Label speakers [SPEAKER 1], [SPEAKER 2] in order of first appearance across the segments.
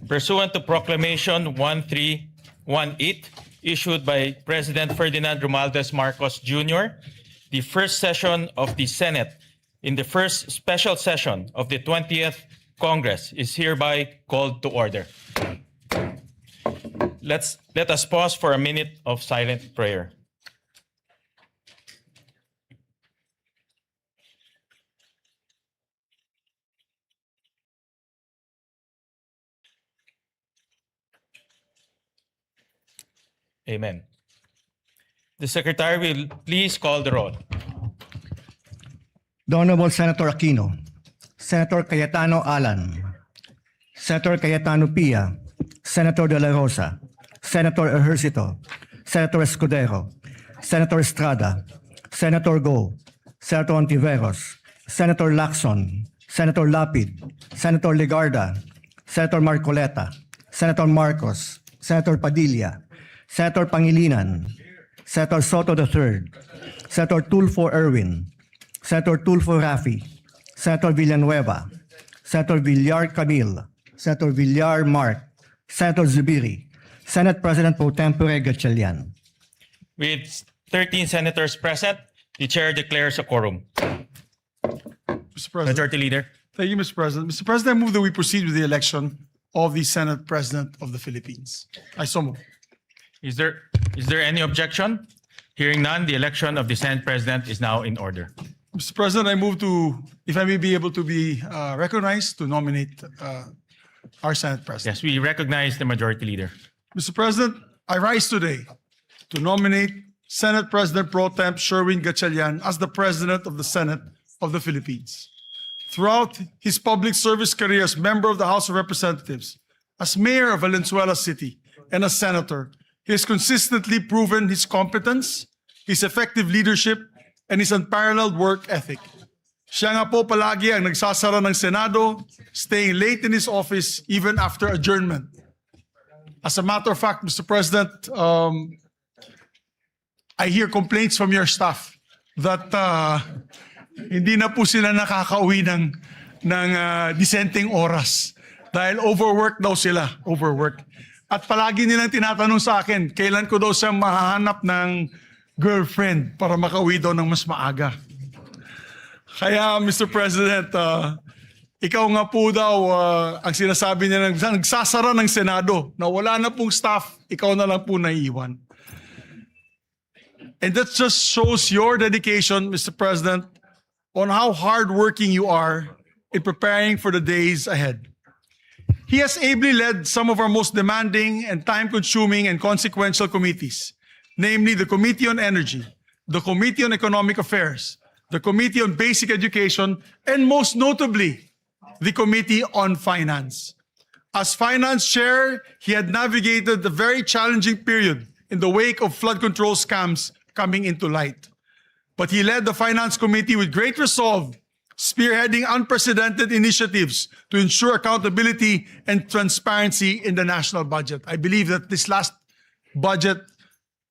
[SPEAKER 1] Pursuant to Proclamation 1318, issued by President Ferdinand Romualdez Marcos Jr., the first session of the Senate in the first special session of the 20th Congress is hereby called to order. Let us pause for a minute of silent prayer. Amen. The Secretary will please call the roll.
[SPEAKER 2] The Honorable Senator Aquino, Senator Cayetano Alan, Senator Cayetano Pia, Senator De La Rosa, Senator Ejercito, Senator Escudero, Senator Estrada, Senator Go, Senator Ontiveros, Senator Lacson, Senator Lapid, Senator Legarda, Senator Marcoleta, Senator Marcos, Senator Padilla, Senator Pangilinan, Senator Soto III, Senator Tulfo Erwin, Senator Tulfo Rafi, Senator Villanueva, Senator Villar Camille, Senator Villar Mark, Senator Zubiri, Senate President Pro Tempore Gatchalian.
[SPEAKER 1] With 13 senators present, the chair declares a quorum.
[SPEAKER 3] Mr. President.
[SPEAKER 1] Majority Leader.
[SPEAKER 3] Thank you, Mr. President. Mr. President, I move that we proceed with the election of the Senate President of the Philippines. I so move.
[SPEAKER 1] Is there any objection? Hearing none, the election of the Senate President is now in order.
[SPEAKER 3] Mr. President, I move to, if I may be able to be recognized to nominate our Senate President.
[SPEAKER 1] Yes, we recognize the Majority Leader.
[SPEAKER 3] Mr. President, I rise today to nominate Senate President Pro Temp Sherwin Gatchalian as the President of the Senate of the Philippines. Throughout his public service career as member of the House of Representatives, as Mayor of Valenzuela City, and as Senator, he has consistently proven his competence, his effective leadership, and his unparalleled work ethic. Siya nga po palagi ang nagsasara ng Senado, staying late in his office even after adjournment. As a matter of fact, Mr. President, I hear complaints from your staff that hindi na po sila nakakauwi ng disenteng oras dahil overwork daw sila, overwork. At palagi nilang tinatanong sa akin, kailan ko daw siya mahahanap ng girlfriend para makauwi daw ng mas maaga. Kaya, Mr. President, ikaw nga po daw ang sinasabi niya nagsasara ng Senado na wala na pong staff, ikaw na lang po naiiwan. And that just shows your dedication, Mr. President, on how hardworking you are in preparing for the days ahead. He has ably led some of our most demanding and time-consuming and consequential committees, namely the Committee on Energy, the Committee on Economic Affairs, the Committee on Basic Education, and most notably, the Committee on Finance. As Finance Chair, he had navigated a very challenging period in the wake of flood control scams coming into light. But he led the Finance Committee with great resolve, spearheading unprecedented initiatives to ensure accountability and transparency in the national budget. I believe that this last budget,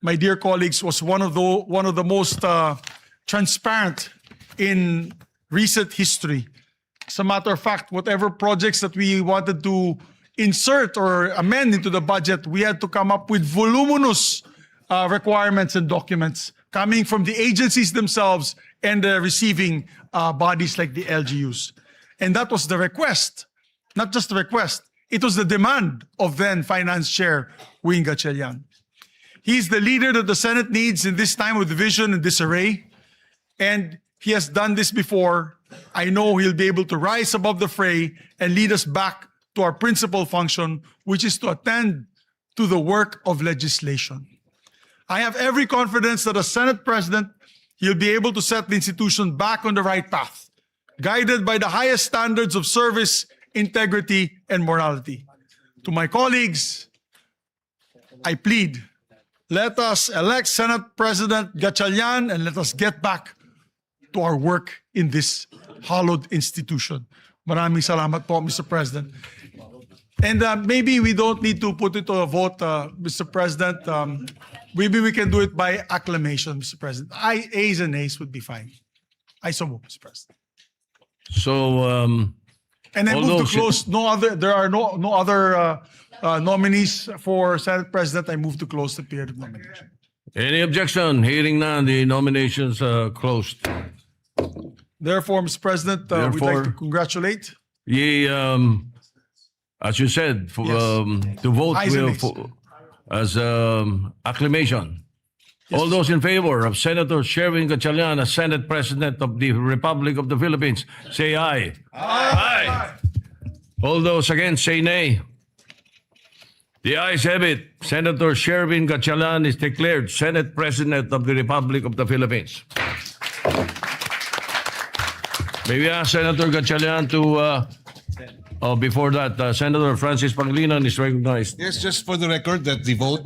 [SPEAKER 3] my dear colleagues, was one of the most transparent in recent history. As a matter of fact, whatever projects that we wanted to insert or amend into the budget, we had to come up with voluminous requirements and documents coming from the agencies themselves and the receiving bodies like the LGUs. And that was the request, not just the request, it was the demand of then Finance Chair Wing Gatchalian. He's the leader that the Senate needs in this time of division and disarray, and he has done this before. I know he'll be able to rise above the fray and lead us back to our principal function, which is to attend to the work of legislation. I have every confidence that as Senate President, he'll be able to set the institution back on the right path, guided by the highest standards of service, integrity, and morality. To my colleagues, I plead, let us elect Senate President Gatchalian and let us get back to our work in this hallowed institution. Maraming salamat po, Mr. President. And maybe we don't need to put it to a vote, Mr. President. Maybe we can do it by acclamation, Mr. President. Ayes and nays would be fine. I so move, Mr. President.
[SPEAKER 4] So,
[SPEAKER 3] And I
[SPEAKER 4] All
[SPEAKER 3] move to
[SPEAKER 4] those-
[SPEAKER 3] close. There are no other nominees for Senate President. I move to close the period of nomination.
[SPEAKER 4] Any objection? Hearing none, the nominations are closed.
[SPEAKER 3] Therefore, Mr. President, we'd like to
[SPEAKER 4] Therefore-
[SPEAKER 3] congratulate.
[SPEAKER 4] Ye, as you said, for,
[SPEAKER 3] Yes.
[SPEAKER 4] to vote
[SPEAKER 3] Ayes and
[SPEAKER 4] will,
[SPEAKER 3] nays.
[SPEAKER 4] as acclamation. All those in favor of Senator Sherwin Gatchalian as Senate President of the Republic of the Philippines, say aye. Aye. All those against, say nay. The ayes have it. Senator Sherwin Gatchalian is declared Senate President of the Republic of the Philippines. May we ask Senator Gatchalian to, before that, Senator Francis Pangilinan is recognized.
[SPEAKER 5] Yes, just for the record that the vote,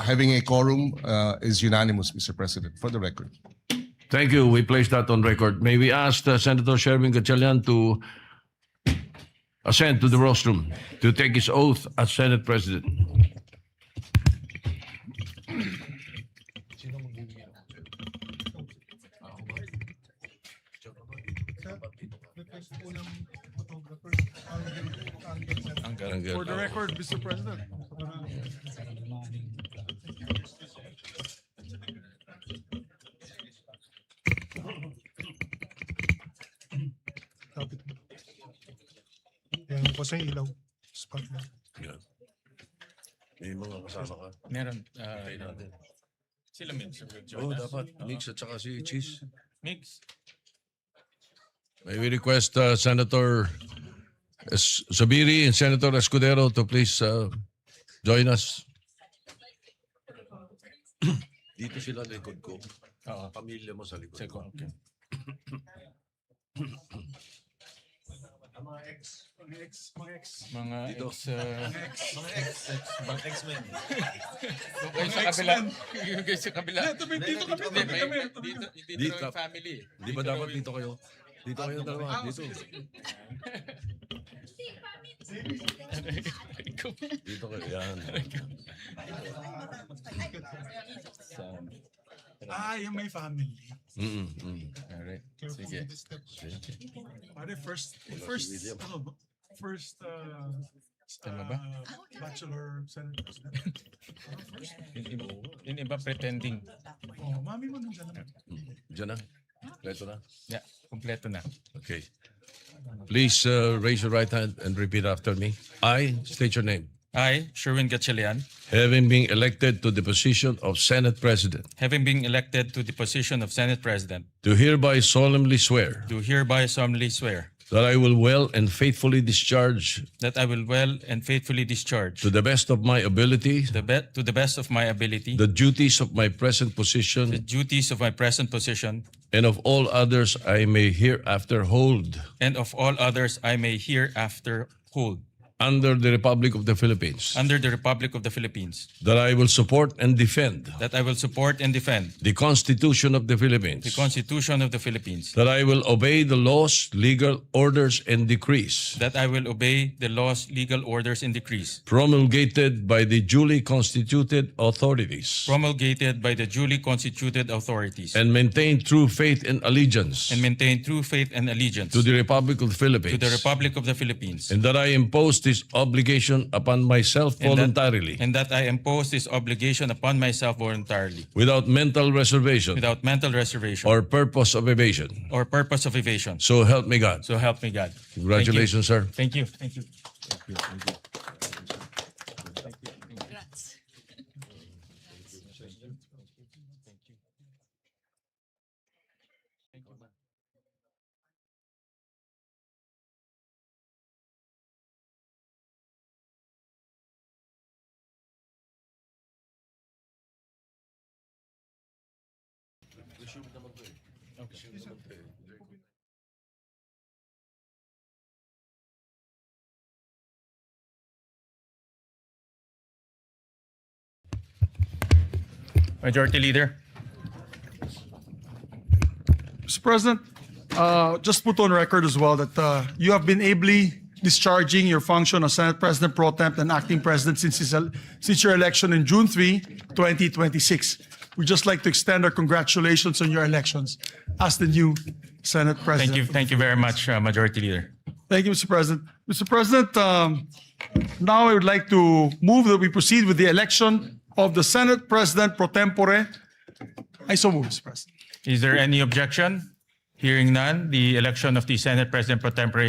[SPEAKER 5] having a quorum, is unanimous, Mr. President, for the record.
[SPEAKER 4] Thank you. We place that on record. May we ask Senator Sherwin Gatchalian to ascend to the rostrum to take his oath as Senate President.
[SPEAKER 3] For the record, Mr. President.
[SPEAKER 6] Yan po sa ilaw. Spot na.
[SPEAKER 4] May mga kasama ka.
[SPEAKER 1] Meron. Sila Mix.
[SPEAKER 4] Oo, dapat. Mix at saka si Cheese.
[SPEAKER 1] Mix.
[SPEAKER 4] May we request Senator Zubiri and Senator Escudero to please join us. Dito sila likod ko.
[SPEAKER 1] Oo.
[SPEAKER 4] Pamilya mo sa likod ko.
[SPEAKER 1] Okay. Mga ex-men. Yung kayo sa kabila. Yung kayo sa kabila.
[SPEAKER 3] Dito kami.
[SPEAKER 1] Dito yung family.
[SPEAKER 4] Di ba dapat dito kayo? Dito kayo dalawa. Dito. Dito kayo. Yan.
[SPEAKER 3] Yung may family.
[SPEAKER 1] Alright. Sige.
[SPEAKER 3] Pare, first
[SPEAKER 1] Tama ba?
[SPEAKER 3] bachelor Senate President.
[SPEAKER 1] Yung iba pretending.
[SPEAKER 3] Oh, mami mo nandyan naman.
[SPEAKER 4] Diyan na. Leto na.
[SPEAKER 1] Yeah, kompleto na.
[SPEAKER 4] Okay. Please raise your right hand and repeat after me. I state your name.
[SPEAKER 1] I, Sherwin Gatchalian,
[SPEAKER 4] Having been elected to the position of Senate President,
[SPEAKER 1] having been elected to the position of Senate President,
[SPEAKER 4] do hereby solemnly swear
[SPEAKER 1] do hereby solemnly swear
[SPEAKER 4] that I will well and faithfully discharge
[SPEAKER 1] that I will well and faithfully discharge
[SPEAKER 4] to the best of my ability
[SPEAKER 1] to the best of my ability
[SPEAKER 4] the duties of my present
[SPEAKER 1] the
[SPEAKER 4] position
[SPEAKER 1] duties of my present position
[SPEAKER 4] and of all others I may hereafter hold
[SPEAKER 1] and of all others I may hereafter hold
[SPEAKER 4] under the Republic of the Philippines,
[SPEAKER 1] under the Republic of the Philippines,
[SPEAKER 4] that I will support and defend
[SPEAKER 1] that I will support and defend
[SPEAKER 4] the Constitution of the Philippines,
[SPEAKER 1] the Constitution of the Philippines,
[SPEAKER 4] that I will obey the laws, legal orders, and decrees
[SPEAKER 1] that I will obey the laws, legal orders, and decrees
[SPEAKER 4] promulgated by the duly constituted authorities,
[SPEAKER 1] promulgated by the duly constituted authorities,
[SPEAKER 4] and maintain true faith and allegiance
[SPEAKER 1] and maintain true faith and allegiance
[SPEAKER 4] to the Republic of the Philippines,
[SPEAKER 1] to the Republic of the Philippines,
[SPEAKER 4] and that I impose this obligation upon myself
[SPEAKER 1] and that-
[SPEAKER 4] voluntarily,
[SPEAKER 1] and that I impose this obligation upon myself voluntarily,
[SPEAKER 4] without mental reservation
[SPEAKER 1] without mental reservation
[SPEAKER 4] or purpose of evasion.
[SPEAKER 1] or purpose of evasion.
[SPEAKER 4] So help me God.
[SPEAKER 1] So help me God.
[SPEAKER 4] Congratulations, sir.
[SPEAKER 1] Thank you. Thank you. Majority Leader.
[SPEAKER 3] Mr. President, just put on record as well that you have been ably discharging your function as Senate President Pro Temp and Acting President since your election in June 3, 2026. We'd just like to extend our congratulations on your elections as the new Senate President.
[SPEAKER 1] Thank you very much, Majority Leader.
[SPEAKER 3] Thank you, Mr. President. Mr. President, now I would like to move that we proceed with the election of the Senate President pro tempore. I so move, Mr. President.
[SPEAKER 1] Is there any objection? Hearing none, the election of the Senate President pro tempore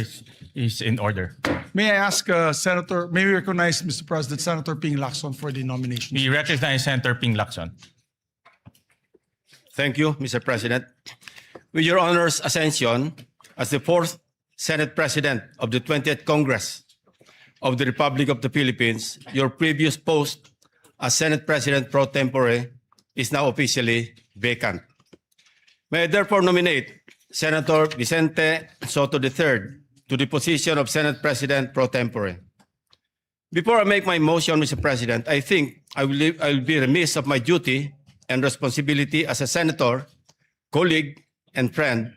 [SPEAKER 1] is in order.
[SPEAKER 3] May I ask may we recognize, Mr. President, Senator Ping Lacson for the nomination.
[SPEAKER 1] We recognize Senator Ping Lacson.
[SPEAKER 7] Thank you, Mr. President. With your honor's ascension as the fourth Senate President of the 20th Congress of the Republic of the Philippines, your previous post as Senate President pro tempore is now officially vacant. May I therefore nominate Senator Vicente Soto III to the position of Senate President pro tempore. Before I make my motion, Mr. President, I think I will be remiss of my duty and responsibility as a senator, colleague, and friend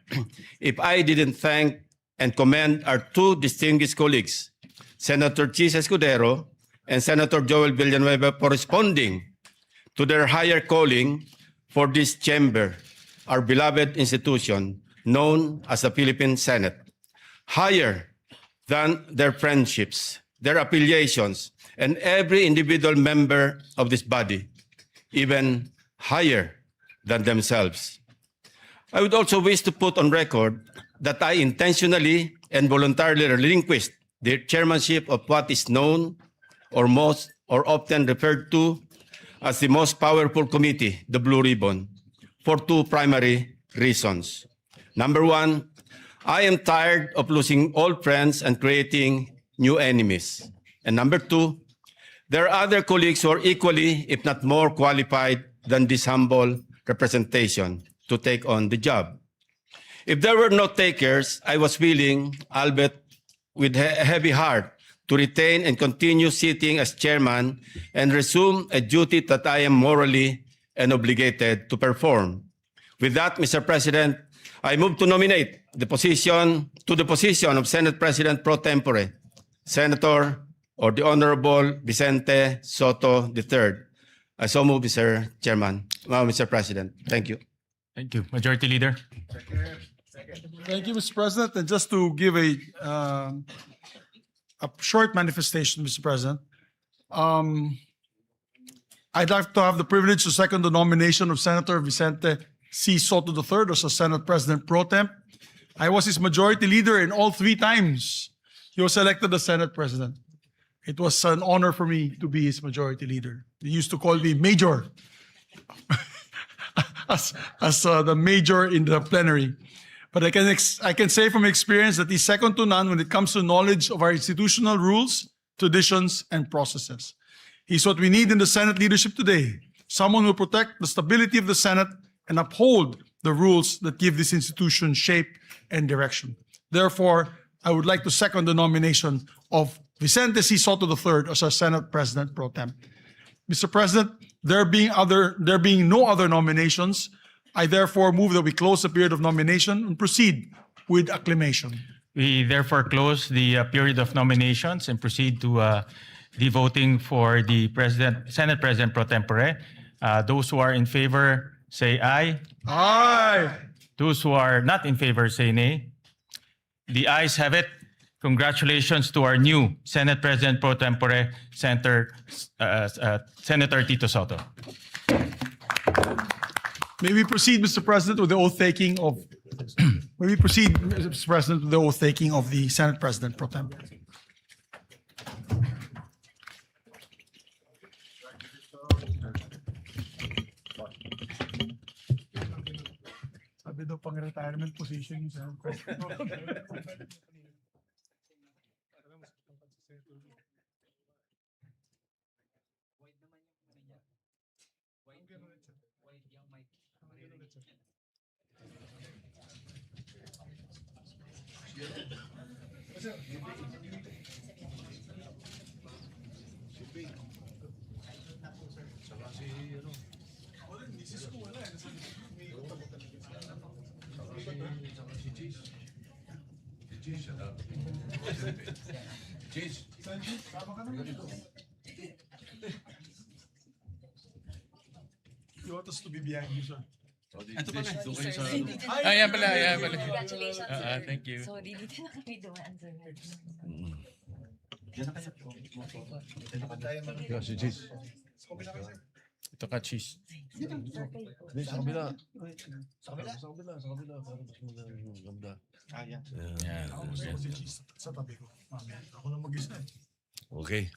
[SPEAKER 7] if I didn't thank and commend our two distinguished colleagues, Senator Chis Escudero and Senator Joel Villanueva, for responding to their higher calling for this chamber, our beloved institution known as the Philippine Senate, higher than their friendships, their affiliations, and every individual member of this body, even higher than themselves. I would also wish to put on record that I intentionally and voluntarily relinquished the chairmanship of what is known or often referred to as the most powerful committee, the Blue Ribbon, for two primary reasons. Number one, I am tired of losing old friends and creating new enemies. And number two, there are other colleagues who are equally, if not more qualified than this humble representation to take on the job. If there were no takers, I was willing, albeit with a heavy heart, to retain and continue sitting as chairman and resume a duty that I am morally and obligated to perform. With that, Mr. President, I move to nominate to the position of Senate President pro tempore, Senator or the Honorable Vicente Soto III. I so move, Mr. Chairman. Mr. President, thank you.
[SPEAKER 1] Thank you. Majority Leader.
[SPEAKER 3] Thank you, Mr. President. And just to give a short manifestation, Mr. President, I'd like to have the privilege to second the nomination of Senator Vicente C. Soto III as a Senate President pro temp. I was his majority leader in all three times he was elected as Senate President. It was an honor for me to be his majority leader. He used to call me Major, as the major in the plenary. But I can say from experience that he's second to none when it comes to knowledge of our institutional rules, traditions, and processes. He's what we need in the Senate leadership today. Someone who will protect the stability of the Senate and uphold the rules that give this institution shape and direction. Therefore, I would like to second the nomination of Vicente C. Soto III as our Senate President pro temp. Mr. President, there being no other nominations, I therefore move that we close the period of nomination and proceed with acclamation.
[SPEAKER 1] We therefore close the period of nominations and proceed to the voting for the Senate President pro tempore. Those who are in favor say aye.
[SPEAKER 3] Aye.
[SPEAKER 1] Those who are not in favor say nay. The ayes have it. Congratulations to our new Senate President pro tempore, Senator Tito Soto.
[SPEAKER 3] May we proceed, Mr. President, with the oath-taking of... May we proceed, Mr. President, with the oath-taking of the Senate President pro tempore. Sabi daw pang retirement position yung Senate President. You want us to be behind you, sir.
[SPEAKER 1] Ayan pala, ayan pala.
[SPEAKER 8] Congratulations, sir.
[SPEAKER 1] Thank you.
[SPEAKER 8] Sorry, dito na kami dumaan, sir.
[SPEAKER 4] Yeah, si Cheese.
[SPEAKER 1] Ito ka, cheese.
[SPEAKER 4] Sa kabila. Sa kabila. Para mas maganda.
[SPEAKER 1] Yan.
[SPEAKER 6] Sa tabi ko. Mamaya, ako na mag-isa eh.
[SPEAKER 4] Okay.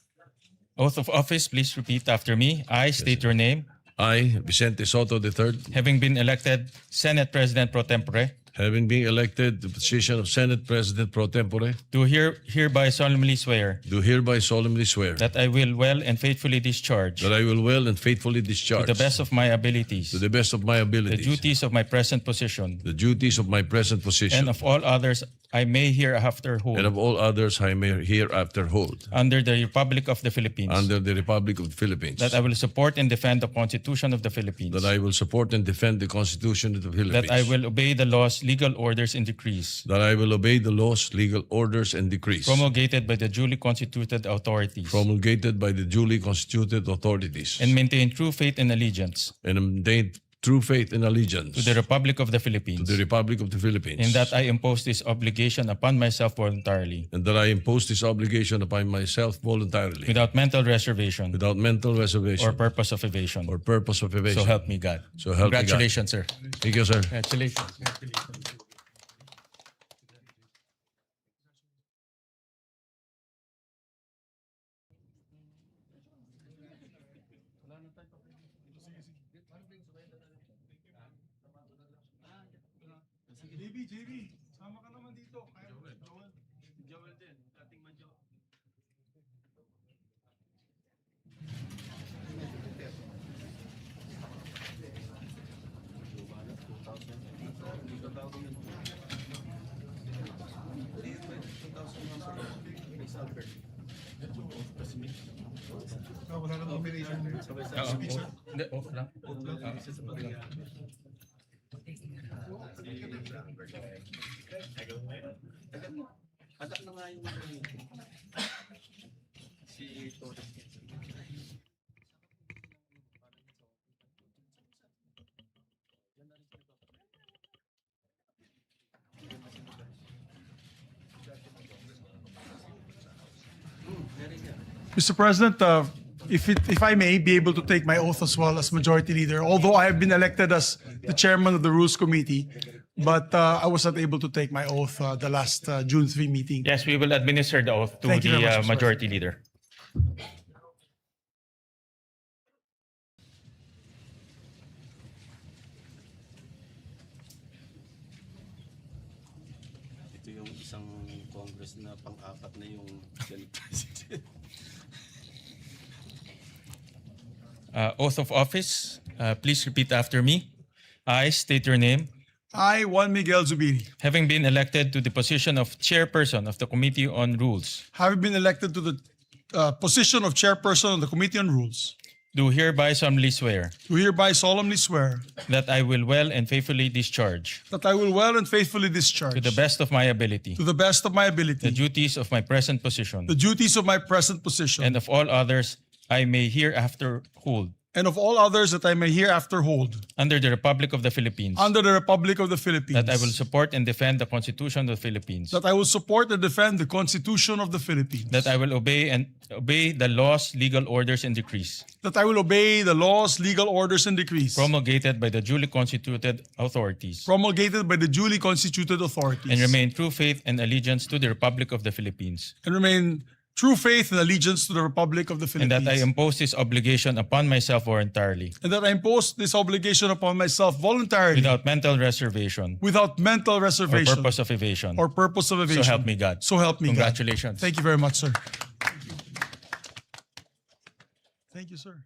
[SPEAKER 1] Oath of office, please repeat after me. I state your name.
[SPEAKER 4] I, Vicente Soto III,
[SPEAKER 1] Having been elected Senate President pro tempore,
[SPEAKER 4] having been elected to the position of Senate President pro tempore,
[SPEAKER 1] do hereby solemnly swear
[SPEAKER 4] do hereby solemnly swear
[SPEAKER 1] that I will well and faithfully discharge,
[SPEAKER 4] that I will well and faithfully
[SPEAKER 1] to
[SPEAKER 4] discharge
[SPEAKER 1] the best of my abilities,
[SPEAKER 4] to the best of my
[SPEAKER 1] the
[SPEAKER 4] abilities
[SPEAKER 1] duties of my present position,
[SPEAKER 4] the duties of my present position
[SPEAKER 1] and of all others I may hereafter
[SPEAKER 4] and of
[SPEAKER 1] hold
[SPEAKER 4] all others I may hereafter hold
[SPEAKER 1] under the Republic of the Philippines,
[SPEAKER 4] under the Republic of the Philippines,
[SPEAKER 1] that I will support and defend the Constitution of the Philippines,
[SPEAKER 4] that I will support and defend the Constitution of the Philippines,
[SPEAKER 1] that I will obey the laws, legal orders, and decrees
[SPEAKER 4] that I will obey the laws, legal orders, and decrees
[SPEAKER 1] promulgated by the duly constituted authorities,
[SPEAKER 4] promulgated by the duly constituted authorities,
[SPEAKER 1] and maintain true faith and allegiance
[SPEAKER 4] and maintain true faith and allegiance
[SPEAKER 1] to the Republic of the
[SPEAKER 4] to
[SPEAKER 1] Philippines,
[SPEAKER 4] the Republic of the Philippines,
[SPEAKER 1] and that I impose this obligation upon myself voluntarily,
[SPEAKER 4] and that I impose this obligation upon myself voluntarily,
[SPEAKER 1] without mental reservation
[SPEAKER 4] without mental reservation
[SPEAKER 1] or purpose of evasion.
[SPEAKER 4] or purpose of evasion.
[SPEAKER 1] So help me God.
[SPEAKER 4] So help me God.
[SPEAKER 1] Congratulations, sir.
[SPEAKER 4] Thank you, sir.
[SPEAKER 1] Congratulations.
[SPEAKER 3] JB, sama ka naman dito. Joel din. Dating Joel.
[SPEAKER 6] Wala na nomination.
[SPEAKER 1] Hindi, off lang.
[SPEAKER 3] Mr. President, if I may be able to take my oath as well as Majority Leader, although I have been elected as the Chairman of the Rules Committee, but I was not able to take my oath the last June 3 meeting.
[SPEAKER 1] Yes, we will administer the oath to
[SPEAKER 3] Thank you very
[SPEAKER 1] the
[SPEAKER 3] much, Mr.
[SPEAKER 1] Majority Leader.
[SPEAKER 7] Ito yung isang Congress na pang-apat na yung Senate President.
[SPEAKER 1] Oath of office, please repeat after me. I state your name.
[SPEAKER 3] I, Juan Miguel Zubiri,
[SPEAKER 1] Having been elected to the position of Chairperson of the Committee on Rules,
[SPEAKER 3] having been elected to the position of Chairperson of the Committee on Rules,
[SPEAKER 1] do hereby solemnly swear
[SPEAKER 3] do hereby solemnly swear
[SPEAKER 1] that I will well and faithfully discharge,
[SPEAKER 3] that I will well and faithfully discharge,
[SPEAKER 1] to the best of my ability,
[SPEAKER 3] to the best of my
[SPEAKER 1] the
[SPEAKER 3] ability,
[SPEAKER 1] duties of my present position,
[SPEAKER 3] the duties of my present position,
[SPEAKER 1] and of all others I may hereafter hold
[SPEAKER 3] and of all others that I may hereafter hold
[SPEAKER 1] under the Republic of the Philippines,
[SPEAKER 3] under the Republic of the Philippines,
[SPEAKER 1] that I will support and defend the Constitution of the Philippines,
[SPEAKER 3] that I will support and defend the Constitution of the Philippines,
[SPEAKER 1] that I will obey the laws, legal orders, and decrees
[SPEAKER 3] that I will obey the laws, legal orders, and decrees
[SPEAKER 1] promulgated by the duly constituted authorities,
[SPEAKER 3] promulgated by the duly constituted authorities,
[SPEAKER 1] and remain true faith and allegiance to the Republic of the Philippines,
[SPEAKER 3] and remain true faith and allegiance to the Republic of the
[SPEAKER 1] and
[SPEAKER 3] Philippines,
[SPEAKER 1] that I impose this obligation upon myself voluntarily,
[SPEAKER 3] and that I impose this obligation upon myself voluntarily,
[SPEAKER 1] without mental reservation
[SPEAKER 3] without mental
[SPEAKER 1] or
[SPEAKER 3] reservation
[SPEAKER 1] purpose of evasion.
[SPEAKER 3] or purpose of evasion.
[SPEAKER 1] So help me God.
[SPEAKER 3] So help me God.
[SPEAKER 1] Congratulations.
[SPEAKER 3] Thank you very much, sir. Thank you, sir.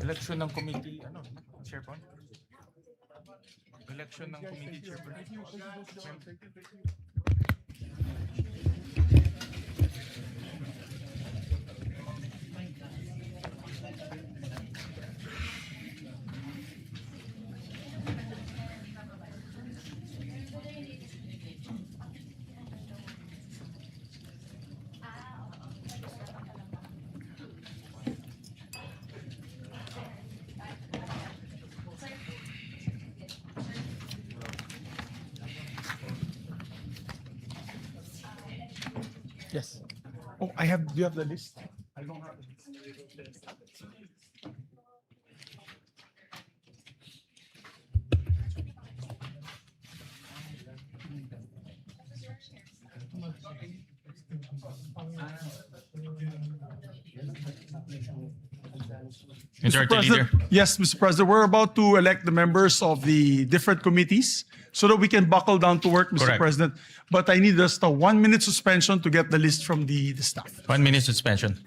[SPEAKER 1] Election ng committee, chairperson? Election ng committee chairperson.
[SPEAKER 3] Yes. Oh, I have, do you have the list?
[SPEAKER 1] Majority Leader.
[SPEAKER 3] Yes, Mr. President, we're about to elect the members of the different committees so that we can buckle down to work, Mr.
[SPEAKER 1] Correct.
[SPEAKER 3] President. But I need just a 1 minute suspension to get the list from the staff.
[SPEAKER 1] 1 minute suspension.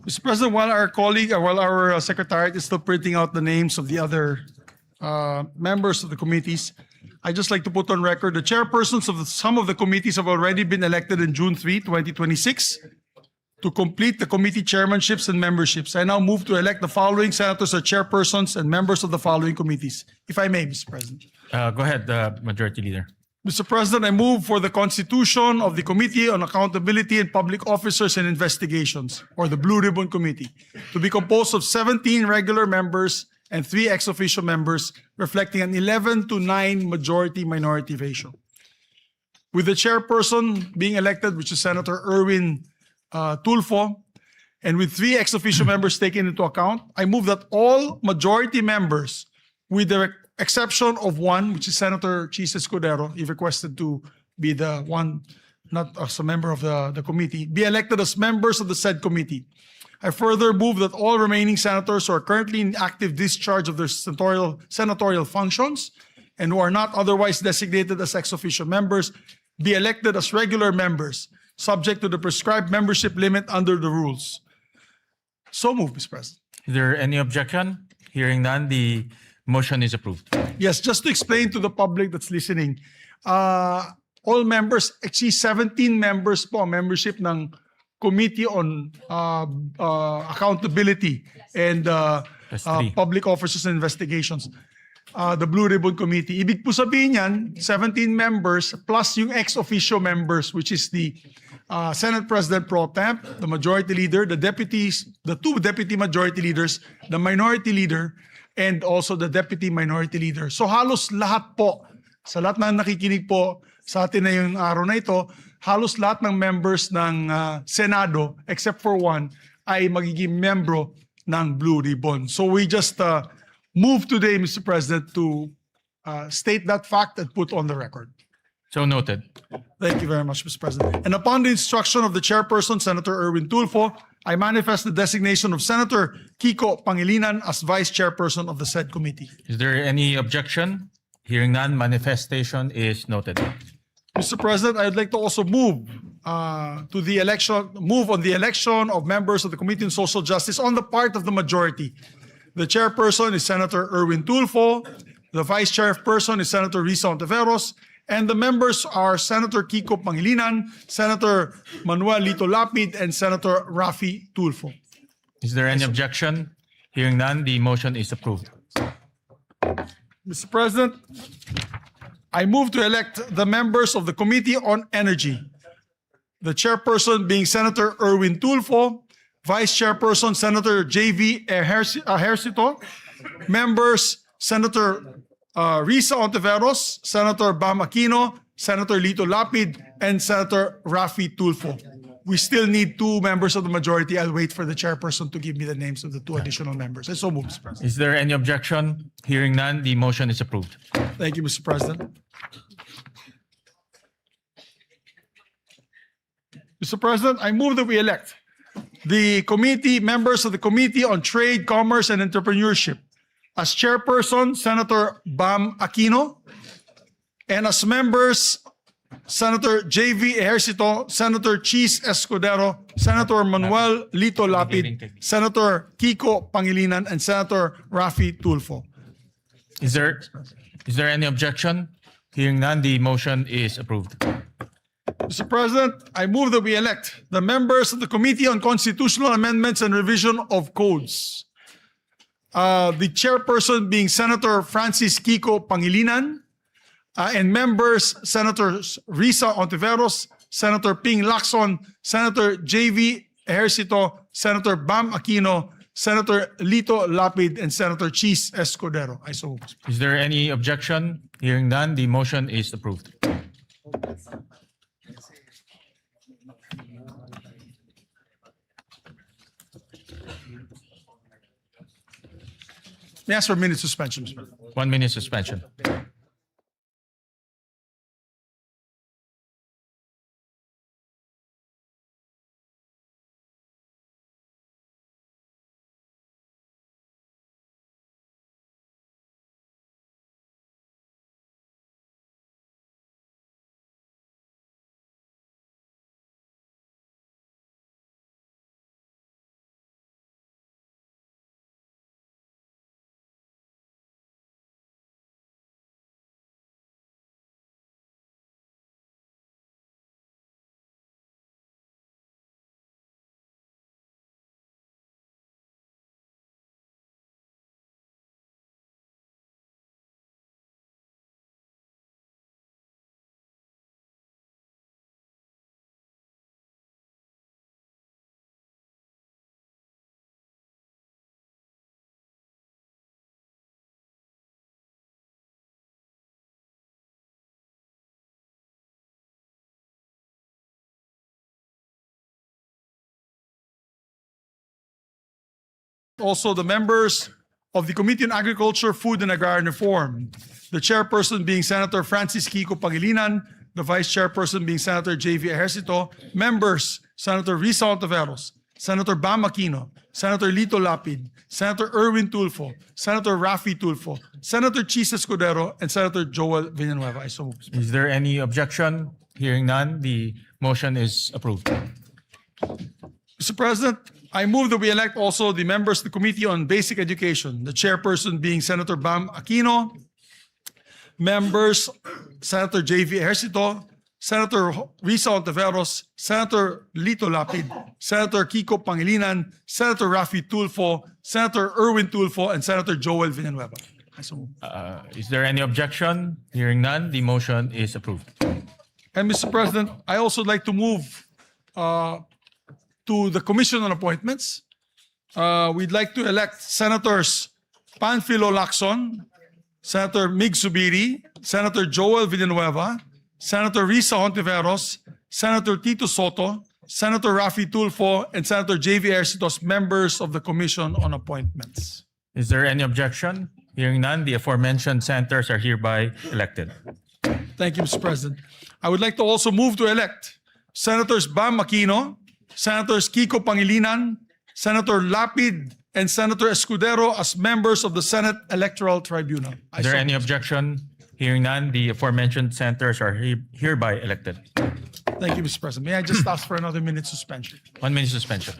[SPEAKER 3] Mr. President, while our secretariat is still printing out the names of the other members of the committees, I just like to put on record the chairpersons of some of the committees have already been elected in June 3, 2026 to complete the committee chairmanships and memberships. I now move to elect the following senators as chairpersons and members of the following committees. If I may, Mr. President.
[SPEAKER 1] Go ahead, Majority Leader.
[SPEAKER 3] Mr. President, I move for the constitution of the Committee on Accountability and Public Officers and Investigations, or the Blue Ribbon Committee, to be composed of 17 regular members and 3 ex officio members, reflecting an 11-9 majority-minority ratio. With the chairperson being elected, which is Senator Erwin Tulfo, and with 3 ex officio members taken into account, I move that all majority members, with the exception of one, which is Senator Chis Escudero, he requested to be the one not as a member of the committee, be elected as members of the said committee. I further move that all remaining senators who are currently in active discharge of their senatorial functions and who are not otherwise designated as ex officio members be elected as regular members, subject to the prescribed membership limit under the rules. So moved, Mr. President.
[SPEAKER 1] Is there any objection? Hearing none, the motion is approved.
[SPEAKER 3] Yes, just to explain to the public that's listening, all members, actually 17 members po ang membership ng Committee on Accountability and
[SPEAKER 1] That's three.
[SPEAKER 3] Public Officers and Investigations, the Blue Ribbon Committee. Ibig po sabihin yan, 17 members plus yung ex officio members, which is the Senate President Pro Temp, the Majority Leader, the deputies, the two Deputy Majority Leaders, the Minority Leader, and also the Deputy Minority Leader. So halos lahat po, sa lahat na nakikinig po sa atin na yung araw na ito, halos lahat ng members ng Senado, except for one, ay magiging membro ng Blue Ribbon. So we just move today, Mr. President, to state that fact and put on the record.
[SPEAKER 1] So noted.
[SPEAKER 3] Thank you very much, Mr. President. And upon the instruction of the chairperson, Senator Erwin Tulfo, I manifest the designation of Senator Kiko Pangilinan as vice chairperson of the said committee.
[SPEAKER 1] Is there any objection? Hearing none, manifestation is noted.
[SPEAKER 3] Mr. President, I'd like to also move on the election of members of the Committee on Social Justice on the part of the majority. The chairperson is Senator Erwin Tulfo. The vice chairperson is Senator Risa Ontiveros. And the members are Senator Kiko Pangilinan, Senator Manuel Lito Lapid, and Senator Raffy Tulfo.
[SPEAKER 1] Is there any objection? Hearing none, the motion is approved.
[SPEAKER 3] Mr. President, I move to elect the members of the Committee on Energy. The chairperson being Senator Erwin Tulfo, Vice Chairperson Senator J.V. Ejercito, members Senator Risa Ontiveros, Senator Bam Aquino, Senator Lito Lapid, and Senator Raffy Tulfo. We still need two members of the majority. I'll wait for the chairperson to give me the names of the two additional members. I so move, Mr. President.
[SPEAKER 1] Is there any objection? Hearing none, the motion is approved.
[SPEAKER 3] Thank you, Mr. President. Mr. President, I move that we elect the committee members of the Committee on Trade, Commerce, and Entrepreneurship. As chairperson, Senator Bam Aquino, and as members, Senator J.V. Ejercito, Senator Cheese Escudero, Senator Manuel Lito Lapid, Senator Kiko Pangilinan, and Senator Raffy Tulfo.
[SPEAKER 1] Is there any objection? Hearing none, the motion is approved.
[SPEAKER 3] Mr. President, I move that we elect the members of the Committee on Constitutional Amendments and Revision of Codes. The chairperson being Senator Francis Kiko Pangilinan, and members Senators Risa Ontiveros, Senator Ping Lacson, Senator J.V. Ejercito, Senator Bam Aquino, Senator Lito Lapid, and Senator Cheese Escudero. I so move.
[SPEAKER 1] Is there any objection? Hearing none, the motion is approved.
[SPEAKER 3] May I ask for a minute suspension, Mr. President?
[SPEAKER 1] 1 minute suspension.
[SPEAKER 3] Also, the members of the Committee on Agriculture, Food, and Agrarian Reform. The chairperson being Senator Francis Kiko Pangilinan, the Vice Chairperson being Senator J.V. Ejercito, members Senator Risa Ontiveros, Senator Bam Aquino, Senator Lito Lapid, Senator Erwin Tulfo, Senator Raffy Tulfo, Senator Chis Escudero, and Senator Joel Villanueva. I so move.
[SPEAKER 1] Is there any objection? Hearing none, the motion is approved.
[SPEAKER 3] Mr. President, I move that we elect also the members of the Committee on Basic Education, the chairperson being Senator Bam Aquino, members Senator J.V. Ejercito, Senator Risa Ontiveros, Senator Lito Lapid, Senator Kiko Pangilinan, Senator Raffy Tulfo, Senator Erwin Tulfo, and Senator Joel Villanueva. I so move.
[SPEAKER 1] Is there any objection? Hearing none, the motion is approved.
[SPEAKER 3] And Mr. President, I also like to move to the Commission on Appointments. We'd like to elect Senators Panfilo Lacson, Senator Mig Zubiri, Senator Joel Villanueva, Senator Risa Hontiveros, Senator Tito Soto, Senator Raffy Tulfo, and Senator J.V. Ejercito as members of the Commission on Appointments.
[SPEAKER 1] Is there any objection? Hearing none, the aforementioned senators are hereby elected.
[SPEAKER 3] Thank you, Mr. President. I would like to also move to elect Senators Bam Aquino, Senators Kiko Pangilinan, Senator Lapid, and Senator Escudero as members of the Senate Electoral Tribunal.
[SPEAKER 1] Is there any objection? Hearing none, the aforementioned senators are hereby elected.
[SPEAKER 3] Thank you, Mr. President. May I just ask for another minute suspension?
[SPEAKER 1] 1 minute suspension.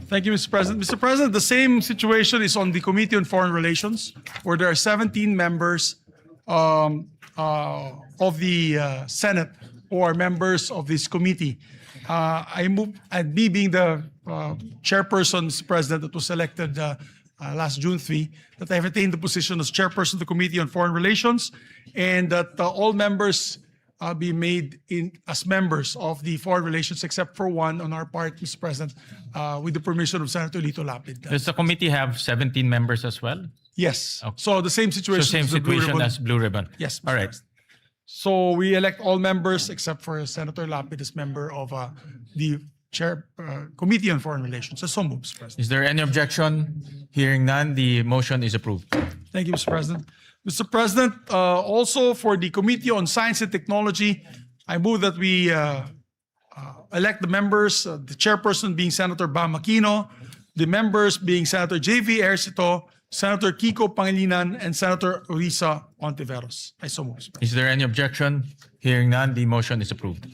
[SPEAKER 3] Thank you, Mr. President. Mr. President, the same situation is on the Committee on Foreign Relations, where there are 17 members of the Senate who are members of this committee. I move, and me being the chairperson, Mr. President, that was elected last June 3, that I have attained the position as chairperson of the Committee on Foreign Relations, and that all members be made as members of the Foreign Relations, except for one on our part, Mr. President, with the permission of Senator Lito Lapid.
[SPEAKER 1] Does the committee have 17 members as well?
[SPEAKER 3] Yes. So the same
[SPEAKER 1] So
[SPEAKER 3] situation.
[SPEAKER 1] same
[SPEAKER 3] as the Blue
[SPEAKER 1] situation
[SPEAKER 3] Ribbon.
[SPEAKER 1] as Blue Ribbon?
[SPEAKER 3] Yes, Mr.
[SPEAKER 1] All right.
[SPEAKER 3] President. So we elect all members except for Senator Lapid as member of the Committee on Foreign Relations. So moved, Mr. President.
[SPEAKER 1] Is there any objection? Hearing none, the motion is approved.
[SPEAKER 3] Thank you, Mr. President. Mr. President, also for the Committee on Science and Technology, I move that we elect the members, the chairperson being Senator Bam Aquino, the members being Senator J.V. Ercito, Senator Kiko Pangilinan, and Senator Risa Ontiveros. I so move, Mr. President.
[SPEAKER 1] Is there any objection? Hearing none, the motion is approved.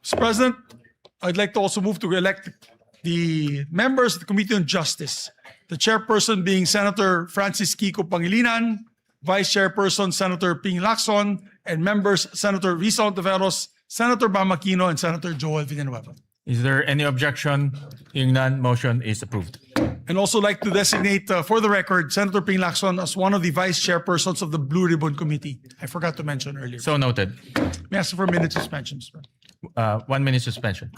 [SPEAKER 3] Mr. President, I'd like to also move to elect the members of the Committee on Justice. The chairperson being Senator Francis Kiko Pangilinan, Vice Chairperson Senator Ping Lacson, and members Senator Risa Ontiveros, Senator Bam Aquino, and Senator Joel Villanueva.
[SPEAKER 1] Is there any objection? Hearing none, motion is approved.
[SPEAKER 3] And also like to designate, for the record, Senator Ping Lacson as one of the Vice Chairpersons of the Blue Ribbon Committee. I forgot to mention earlier.
[SPEAKER 1] So noted.
[SPEAKER 3] May I ask for a minute suspension, Mr. President?
[SPEAKER 1] 1 minute suspension.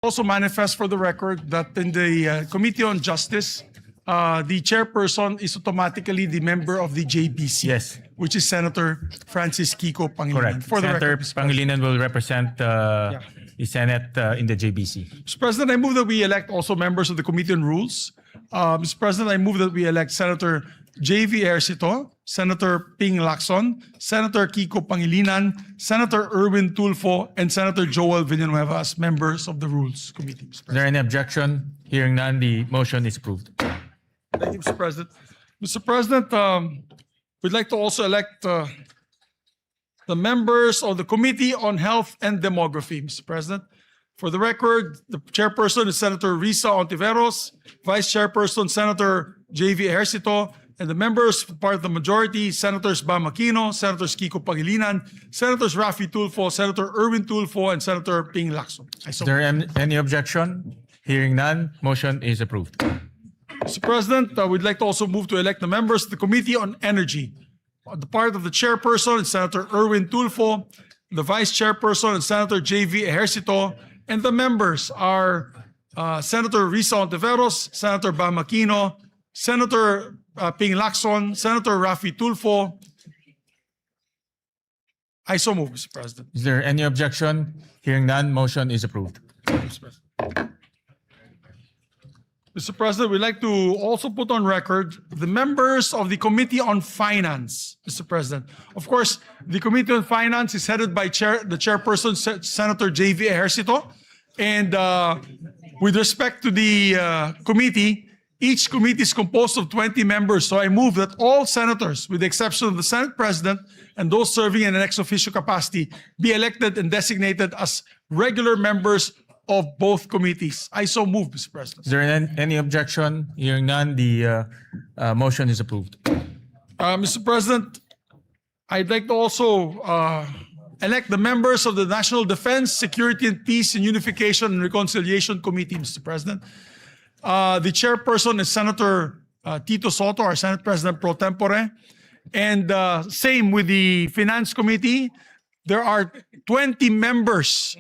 [SPEAKER 3] Also manifest for the record that in the Committee on Justice, the chairperson is automatically the member of the JBC.
[SPEAKER 1] Yes.
[SPEAKER 3] Which is Senator Francis Kiko Pangilinan.
[SPEAKER 1] Correct.
[SPEAKER 3] For the
[SPEAKER 1] Senator
[SPEAKER 3] record, Mr. President.
[SPEAKER 1] Pangilinan will represent the Senate in the JBC.
[SPEAKER 3] Mr. President, I move that we elect also members of the Committee on Rules. Mr. President, I move that we elect Senator J.V. Ercito, Senator Ping Lacson, Senator Kiko Pangilinan, Senator Erwin Tulfo, and Senator Joel Villanueva as members of the Rules Committee. Mr.
[SPEAKER 1] Is
[SPEAKER 3] President.
[SPEAKER 1] there any objection? Hearing none, the motion is approved.
[SPEAKER 3] Thank you, Mr. President. Mr. President, we'd like to also elect the members of the Committee on Health and Demography, Mr. President. For the record, the chairperson is Senator Risa Ontiveros, Vice Chairperson Senator J.V. Ejercito, and the members, part of the majority, Senators Bam Aquino, Senators Kiko Pangilinan, Senators Raffy Tulfo, Senator Erwin Tulfo, and Senator Ping Lacson.
[SPEAKER 1] Is there any objection? Hearing none, motion is approved.
[SPEAKER 3] Mr. President, we'd like to also move to elect the members of the Committee on Energy. The part of the chairperson is Senator Erwin Tulfo, the vice chairperson is Senator J.V. Ejercito, and the members are Senator Risa Ontiveros, Senator Bam Aquino, Senator Ping Lacson, Senator Raffy Tulfo. I so move, Mr. President.
[SPEAKER 1] Is there any objection? Hearing none, motion is approved.
[SPEAKER 3] Mr. President, we'd like to also put on record the members of the Committee on Finance, Mr. President. Of course, the Committee on Finance is headed by the chairperson, Senator J.V. Ejercito. And with respect to the committee, each committee is composed of 20 members. So I move that all senators, with the exception of the Senate President and those serving in an ex officio capacity, be elected and designated as regular members of both committees. I so move, Mr. President.
[SPEAKER 1] Is there any objection? Hearing none, the motion is approved.
[SPEAKER 3] Mr. President, I'd like to also elect the members of the National Defense, Security and Peace and Unification and Reconciliation Committee, Mr. President. The chairperson is Senator Tito Soto, our Senate President pro tempore. And same with the Finance Committee. There are 20 members.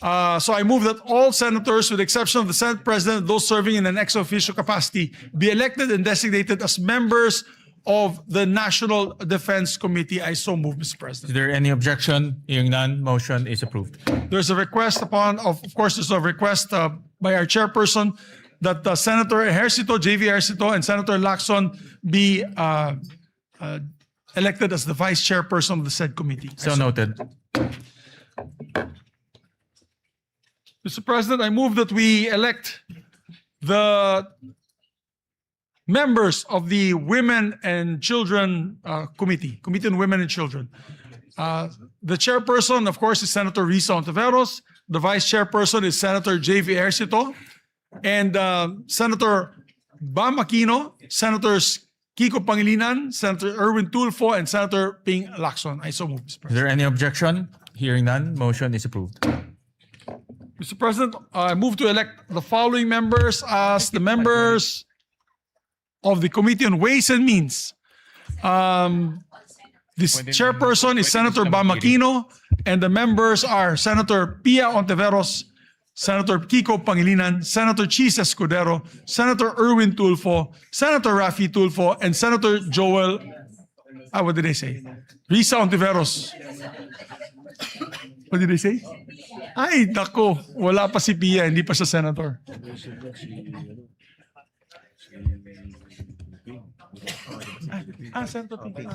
[SPEAKER 3] So I move that all senators, with the exception of the Senate President, those serving in an ex officio capacity, be elected and designated as members of the National Defense Committee. I so move, Mr.
[SPEAKER 1] Is
[SPEAKER 3] President.
[SPEAKER 1] there any objection? Hearing none, motion is approved.
[SPEAKER 3] There's a request of course, there's a request by our chairperson that Senator Ejercito, J.V. Ejercito, and Senator Lacson be elected as the vice chairperson of the said committee.
[SPEAKER 1] So noted.
[SPEAKER 3] Mr. President, I move that we elect the members of the Women and Children Committee, Committee on Women and Children. The chairperson, of course, is Senator Risa Ontiveros. The vice chairperson is Senator J.V. Ejercito. And Senator Bam Aquino, Senators Kiko Pangilinan, Senator Erwin Tulfo, and Senator Ping Lacson. I so move, Mr.
[SPEAKER 1] Is
[SPEAKER 3] President.
[SPEAKER 1] there any objection? Hearing none, motion is approved.
[SPEAKER 3] Mr. President, I move to elect the following members as the members of the Committee on Ways and Means. This chairperson is Senator Bam Aquino, and the members are Senator Pia Ontiveros, Senator Kiko Pangilinan, Senator Chis Escudero, Senator Erwin Tulfo, Senator Raffy Tulfo, and Senator Joel, what did I say? Risa Ontiveros. What did I say? Ay, nako, wala pa si Pia, hindi pa siya senator. Senator Ping.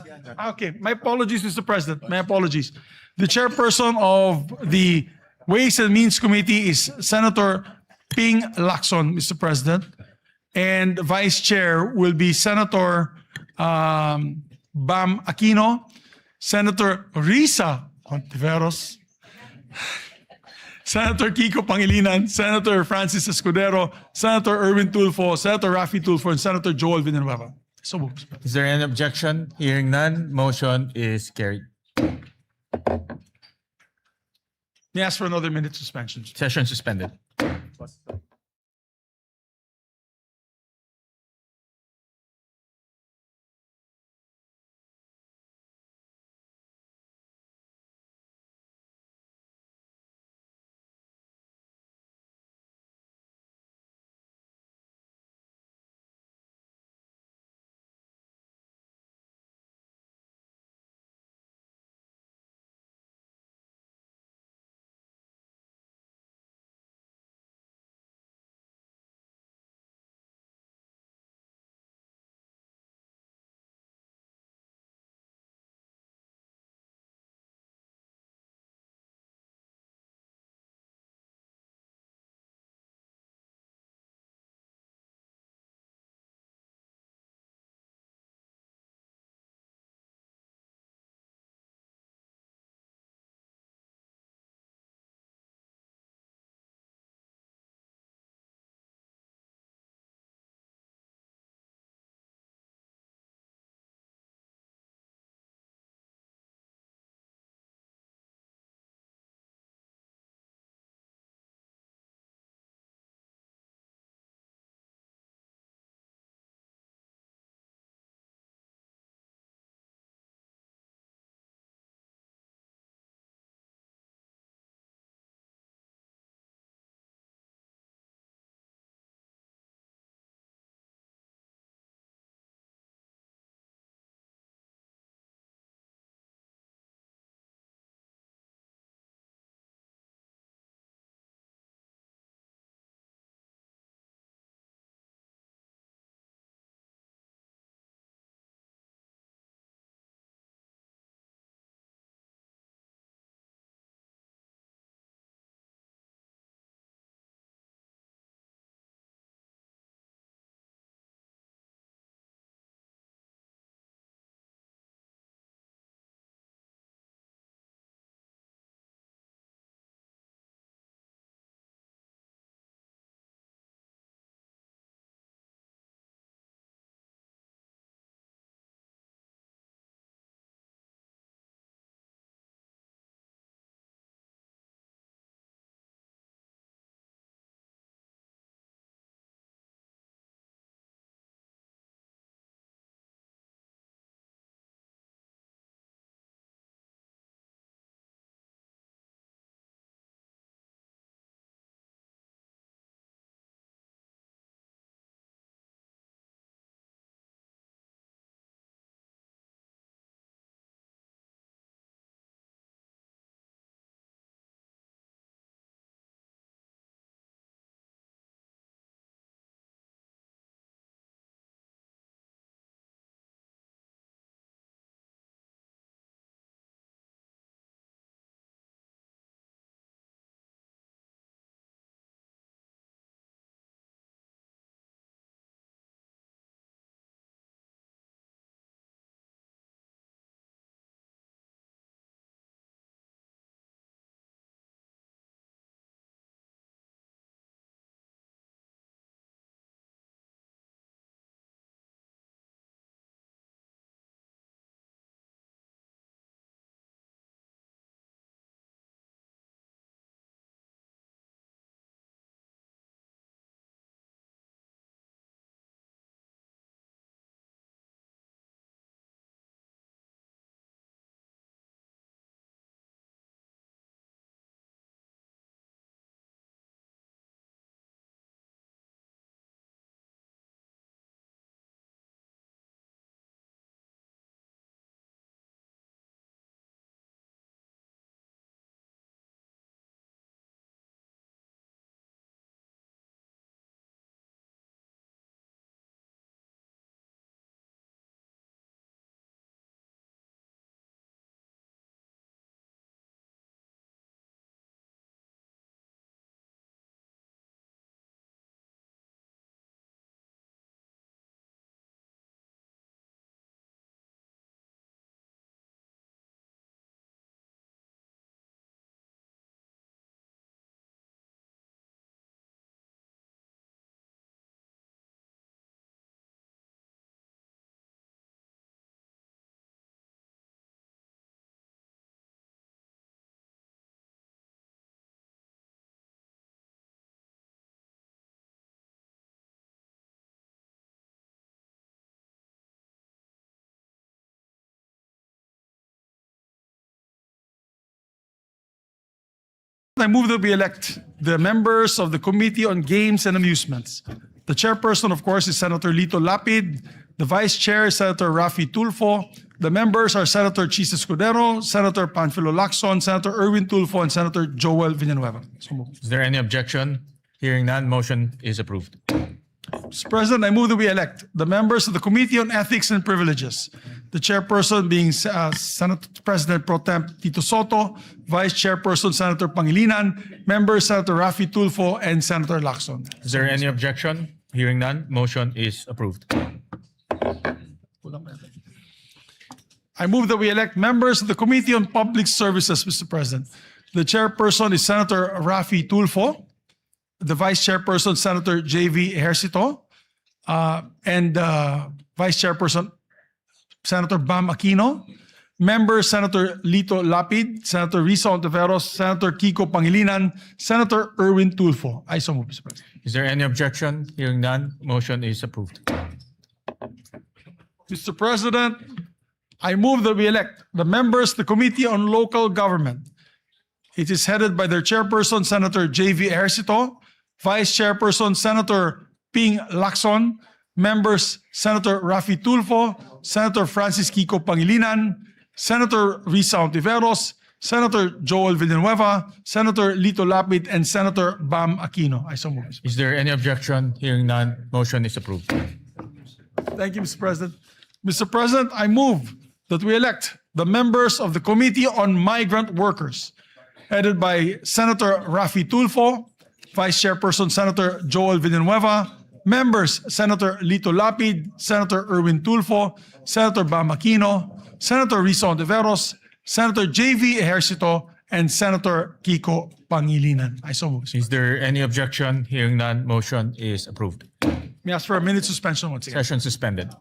[SPEAKER 3] Okay, my apologies, Mr. President. My apologies. The chairperson of the Ways and Means Committee is Senator Ping Lacson, Mr. President. And vice chair will be Senator Bam Aquino, Senator Risa Ontiveros, Senator Kiko Pangilinan, Senator Francis Escudero, Senator Erwin Tulfo, Senator Raffy Tulfo, and Senator Joel Villanueva. So moved, Mr. President.
[SPEAKER 1] Is there any objection? Hearing none, motion is carried.
[SPEAKER 3] May I ask for another minute suspension?
[SPEAKER 1] Session suspended.
[SPEAKER 3] I move that we elect the members of the Committee on Games and Amusements. The chairperson, of course, is Senator Lito Lapid. The vice chair is Senator Rafi Tulfo. The members are Senator Chis Escudero, Senator Panfilo Lacson, Senator Erwin Tulfo, and Senator Joel Villanueva. So moved.
[SPEAKER 1] Is there any objection? Hearing none, motion is approved.
[SPEAKER 3] Mr. President, I move that we elect the members of the Committee on Ethics and Privileges. The chairperson being Senate President Pro Temp Tito Soto, Vice Chairperson Senator Pangilinan, members Senator Rafi Tulfo, and Senator Lacson.
[SPEAKER 1] Is there any objection? Hearing none, motion is approved.
[SPEAKER 3] I move that we elect members of the Committee on Public Services, Mr. President. The chairperson is Senator Rafi Tulfo, the vice chairperson, Senator J.V. Ejercito, and vice chairperson, Senator Bam Aquino. Members, Senator Lito Lapid, Senator Risa Ontiveros, Senator Kiko Pangilinan, Senator Erwin Tulfo. I so move, Mr. President.
[SPEAKER 1] Is there any objection? Hearing none, motion is approved.
[SPEAKER 3] Mr. President, I move that we elect the members of the Committee on Local Government. It is headed by their chairperson, Senator J.V. Ejercito, vice chairperson, Senator Ping Lacson, members, Senator Rafi Tulfo, Senator Francis Kiko Pangilinan, Senator Risa Ontiveros, Senator Joel Villanueva, Senator Lito Lapid, and Senator Bam Aquino. I so move.
[SPEAKER 1] Is there any objection? Hearing none, motion is approved.
[SPEAKER 3] Thank you, Mr. President. Mr. President, I move that we elect the members of the Committee on Migrant Workers, headed by Senator Rafi Tulfo, Vice Chairperson Senator Joel Villanueva, members Senator Lito Lapid, Senator Erwin Tulfo, Senator Bam Aquino, Senator Risa Ontiveros, Senator J.V. Ejercito, and Senator Kiko Pangilinan. I so move.
[SPEAKER 1] Is there any objection? Hearing none, motion is approved.
[SPEAKER 3] May I ask for a minute suspension once again.
[SPEAKER 1] Session suspended.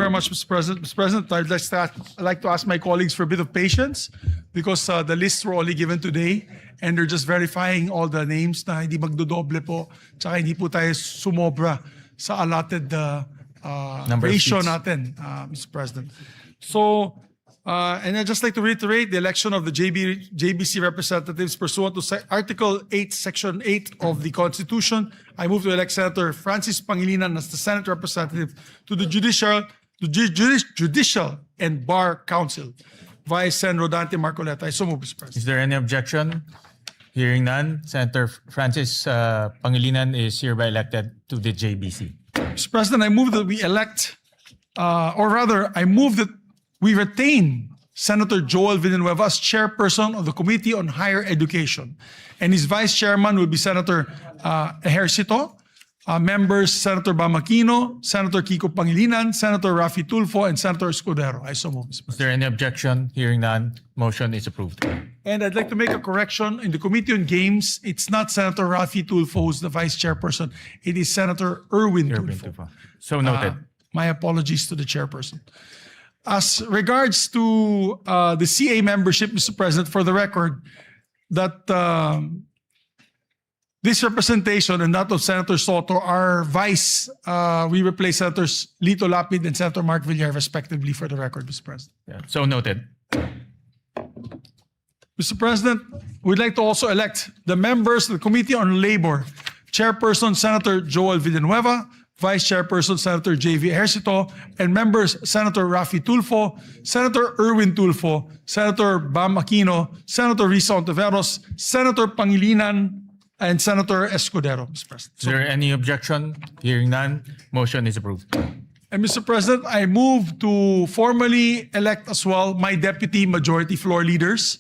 [SPEAKER 3] very much, Mr. President. Mr. President, I'd like to ask my colleagues for a bit of patience because the lists were only given today and they're just verifying all the names na hindi magdodoble po tsaka hindi po tayo sumobra sa allotted
[SPEAKER 1] Number of
[SPEAKER 3] ratio
[SPEAKER 1] seats.
[SPEAKER 3] natin, Mr. President. So, and I'd just like to reiterate the election of the JBC representatives pursuant to Article 8, Section 8 of the Constitution. I move to elect Senator Francis Pangilinan as the Senate representative to the Judicial and Bar Council. Vice Sen. Rodante Marcoleta. I so move, Mr. President.
[SPEAKER 1] Is there any objection? Hearing none, Senator Francis Pangilinan is hereby elected to the JBC.
[SPEAKER 3] Mr. President, I move that we elect, or rather, I move that we retain Senator Joel Villanueva as chairperson of the Committee on Higher Education. And his vice chairman will be Senator Ejercito, members Senator Bamaquino, Senator Kiko Pangilinan, Senator Rafi Tulfo, and Senator Escudero. I so move, Mr. President.
[SPEAKER 1] Is there any objection? Hearing none, motion is approved.
[SPEAKER 3] And I'd like to make a correction. In the Committee on Games, it's not Senator Rafi Tulfo who's the vice chairperson. It is Senator Erwin Tulfo.
[SPEAKER 1] So noted.
[SPEAKER 3] My apologies to the chairperson. As regards to the CA membership, Mr. President, for the record, that this representation and that of Senator Soto are vice. We replace Senators Lito Lapid and Senator Mark Villar respectively for the record, Mr. President.
[SPEAKER 1] Yeah, so noted.
[SPEAKER 3] Mr. President, we'd like to also elect the members of the Committee on Labor. Chairperson, Senator Joel Villanueva. Vice Chairperson, Senator J.V. Ejercito. And members, Senator Rafi Tulfo, Senator Erwin Tulfo, Senator Bam Aquino, Senator Risa Ontiveros, Senator Pangilinan, and Senator Escudero, Mr. President.
[SPEAKER 1] Is there any objection? Hearing none, motion is approved.
[SPEAKER 3] And Mr. President, I move to formally elect as well my deputy majority floor leaders.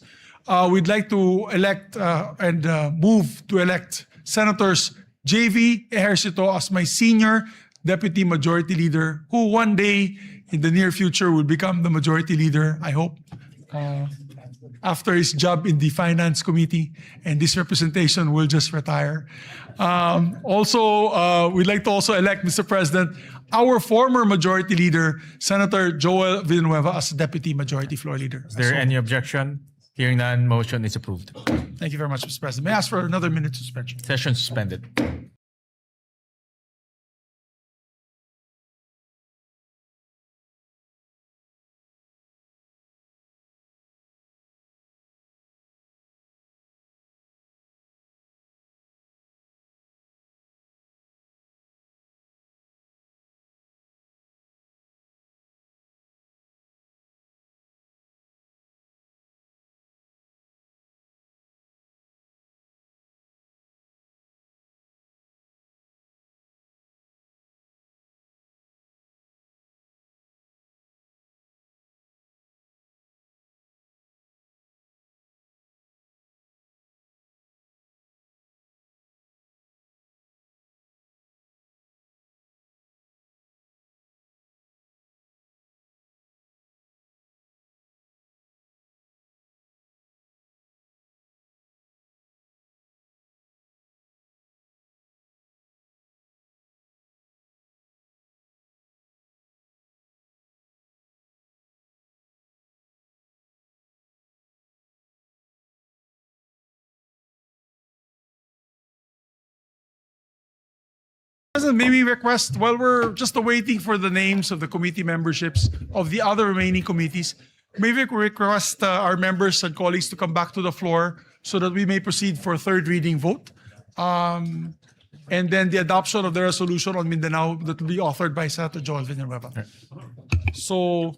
[SPEAKER 3] We'd like to elect and move to elect Senators J.V. Ejercito as my senior deputy majority leader, who one day in the near future will become the majority leader, I hope, after his job in the Finance Committee, and this representation will just retire. Also, we'd like to also elect, Mr. President, our former majority leader, Senator Joel Villanueva, as deputy majority floor leader.
[SPEAKER 1] Is there any objection? Hearing none, motion is approved.
[SPEAKER 3] Thank you very much, Mr. President. May I ask for another minute suspension?
[SPEAKER 1] Session suspended.
[SPEAKER 3] President, may we request, while we're just awaiting for the names of the committee memberships of the other remaining committees, may we request our members and colleagues to come back to the floor so that we may proceed for a third reading vote. And then the adoption of the resolution on Mindanao that will be authored by Senator Joel Villanueva. So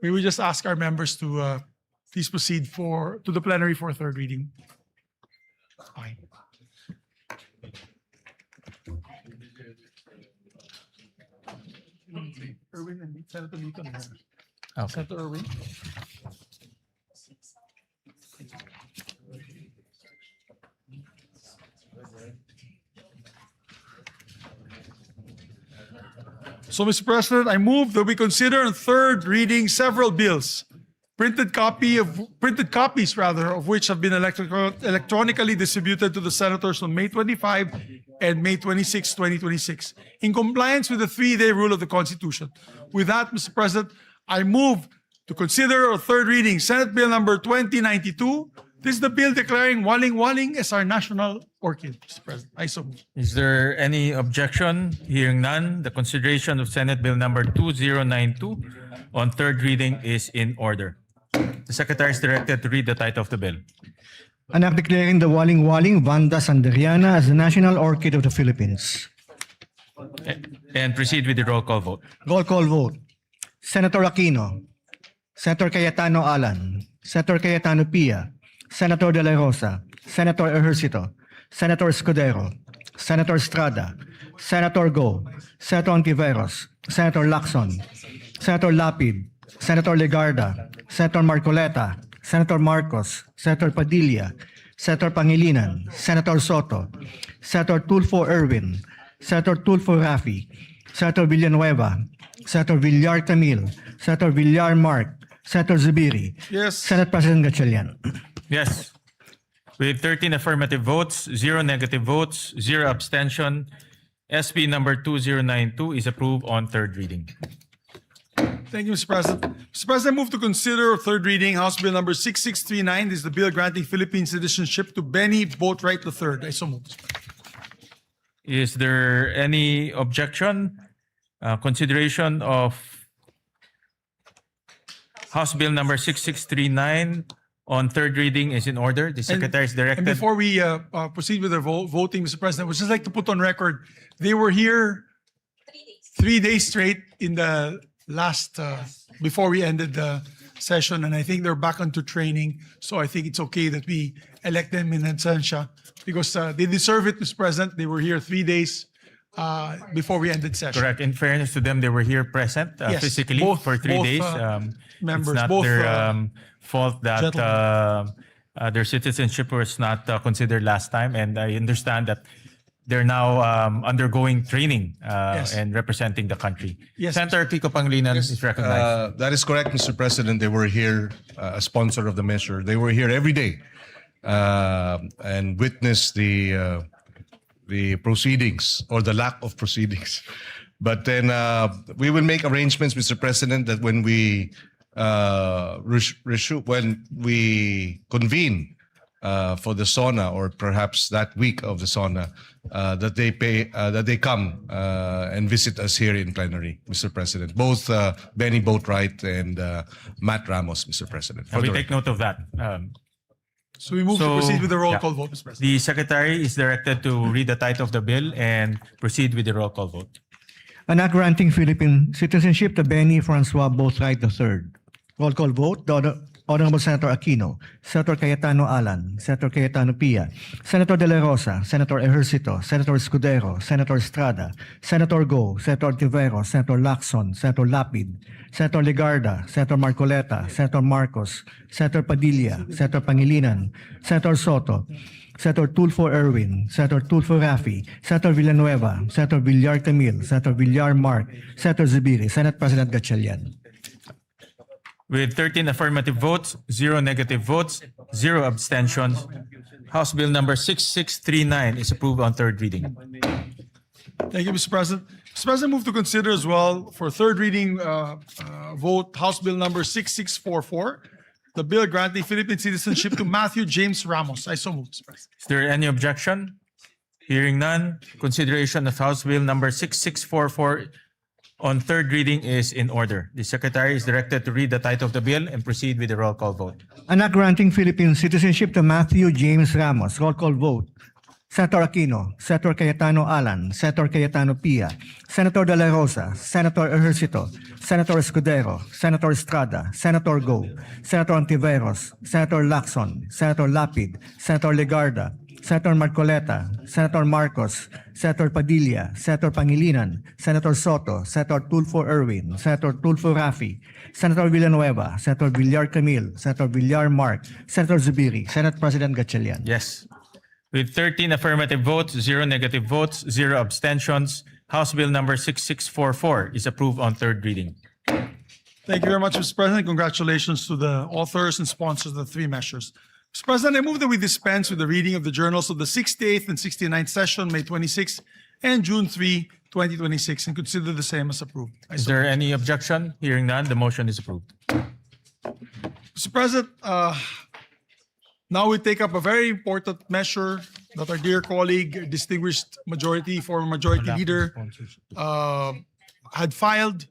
[SPEAKER 3] may we just ask our members to please proceed to the plenary for a third reading. Fine. Erwin and Senator Lito.
[SPEAKER 1] Okay.
[SPEAKER 3] Senator Erwin. So, Mr. President, I move that we consider on third reading several bills, printed copies of which have been electronically distributed to the senators on May 25 and May 26, 2026, in compliance with the 3-day rule of the Constitution. With that, Mr. President, I move to consider a third reading Senate Bill number 2092. This is the bill declaring waling-waling as our national orchid, Mr. President. I so move.
[SPEAKER 1] Is there any objection? Hearing none, the consideration of Senate Bill number 2092 on third reading is in order. The Secretary is directed to read the title of the bill.
[SPEAKER 2] An act declaring the waling-waling Vanda sanderiana as the national orchid of the Philippines.
[SPEAKER 1] And proceed with the roll call vote.
[SPEAKER 2] Roll call vote. Senator Aquino, Senator Cayetano Alan, Senator Cayetano Pia, Senator De La Rosa, Senator Ejercito, Senator Escudero, Senator Estrada, Senator Go, Senator Ontiveros, Senator Lacson, Senator Lapid, Senator Legarda, Senator Marcoleta, Senator Marcos, Senator Padilla, Senator Pangilinan, Senator Soto, Senator Tulfo Erwin, Senator Tulfo Rafi, Senator Villanueva, Senator Villar Camil, Senator Villar Mark, Senator Zubiri,
[SPEAKER 3] Yes.
[SPEAKER 2] Senate President Gatchalian.
[SPEAKER 1] Yes. With 13 affirmative votes, 0 negative votes, 0 abstention, SB number 2092 is approved on third reading.
[SPEAKER 3] Thank you, Mr. President. Mr. President, I move to consider third reading House Bill number 6639. This is the bill granting Philippine citizenship to Benny Boatwright III. I so move.
[SPEAKER 1] Is there any objection? Consideration of House Bill number 6639 on third reading is in order. The Secretary is
[SPEAKER 3] And
[SPEAKER 1] directed.
[SPEAKER 3] before we proceed with the voting, Mr. President, I would just like to put on record, they were here 3 days straight in the last, before we ended the session, and I think they're back onto training. So I think it's okay that we elect them in absentia because they deserve it, Mr. President. They were here 3 days before we ended session.
[SPEAKER 1] Correct. In fairness to them, they were here present
[SPEAKER 3] Yes,
[SPEAKER 1] physically
[SPEAKER 3] both-
[SPEAKER 1] for 3
[SPEAKER 3] both,
[SPEAKER 1] days.
[SPEAKER 3] members,
[SPEAKER 1] it's not
[SPEAKER 3] both,
[SPEAKER 1] their fault that their citizenship was not considered last time. And I understand that they're now undergoing training
[SPEAKER 3] Yes.
[SPEAKER 1] and representing the country.
[SPEAKER 3] Yes.
[SPEAKER 1] Senator Kiko Pangilinan is recognized.
[SPEAKER 5] That is correct, Mr. President. They were here, a sponsor of the measure. They were here every day and witnessed the proceedings or the lack of proceedings. But then we will make arrangements, Mr. President, that when we when we convene for the SONA or perhaps that week of the SONA, that they come and visit us here in plenary, Mr. President. Both Benny Boatwright and Matt Ramos, Mr. President.
[SPEAKER 1] And we take note of that.
[SPEAKER 3] So we move to
[SPEAKER 1] So,
[SPEAKER 3] proceed with the roll
[SPEAKER 1] yeah.
[SPEAKER 3] call vote, Mr. President.
[SPEAKER 1] The Secretary is directed to read the title of the bill and proceed with the roll call vote.
[SPEAKER 2] An act granting Philippine citizenship to Benny Francois Boatwright III. Roll call vote. The Honorable Senator Aquino, Senator Cayetano Alan, Senator Cayetano Pia, Senator De La Rosa, Senator Ejercito, Senator Escudero, Senator Estrada, Senator Go, Senator Tiveros, Senator Lacson, Senator Lapid, Senator Legarda, Senator Marcoleta, Senator Marcos, Senator Padilla, Senator Pangilinan, Senator Soto, Senator Tulfo Erwin, Senator Tulfo Rafi, Senator Villanueva, Senator Villar Camil, Senator Villar Mark, Senator Zubiri, Senate President Gatchalian.
[SPEAKER 1] With 13 affirmative votes, 0 negative votes, 0 abstentions, House Bill number 6639 is approved on third reading.
[SPEAKER 3] Thank you, Mr. President. Mr. President, move to consider as well for third reading vote House Bill number 6644, the bill granting Philippine citizenship to Matthew James Ramos. I so move, Mr. President.
[SPEAKER 1] Is there any objection? Hearing none, consideration of House Bill number 6644 on third reading is in order. The Secretary is directed to read the title of the bill and proceed with the roll call vote.
[SPEAKER 2] An act granting Philippine citizenship to Matthew James Ramos. Roll call vote. Senator Aquino, Senator Cayetano Alan, Senator Cayetano Pia, Senator De La Rosa, Senator Ejercito, Senator Escudero, Senator Estrada, Senator Go, Senator Ontiveros, Senator Lacson, Senator Lapid, Senator Legarda, Senator Marcoleta, Senator Marcos, Senator Padilla, Senator Pangilinan, Senator Soto, Senator Tulfo Erwin, Senator Tulfo Rafi, Senator Villanueva, Senator Villar Camil, Senator Villar Mark, Senator Zubiri, Senate President Gatchalian.
[SPEAKER 1] Yes. With 13 affirmative votes, 0 negative votes, 0 abstentions, House Bill number 6644 is approved on third reading.
[SPEAKER 3] Thank you very much, Mr. President. Congratulations to the authors and sponsors of the three measures. Mr. President, I move that we dispense with the reading of the journals of the 68th and 69th session, May 26 and June 3, 2026, and consider the same as approved.
[SPEAKER 1] Is there any objection? Hearing none, the motion is approved.
[SPEAKER 3] Mr. President, now we take up a very important measure that our dear colleague, distinguished former majority leader, had filed.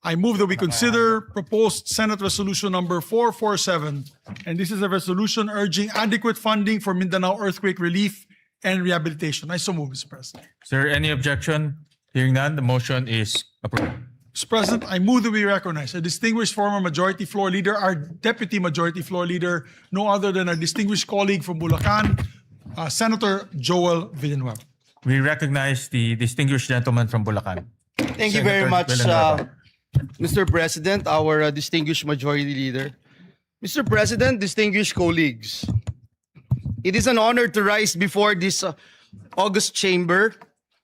[SPEAKER 3] I move that we consider proposed Senate Resolution number 447, and this is a resolution urging adequate funding for Mindanao earthquake relief and rehabilitation. I so move, Mr. President.
[SPEAKER 1] Is there any objection? Hearing none, the motion is approved.
[SPEAKER 3] Mr. President, I move that we recognize a distinguished former majority floor leader, our deputy majority floor leader, no other than our distinguished colleague from Bulacan, Senator Joel Villanueva.
[SPEAKER 1] We recognize the distinguished gentleman from Bulacan.
[SPEAKER 9] Thank you very
[SPEAKER 1] Senator
[SPEAKER 9] much,
[SPEAKER 1] Villanueva.
[SPEAKER 9] Mr. President, our distinguished majority leader. Mr. President, distinguished colleagues, it is an honor to rise before this august chamber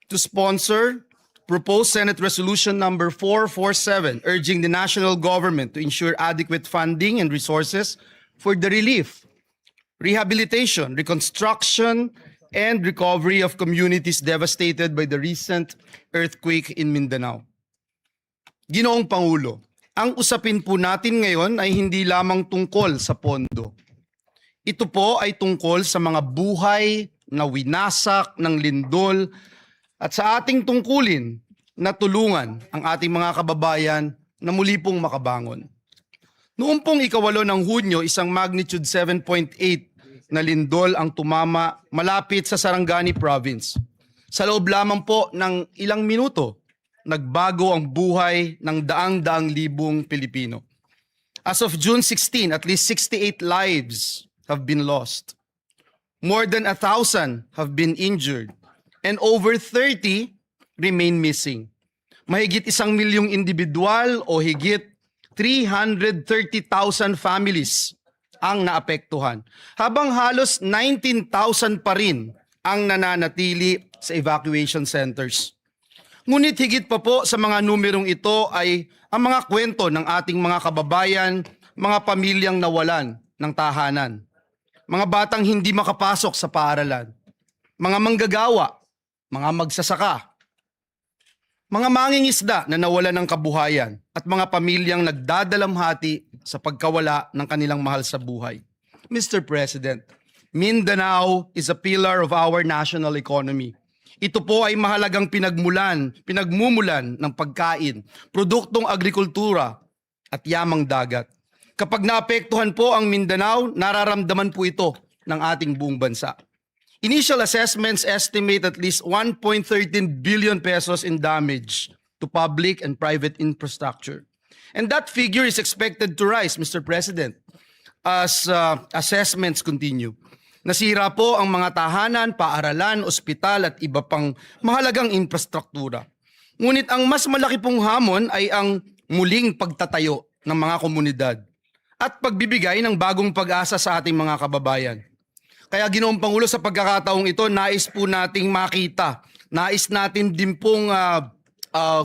[SPEAKER 9] to sponsor proposed Senate Resolution number 447, urging the national government to ensure adequate funding and resources for the relief, rehabilitation, reconstruction, and recovery of communities devastated by the recent earthquake in Mindanao. Ginoong Pangulo, ang usapin po natin ngayon ay hindi lamang tungkol sa pondo. Ito po ay tungkol sa mga buhay na winasak ng lindol at sa ating tungkulin na tulungan ang ating mga kababayan na muli pong makabangon. Noong pong 8 ng Hunyo, isang magnitude 7.8 na lindol ang tumama malapit sa Sarangani Province. Sa loob lamang po ng ilang minuto, nagbago ang buhay ng daang-daang libong Pilipino. As of June 16, at least 68 lives have been lost. More than 1,000 have been injured and over 30 remain missing. Mahigit 1 milyong individual o higit 330,000 families ang naapektuhan, habang halos 19,000 pa rin ang nananatili sa evacuation centers. Ngunit higit pa po sa mga numerong ito ay ang mga kwento ng ating mga kababayan, mga pamilyang nawalan ng tahanan, mga batang hindi makapasok sa paaralan, mga manggagawa, mga magsasaka, mga mangingisda na nawalan ng kabuhayan at mga pamilyang nagdadalamhati sa pagkawala ng kanilang mahal sa buhay. Mr. President, Mindanao is a pillar of our national economy. Ito po ay mahalagang pinagmumulan ng pagkain, produktong agrikultura at yamang dagat. Kapag naapektuhan po ang Mindanao, nararamdaman po ito ng ating buong bansa. Initial assessments estimate at least 1.13 billion pesos in damage to public and private infrastructure. And that figure is expected to rise, Mr. President, as assessments continue. Nasira po ang mga tahanan, paaralan, ospital at iba pang mahalagang infrastruktura. Ngunit ang mas malaki pong hamon ay ang muling pagtatayo ng mga komunidad at pagbibigay ng bagong pag-asa sa ating mga kababayan. Kaya Ginoong Pangulo, sa pagkakataong ito, nais po nating makita, nais natin din pong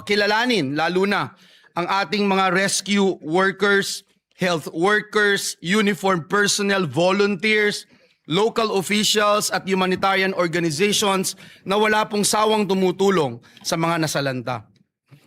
[SPEAKER 9] kilalanin, lalo na ang ating mga rescue workers, health workers, uniformed personnel, volunteers, local officials at humanitarian organizations na wala pong sawang tumutulong sa mga nasalanta.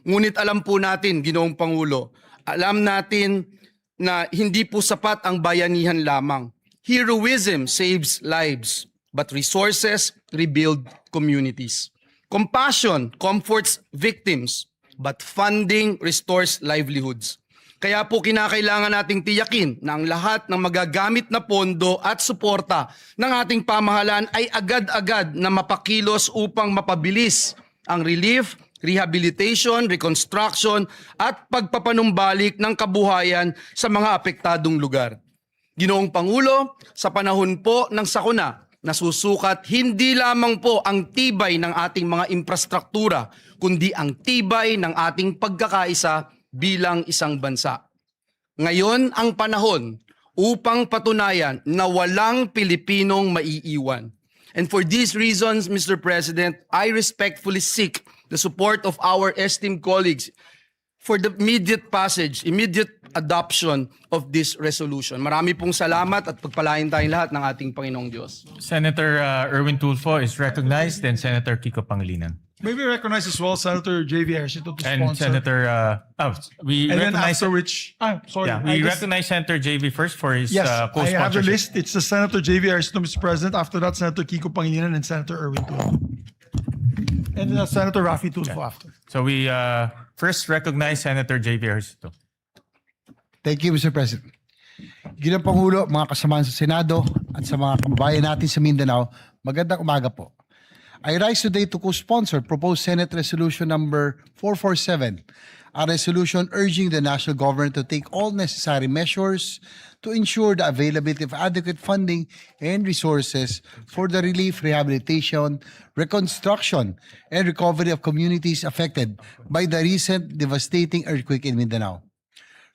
[SPEAKER 9] Ngunit alam po natin, Ginoong Pangulo, alam natin na hindi po sapat ang bayanihan lamang. Heroism saves lives, but resources rebuild communities. Compassion comforts victims, but funding restores livelihoods. Kaya po kinakailangan nating tiyakin na ang lahat ng magagamit na pondo at suporta ng ating pamahalaan ay agad-agad na mapakilos upang mapabilis ang relief, rehabilitation, reconstruction at pagpapanumbalik ng kabuhayan sa mga apektadong lugar. Ginoong Pangulo, sa panahon po ng sakuna, nasusukat hindi lamang po ang tibay ng ating mga infrastruktura, kundi ang tibay ng ating pagkakaisa bilang isang bansa. Ngayon ang panahon upang patunayan na walang Pilipinong maiiwan. And for these reasons, Mr. President, I respectfully seek the support of our esteemed colleagues for the immediate adoption of this resolution. Marami pong salamat at pagpalain tayong lahat ng ating Panginoong Diyos.
[SPEAKER 1] Senator Erwin Tulfo is recognized, then Senator Kiko Pangilinan.
[SPEAKER 3] May we recognize as well Senator J.V. Ejercito to
[SPEAKER 1] And
[SPEAKER 3] sponsor.
[SPEAKER 1] Senator, we
[SPEAKER 3] And then
[SPEAKER 1] recognize,
[SPEAKER 3] after which, sorry.
[SPEAKER 1] yeah,
[SPEAKER 3] I
[SPEAKER 1] we
[SPEAKER 3] just-
[SPEAKER 1] recognize Senator JV first for his
[SPEAKER 3] Yes, I have the
[SPEAKER 1] co-sponsorship.
[SPEAKER 3] list. It's the Senator J.V. Ejercito, Mr. President. After that, Senator Kiko Pangilinan and Senator Erwin Tulfo. And Senator Raffy Tulfo after.
[SPEAKER 1] So we first recognize Senator JV Ejercito.
[SPEAKER 6] Thank you, Mr. President. Ginang Pangulo, mga kasamahan sa Senado at sa mga kababayan natin sa Mindanao, magandang umaga po. I rise today to co-sponsor proposed Senate Resolution number 447, a resolution urging the national government to take all necessary measures to ensure the availability of adequate funding and resources for the relief, rehabilitation, reconstruction, and recovery of communities affected by the recent devastating earthquake in Mindanao.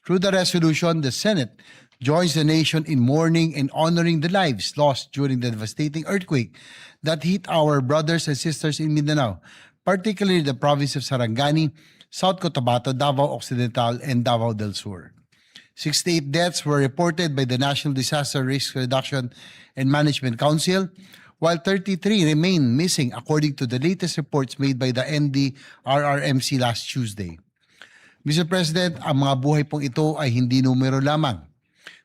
[SPEAKER 6] Through the resolution, the Senate joins the nation in mourning and honoring the lives lost during the devastating earthquake that hit our brothers and sisters in Mindanao, particularly the province of Sarangani, South Cotabato, Davao Occidental, and Davao del Sur. 68 deaths were reported by the National Disaster Risk Reduction and Management Council, while 33 remain missing according to the latest reports made by the NDRRMC last Tuesday. Mr. President, ang mga buhay pong ito ay hindi numero lamang.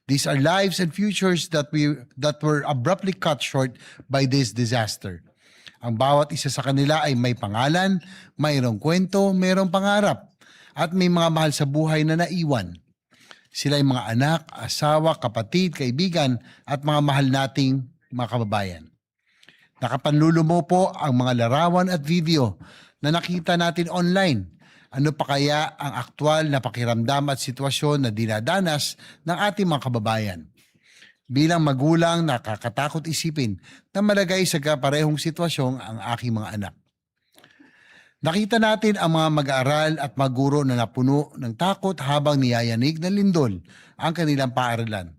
[SPEAKER 6] These are lives and futures that were abruptly cut short by this disaster. Ang bawat isa sa kanila ay may pangalan, mayroong kwento, mayroong pangarap, at may mga mahal sa buhay na naiwan. Sila ay mga anak, asawa, kapatid, kaibigan, at mga mahal nating mga kababayan. Nakapanlulumo po ang mga larawan at video na nakita natin online. Ano pa kaya ang aktwal na pakiramdam at sitwasyon na dinadanas ng ating mga kababayan? Bilang magulang, nakakatakot isipin na malagay sa kaparehong sitwasyon ang aking mga anak. Nakita natin ang mga mag-aaral at maguro na napuno ng takot habang niyayanig ng lindol ang kanilang paaralan.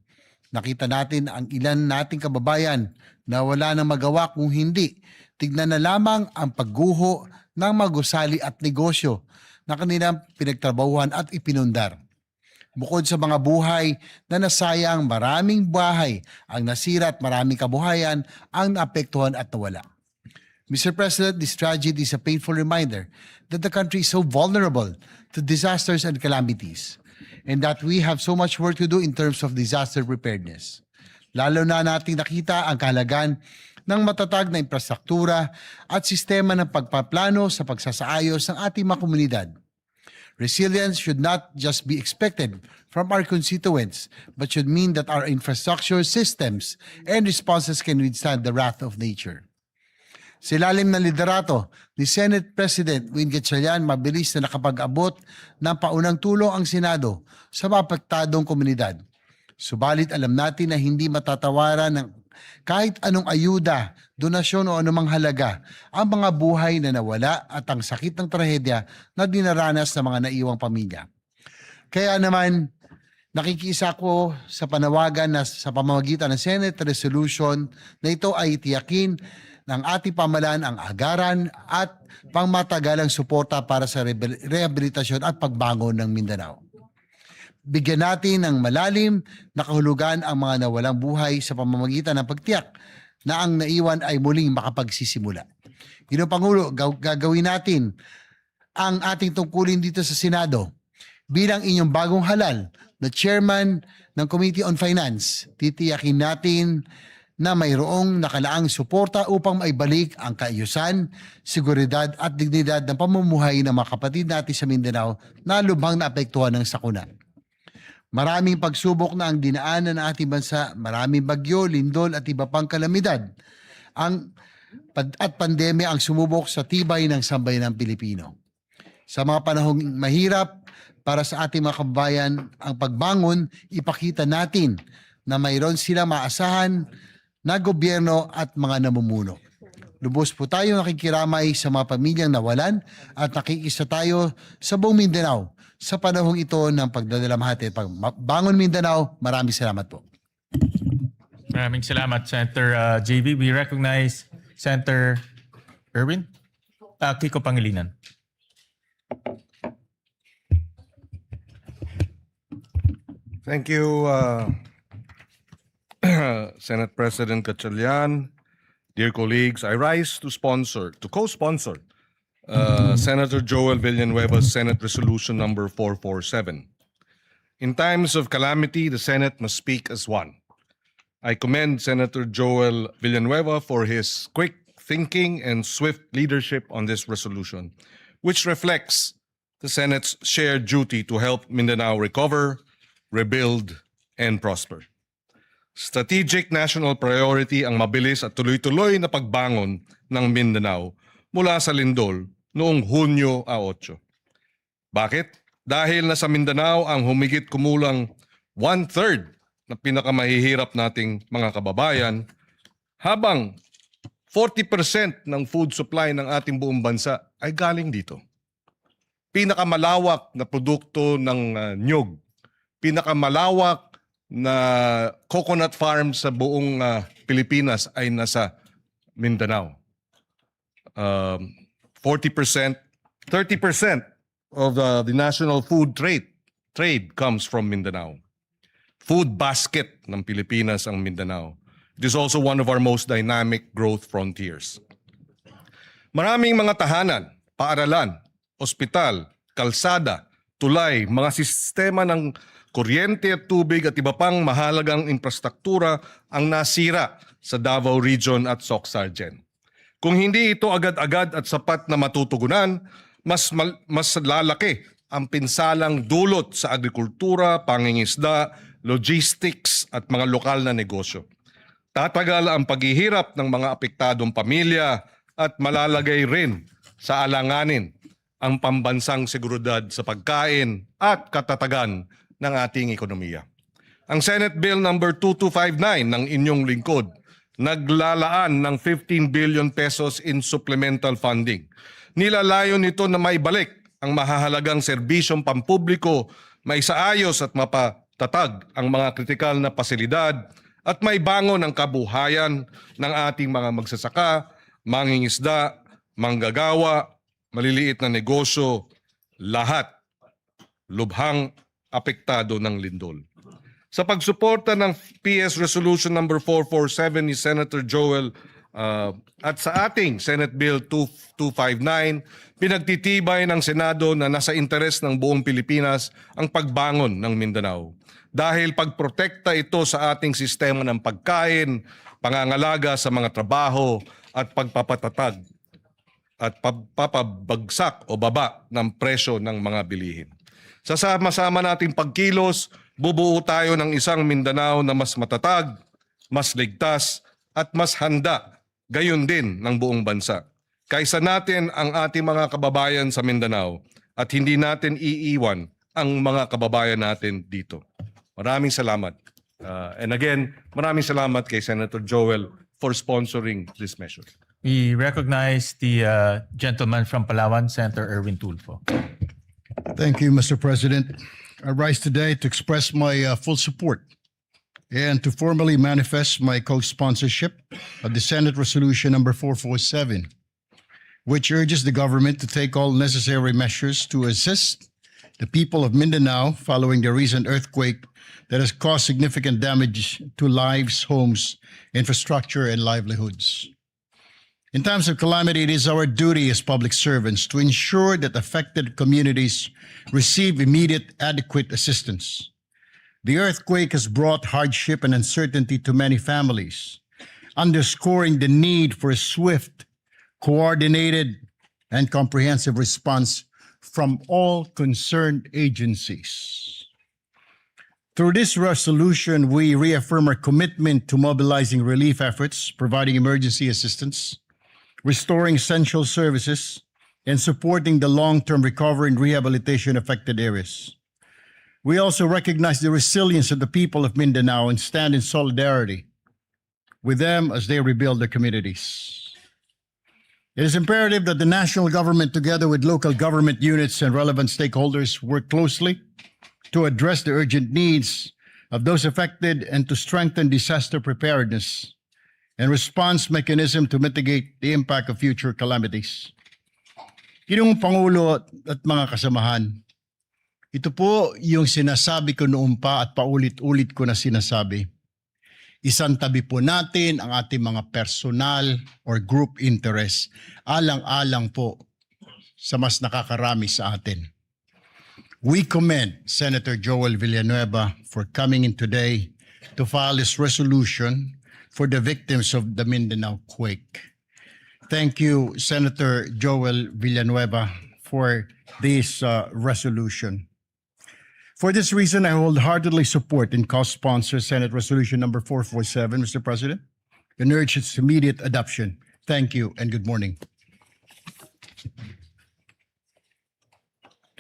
[SPEAKER 6] Nakita natin ang ilan nating kababayan na wala nang magawa kung hindi tignan na lamang ang pagguho ng magusali at negosyo na kanilang pinagtrabahuhan at ipinundar. Bukod sa mga buhay na nasayang, maraming bahay ang nasira at maraming kabuhayan ang naapektuhan at nawala. Mr. President, this tragedy is a painful reminder that the country is so vulnerable to disasters and calamities, and that we have so much work to do in terms of disaster preparedness. Lalo na nating nakita ang kahalagan ng matatag na infrastruktura at sistema ng pagpaplano sa pagsasaayos ng ating mga komunidad. Resilience should not just be expected from our constituents, but should mean that our infrastructure systems and responses can withstand the wrath of nature. Sa ilalim ng liderato ni Senate President Win Gatchalian, mabilis na nakapag-abot ng paunang tulong ang Senado sa mapaktadong komunidad. Subalit alam natin na hindi matatawaran ng kahit anong ayuda, donasyon o anumang halaga ang mga buhay na nawala at ang sakit ng trahedya na dinaranas ng mga naiwang pamilya. Kaya naman, nakikisa ko sa panawagan na sa pamamagitan ng Senate Resolution na ito ay tiyakin ng ating pamahalaan ang agaran at pangmatagalang suporta para sa rehabilitasyon at pagbangon ng Mindanao. Bigyan natin ng malalim na kahulugan ang mga nawalang buhay sa pamamagitan ng pagtiyak na ang naiwan ay muling makapagsisimula. Ginoong Pangulo, gagawin natin ang ating tungkulin dito sa Senado. Bilang inyong bagong halal na chairman ng Committee on Finance, titiyakin natin na mayroong nakalaang suporta upang maibalik ang kaayusan, seguridad at dignidad ng pamumuhay ng mga kapatid natin sa Mindanao na lubhang naapektuhan ng sakuna. Maraming pagsubok na ang dinaanan ng ating bansa, maraming bagyo, lindol at iba pang kalamidad. At pandemya ang sumubok sa tibay ng sambayanang Pilipino. Sa mga panahong mahirap para sa ating mga kababayan, ang pagbangon, ipakita natin na mayroon silang maasahan na gobyerno at mga namumuno. Lubos po tayo nakikiramay sa mga pamilyang nawalan at nakikisa tayo sa buong Mindanao sa panahong ito ng pagdadalamhati. Pagbangon Mindanao, maraming salamat po.
[SPEAKER 1] Maraming salamat, Senator JV. We recognize Senator Erwin Kiko Pangilinan.
[SPEAKER 5] Thank you, Senate President Gatchalian. Dear colleagues, I rise to co-sponsor Senator Joel Villanueva's Senate Resolution number 447. In times of calamity, the Senate must speak as one. I commend Senator Joel Villanueva for his quick thinking and swift leadership on this resolution, which reflects the Senate's shared duty to help Mindanao recover, rebuild, and prosper. Strategic national priority ang mabilis at tuloy-tuloy na pagbangon ng Mindanao mula sa lindol noong Hunyo 8. Bakit? Dahil nasa Mindanao ang humigit kumulang 1/3 na pinakamahihirap nating mga kababayan, habang 40% ng food supply ng ating buong bansa ay galing dito. Pinakamalawak na produkto ng nyug, pinakamalawak na coconut farm sa buong Pilipinas ay nasa Mindanao. 40%, 30% of the national food trade comes from Mindanao. Food basket ng Pilipinas ang Mindanao. It is also one of our most dynamic growth frontiers. Maraming mga tahanan, paaralan, ospital, kalsada, tulay, mga sistema ng kuryente at tubig at iba pang mahalagang infrastruktura ang nasira sa Davao Region at Soc-Sargen. Kung hindi ito agad-agad at sapat na matutugunan, mas lalaki ang pinsalang dulot sa agrikultura, pangingisda, logistics at mga lokal na negosyo. Tatagal ang paghihirap ng mga apektadong pamilya at malalagay rin sa alanganin ang pambansang seguridad sa pagkain at katatagan ng ating ekonomiya. Ang Senate Bill number 2259 ng inyong lingkod naglalaan ng 15 billion pesos in supplemental funding. Nilalayon nito na maibalik ang mahahalagang serbisyong pampubliko, maisaayos at mapatatag ang mga kritikal na pasilidad at maibangon ang kabuhayan ng ating mga magsasaka, mangingisda, manggagawa, maliliit na negosyo, lahat lubhang apektado ng lindol. Sa pagsuporta ng PS Resolution number 447 ni Senator Joel at sa ating Senate Bill 2259, pinagtitibay ng Senado na nasa interes ng buong Pilipinas ang pagbangon ng Mindanao. Dahil pagprotekta ito sa ating sistema ng pagkain, pangangalaga sa mga trabaho at pagpapatatag at pagpapabagsak o baba ng presyo ng mga bilihin. Sa sama-sama nating pagkilos, bubuo tayo ng isang Mindanao na mas matatag, mas ligtas at mas handa, gayon din ng buong bansa. Kaysa natin ang ating mga kababayan sa Mindanao at hindi natin iiwan ang mga kababayan natin dito. Maraming salamat. And again, maraming salamat kay Senator Joel for sponsoring this measure.
[SPEAKER 1] We recognize the gentleman from Palawan, Senator Erwin Tulfo.
[SPEAKER 6] Thank you, Mr. President. I rise today to express my full support and to formally manifest my co-sponsorship of the Senate Resolution number 447, which urges the government to take all necessary measures to assist the people of Mindanao following the recent earthquake that has caused significant damage to lives, homes, infrastructure, and livelihoods. In times of calamity, it is our duty as public servants to ensure that affected communities receive immediate, adequate assistance. The earthquake has brought hardship and uncertainty to many families, underscoring the need for a swift, coordinated, and comprehensive response from all concerned agencies. Through this resolution, we reaffirm our commitment to mobilizing relief efforts, providing emergency assistance, restoring essential services, and supporting the long-term recovery and rehabilitation affected areas. We also recognize the resilience of the people of Mindanao and stand in solidarity with them as they rebuild their communities. It is imperative that the national government, together with local government units and relevant stakeholders, work closely to address the urgent needs of those affected and to strengthen disaster preparedness and response mechanism to mitigate the impact of future calamities. Ginong Pangulo at mga kasamahan, Ito po yung sinasabi ko noon pa at paulit-ulit ko na sinasabi. Isang tabi po natin ang ating mga personal or group interest. Alang-alang po sa mas nakakarami sa atin. We commend Senator Joel Villanueva for coming in today to file this resolution for the victims of the Mindanao quake. Thank you, Senator Joel Villanueva, for this resolution. For this reason, I wholeheartedly support and co-sponsor Senate Resolution number 447, Mr. President, and urge its immediate adoption. Thank you and good morning.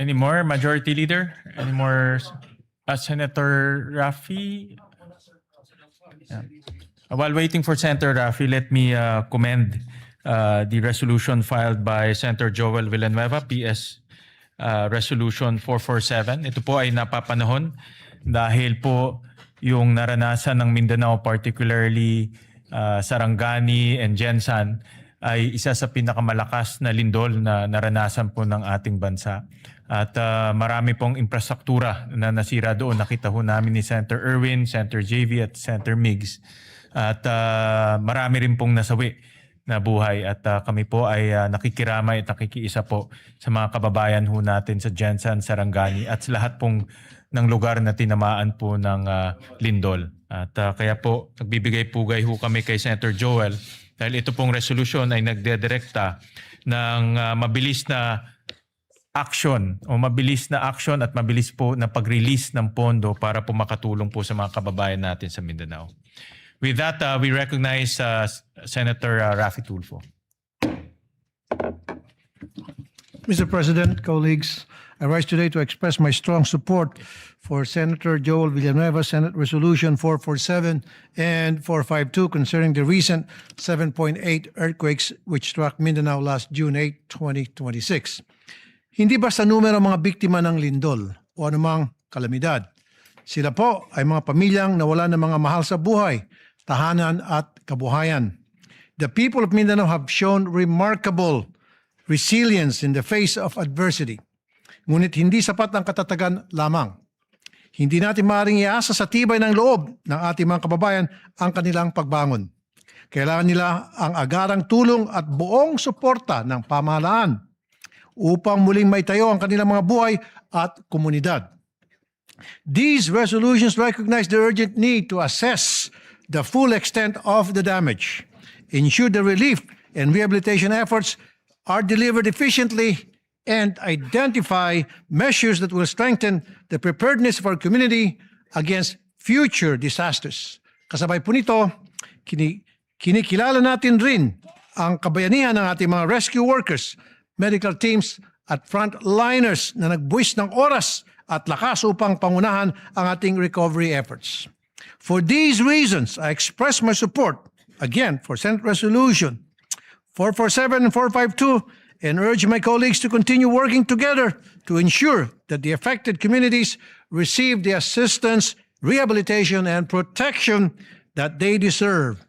[SPEAKER 1] Any more, Majority Leader? Any more, Senator Rafi? Yeah. While waiting for Senator Rafi, let me commend the resolution filed by Senator Joel Villanueva, PS Resolution 447. Ito po ay napapanahon dahil po yung naranasan ng Mindanao, particularly Sarangani and Jensan, ay isa sa pinakamalakas na lindol na naranasan po ng ating bansa. At marami pong infrastruktura na nasira doon. Nakita ho namin ni Senator Erwin, Senator JV at Senator Migs. At marami rin pong nasawi na buhay. At kami po ay nakikiramay at nakikiisa po sa mga kababayan ho natin sa Jensan, Sarangani at sa lahat pong ng lugar na tinamaan po ng lindol. At kaya po nagbibigay-pugay ho kami kay Senator Joel dahil ito pong resolusyon ay nagdedirekta ng mabilis na action at mabilis po na pag-release ng pondo para po makatulong po sa mga kababayan natin sa Mindanao. With that, we recognize Senator Rafi Tulfo.
[SPEAKER 10] Mr. President, colleagues, I rise today to express my strong support for Senator Joel Villanueva, Senate Resolution 447 and 452 concerning the recent 7.8 earthquakes which struck Mindanao last June 8, 2026. Hindi basta numero mga biktima ng lindol o anumang kalamidad. Sila po ay mga pamilyang nawala ng mga mahal sa buhay, tahanan at kabuhayan. The people of Mindanao have shown remarkable resilience in the face of adversity. Ngunit hindi sapat ang katatagan lamang. Hindi natin maaaring iasa sa tibay ng loob ng ating mga kababayan ang kanilang pagbangon. Kailangan nila ang agarang tulong at buong suporta ng pamahalaan upang muling maitayo ang kanilang mga buhay at komunidad. These resolutions recognize the urgent need to assess the full extent of the damage, ensure the relief and rehabilitation efforts are delivered efficiently, and identify measures that will strengthen the preparedness of our community against future disasters. Kasabay po nito, kinikilala natin rin ang kabayanihan ng ating mga rescue workers, medical teams at frontliners na nagbuwis ng oras at lakas upang pangunahan ang ating recovery efforts. For these reasons, I express my support, again, for Senate Resolution 447 and 452 and urge my colleagues to continue working together to ensure that the affected communities receive the assistance, rehabilitation, and protection that they deserve.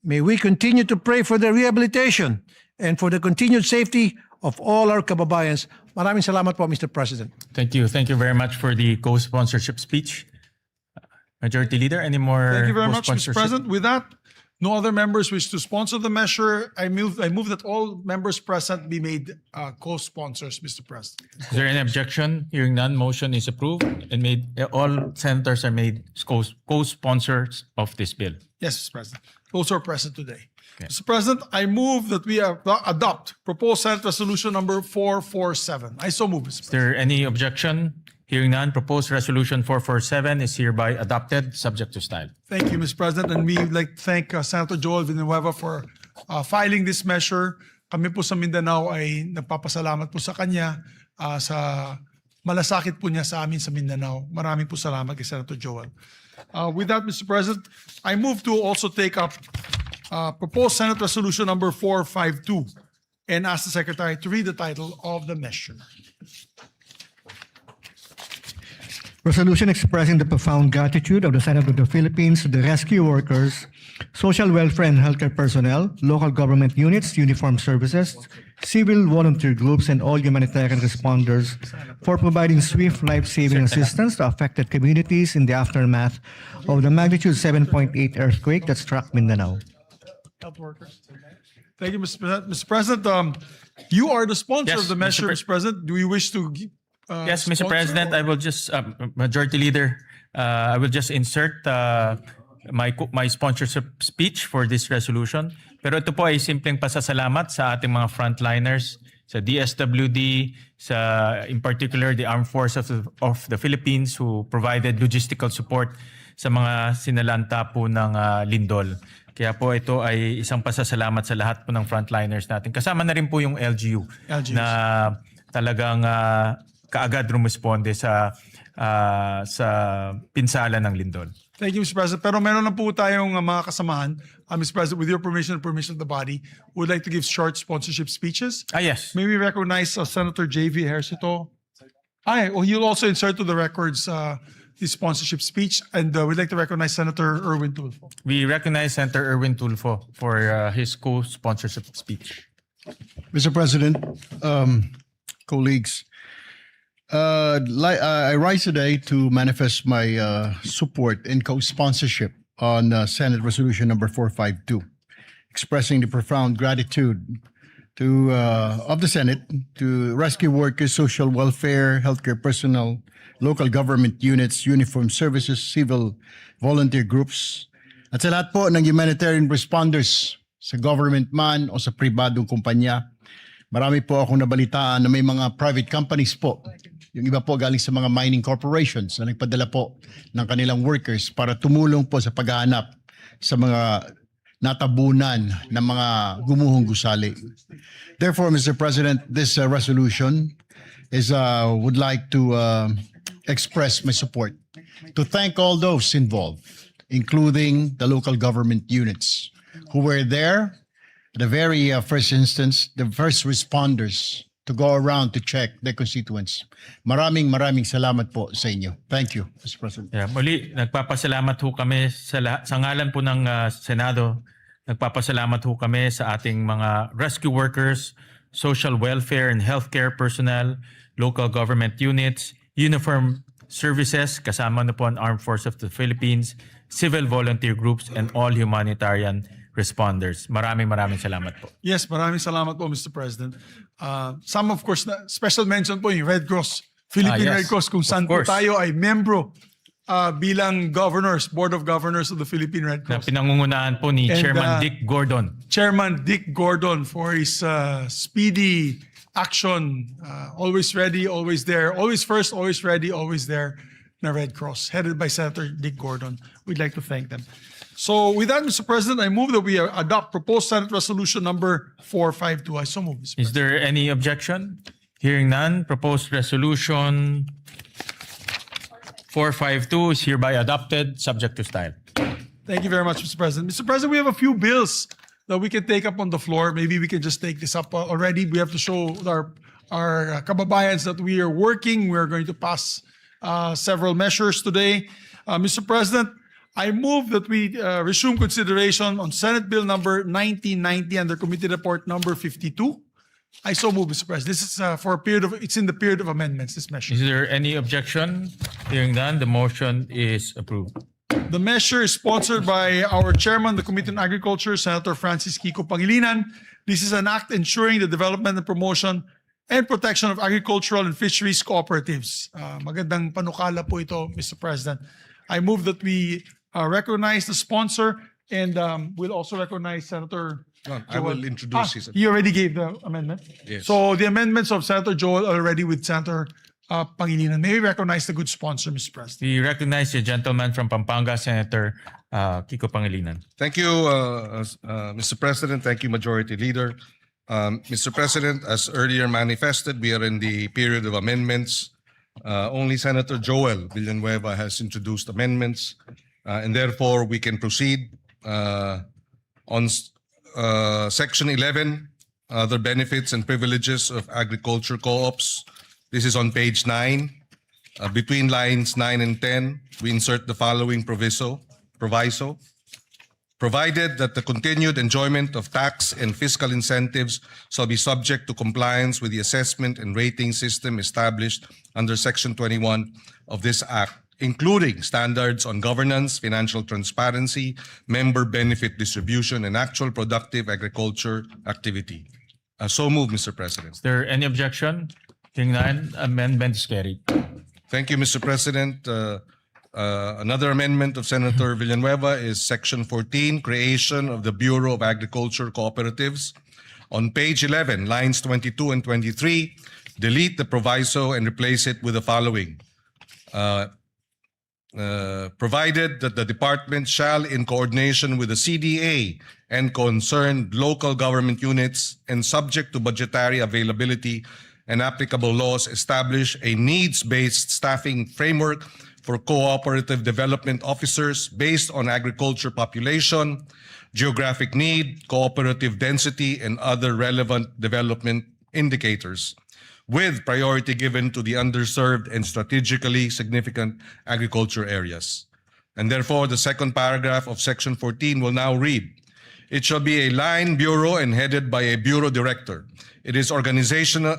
[SPEAKER 10] May we continue to pray for their rehabilitation and for the continued safety of all our kababayans. Maraming salamat po, Mr. President.
[SPEAKER 1] Thank you. Thank you very much for the co-sponsorship speech. Majority Leader, any more
[SPEAKER 3] Thank you very much, Mr.
[SPEAKER 1] co-sponsorship?
[SPEAKER 3] President. With that, no other members wish to sponsor the measure. I move that all members present be made co-sponsors, Mr. President.
[SPEAKER 1] Is there any objection? Hearing none, motion is approved and all senators are made co-sponsors of this bill.
[SPEAKER 3] Yes, Mr. President. Those are present today. Mr. President, I move that we adopt proposed Senate Resolution number 447. I so move, Mr.
[SPEAKER 1] Is
[SPEAKER 3] President.
[SPEAKER 1] there any objection? Hearing none, proposed resolution 447 is hereby adopted, subject to style.
[SPEAKER 3] Thank you, Mr. President. And we would like to thank Senator Joel Villanueva for filing this measure. Kami po sa Mindanao ay nagpapasalamat po sa kanya sa malasakit po niya sa amin sa Mindanao. Maraming po salamat kay Senator Joel. With that, Mr. President, I move to also take up proposed Senate Resolution number 452 and ask the Secretary to read the title of the measure.
[SPEAKER 2] Resolution expressing the profound gratitude of the Senate of the Philippines to the rescue workers, social welfare and healthcare personnel, local government units, uniformed services, civil volunteer groups, and all humanitarian responders for providing swift life-saving assistance to affected communities in the aftermath of the magnitude 7.8 earthquake that struck Mindanao.
[SPEAKER 3] Thank you, Mr. President. Mr. President, you are the sponsor
[SPEAKER 1] Yes,
[SPEAKER 3] of the
[SPEAKER 1] Mr.
[SPEAKER 3] measure,
[SPEAKER 1] Pre-
[SPEAKER 3] Mr. President. Do you wish to?
[SPEAKER 1] Yes, Mr.
[SPEAKER 3] sponsor
[SPEAKER 1] President,
[SPEAKER 3] or-
[SPEAKER 1] I will just, Majority Leader, I will just insert my sponsorship speech for this resolution. Pero ito po ay simpleng pasasalamat sa ating mga frontliners, sa DSWD, in particular the Armed Forces of the Philippines who provided logistical support sa mga sinalanta po ng lindol. Kaya po ito ay isang pasasalamat sa lahat po ng frontliners natin. Kasama na rin po yung LGU
[SPEAKER 3] LGUs.
[SPEAKER 1] na talagang kaagad rumisponde sa pinsala ng lindol.
[SPEAKER 3] Thank you, Mr. President. Pero meron na po tayong mga kasamahan. Mr. President, with your permission and permission of the body, would like to give short sponsorship speeches.
[SPEAKER 1] Yes.
[SPEAKER 3] May we recognize Senator J.V. Ejercito? He'll also insert to the records his sponsorship speech. And we'd like to recognize Senator Erwin Tulfo.
[SPEAKER 1] We recognize Senator Erwin Tulfo for his co-sponsorship speech.
[SPEAKER 6] Mr. President, colleagues, I rise today to manifest my support and co-sponsorship on Senate Resolution number 452, expressing the profound gratitude to of the Senate to rescue workers, social welfare, healthcare personnel, local government units, uniformed services, civil volunteer groups, at sa lahat po ng humanitarian responders sa government man o sa pribadong kumpanya. Marami po akong nabalitaan na may mga private companies po. Yung iba po galing sa mga mining corporations na nagpadala po ng kanilang workers para tumulong po sa paghahanap sa mga natabunan ng mga gumuhong gusali. Therefore, Mr. President, this resolution is would like to express my support to thank all those involved, including the local government units who were there at the very first instance, the first responders to go around to check their constituents. Maraming salamat po sa inyo. Thank you, Mr. President.
[SPEAKER 1] Yeah, muli, nagpapasalamat ho kami sa ngalan po ng Senado. Nagpapasalamat ho kami sa ating mga rescue workers, social welfare and healthcare personnel, local government units, uniform services, kasama na po ang Armed Forces of the Philippines, civil volunteer groups, and all humanitarian responders. Maraming salamat po.
[SPEAKER 3] Yes, maraming salamat po, Mr. President. Some, of course, special mention po yung Red Cross, Philippine
[SPEAKER 1] yes.
[SPEAKER 3] Red Cross, kung saan po
[SPEAKER 1] course.
[SPEAKER 3] tayo ay membro bilang governors, Board of Governors of the Philippine Red
[SPEAKER 1] Na
[SPEAKER 3] Cross.
[SPEAKER 1] pinangungunahan po ni
[SPEAKER 3] And,
[SPEAKER 1] Chairman Dick Gordon.
[SPEAKER 3] Chairman Dick Gordon for his speedy action, always ready, always there, always first, always ready, always there, na Red Cross, headed by Senator Dick Gordon. We'd like to thank them. So with that, Mr. President, I move that we adopt proposed Senate Resolution number 452. I so move, Mr. President.
[SPEAKER 1] Is there any objection? Hearing none, proposed resolution 452 is hereby adopted, subject to style.
[SPEAKER 3] Thank you very much, Mr. President. Mr. President, we have a few bills that we can take up on the floor. Maybe we can just take this up already. We have to show our kababayans that we are working. We are going to pass several measures today. Mr. President, I move that we resume consideration on Senate Bill number 1990 under Committee Report number 52. I so move, Mr. President. This is for a period of, it's in the period of amendments, this measure.
[SPEAKER 1] Is there any objection? Hearing none, the motion is approved.
[SPEAKER 3] The measure is sponsored by our chairman, the Committee on Agriculture, Senator Francis Kiko Pangilinan. This is an act ensuring the development and promotion and protection of agricultural and fisheries cooperatives. Magandang panukala po ito, Mr. President. I move that we recognize the sponsor and we'll also recognize Senator
[SPEAKER 5] I will introduce his.
[SPEAKER 3] He already gave the amendment.
[SPEAKER 5] Yes.
[SPEAKER 3] So the amendments of Senator Joel are already with Senator Pangilinan. May we recognize the good sponsor, Mr. President?
[SPEAKER 1] We recognize the gentleman from Pampanga, Senator Kiko Pangilinan.
[SPEAKER 5] Thank you, Mr. President. Thank you, Majority Leader. Mr. President, as earlier manifested, we are in the period of amendments. Only Senator Joel Villanueva has introduced amendments, and therefore we can proceed on Section 11, other benefits and privileges of agriculture co-ops. This is on page 9. between lines 9 and 10, we insert the following proviso. Provided that the continued enjoyment of tax and fiscal incentives shall be subject to compliance with the assessment and rating system established under Section 21 of this Act, including standards on governance, financial transparency, member benefit distribution, and actual productive agriculture activity. So moved, Mr. President.
[SPEAKER 1] Is there any objection? Hearing none, amendment is carried.
[SPEAKER 5] Thank you, Mr. President. Another amendment of Senator Villanueva is Section 14, creation of the Bureau of Agriculture Cooperatives. On page 11, lines 22 and 23, delete the proviso and replace it with the following. Provided that the department shall, in coordination with the CDA and concerned local government units and subject to budgetary availability and applicable laws, establish a needs-based staffing framework for cooperative development officers based on agriculture population, geographic need, cooperative density, and other relevant development indicators, with priority given to the underserved and strategically significant agriculture areas. And therefore, the second paragraph of Section 14 will now read, it shall be a line bureau and headed by a bureau director. Its organizational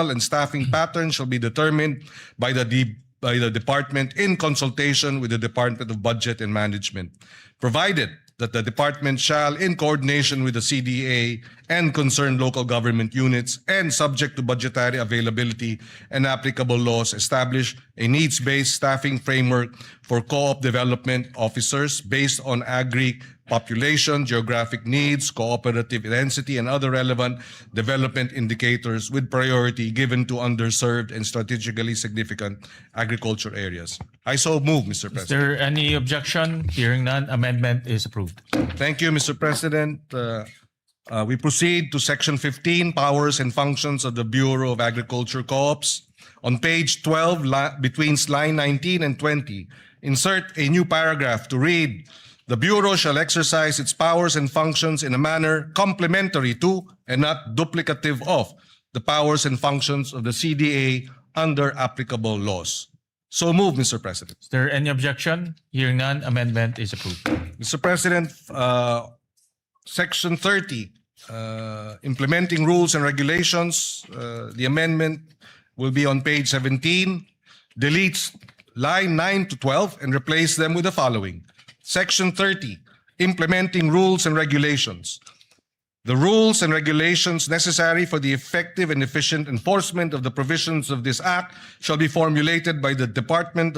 [SPEAKER 5] and staffing pattern shall be determined by the department in consultation with the Department of Budget and Management, provided that the department shall, in coordination with the CDA and concerned local government units and subject to budgetary availability and applicable laws, establish a needs-based staffing framework for co-op development officers based on agri population, geographic needs, cooperative density, and other relevant development indicators with priority given to underserved and strategically significant agriculture areas. I so move, Mr.
[SPEAKER 1] Is
[SPEAKER 5] President.
[SPEAKER 1] there any objection? Hearing none, amendment is approved.
[SPEAKER 5] Thank you, Mr. President. We proceed to Section 15, Powers and Functions of the Bureau of Agriculture Co-ops. On page 12, between line 19 and 20, insert a new paragraph to read, the Bureau shall exercise its powers and functions in a manner complementary to and not duplicative of the powers and functions of the CDA under applicable laws. So move, Mr. President.
[SPEAKER 1] Is there any objection? Hearing none, amendment is approved.
[SPEAKER 5] Mr. President, Section 30, implementing rules and regulations, the amendment will be on page 17, deletes line 9 to 12 and replace them with the following. Section 30, implementing rules and regulations. The rules and regulations necessary for the effective and efficient enforcement of the provisions of this Act shall be formulated by the Department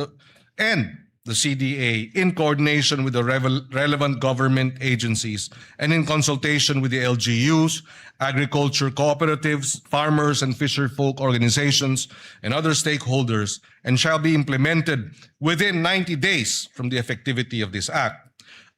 [SPEAKER 5] and the CDA in coordination with the relevant government agencies and in consultation with the LGUs, agriculture cooperatives, farmers and fisher folk organizations, and other stakeholders, and shall be implemented within 90 days from the effectivity of this Act.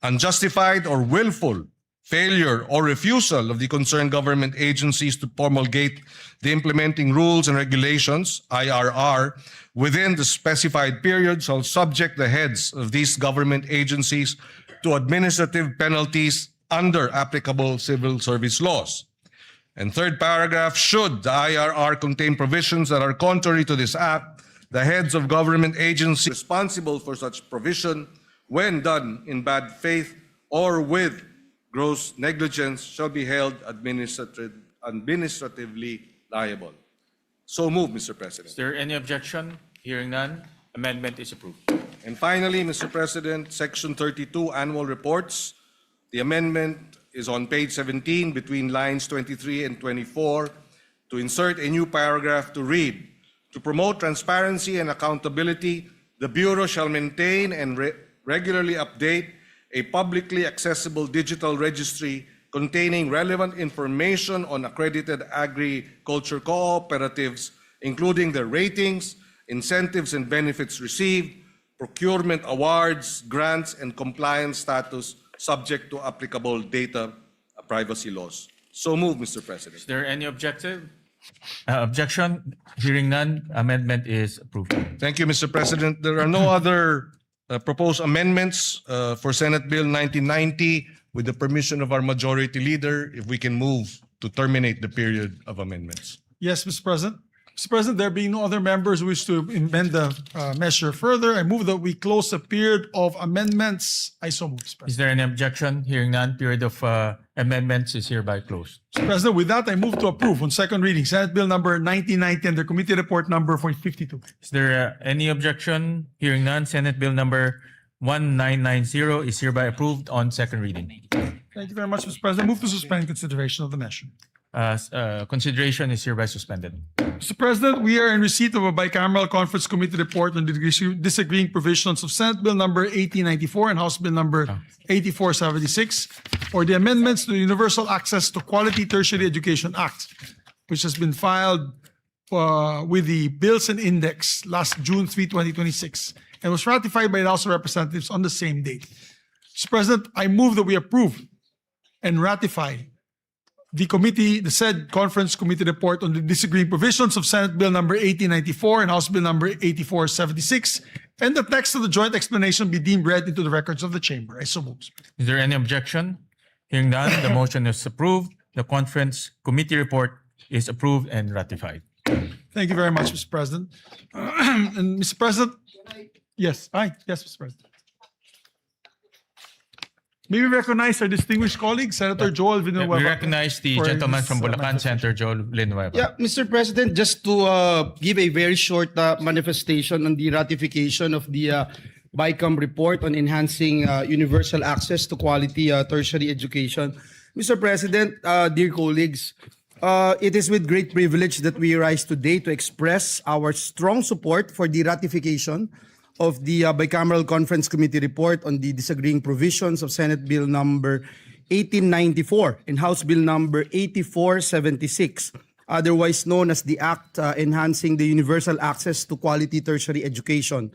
[SPEAKER 5] Unjustified or willful failure or refusal of the concerned government agencies to promulgate the implementing rules and regulations, IRR, within the specified period shall subject the heads of these government agencies to administrative penalties under applicable civil service laws. And third paragraph, should the IRR contain provisions that are contrary to this Act, the heads of government agencies responsible for such provision, when done in bad faith or with gross negligence, shall be held administratively liable. So move, Mr. President.
[SPEAKER 1] Is there any objection? Hearing none, amendment is approved.
[SPEAKER 5] And finally, Mr. President, Section 32, Annual Reports. The amendment is on page 17 between lines 23 and 24 to insert a new paragraph to read, to promote transparency and accountability, the Bureau shall maintain and regularly update a publicly accessible digital registry containing relevant information on accredited agriculture cooperatives, including their ratings, incentives and benefits received, procurement awards, grants, and compliance status subject to applicable data privacy laws. So move, Mr. President.
[SPEAKER 1] Is there any objection? Hearing none, amendment is approved.
[SPEAKER 5] Thank you, Mr. President. There are no other proposed amendments for Senate Bill 1990. With the permission of our majority leader, if we can move to terminate the period of amendments.
[SPEAKER 3] Yes, Mr. President. Mr. President, there being no other members who wish to amend the measure further, I move that we close the period of amendments. I so move, Mr. President.
[SPEAKER 1] Is there any objection? Hearing none, period of amendments is hereby closed.
[SPEAKER 3] Mr. President, with that, I move to approve on second reading Senate Bill number 1990 under Committee Report number 452.
[SPEAKER 1] Is there any objection? Hearing none, Senate Bill number 1990 is hereby approved on second reading.
[SPEAKER 3] Thank you very much, Mr. President. Move to suspend consideration of the measure.
[SPEAKER 1] Consideration is hereby suspended.
[SPEAKER 3] Mr. President, we are in receipt of a bicameral conference committee report on the disagreeing provisions of Senate Bill number 1894 and House Bill number 8476, or the amendments to the Universal Access to Quality Tertiary Education Act, which has been filed with the Bills and Index last June 3, 2026, and was ratified by the House of Representatives on the same date. Mr. President, I move that we approve and ratify the said conference committee report on the disagreeing provisions of Senate Bill number 1894 and House Bill number 8476, and the text of the joint explanation be deemed read into the records of the chamber. I so move.
[SPEAKER 1] Is there any objection? Hearing none, the motion is approved. The conference committee report is approved and ratified.
[SPEAKER 3] Thank you very much, Mr. President. And Mr. President, yes, Mr. President. May we recognize our distinguished colleague, Senator Joel Villanueva.
[SPEAKER 1] We recognize the
[SPEAKER 3] for
[SPEAKER 1] gentleman
[SPEAKER 3] his,
[SPEAKER 1] from Bulacan,
[SPEAKER 3] manifestation.
[SPEAKER 1] Senator Joel Villanueva.
[SPEAKER 9] Yeah, Mr. President, just to give a very short manifestation on the ratification of the BICAM report on enhancing universal access to quality tertiary education. Mr. President, dear colleagues, it is with great privilege that we rise today to express our strong support for the ratification of the Bicameral Conference Committee report on the disagreeing provisions of Senate Bill number 1894 and House Bill number 8476, otherwise known as the Act Enhancing the Universal Access to Quality Tertiary Education.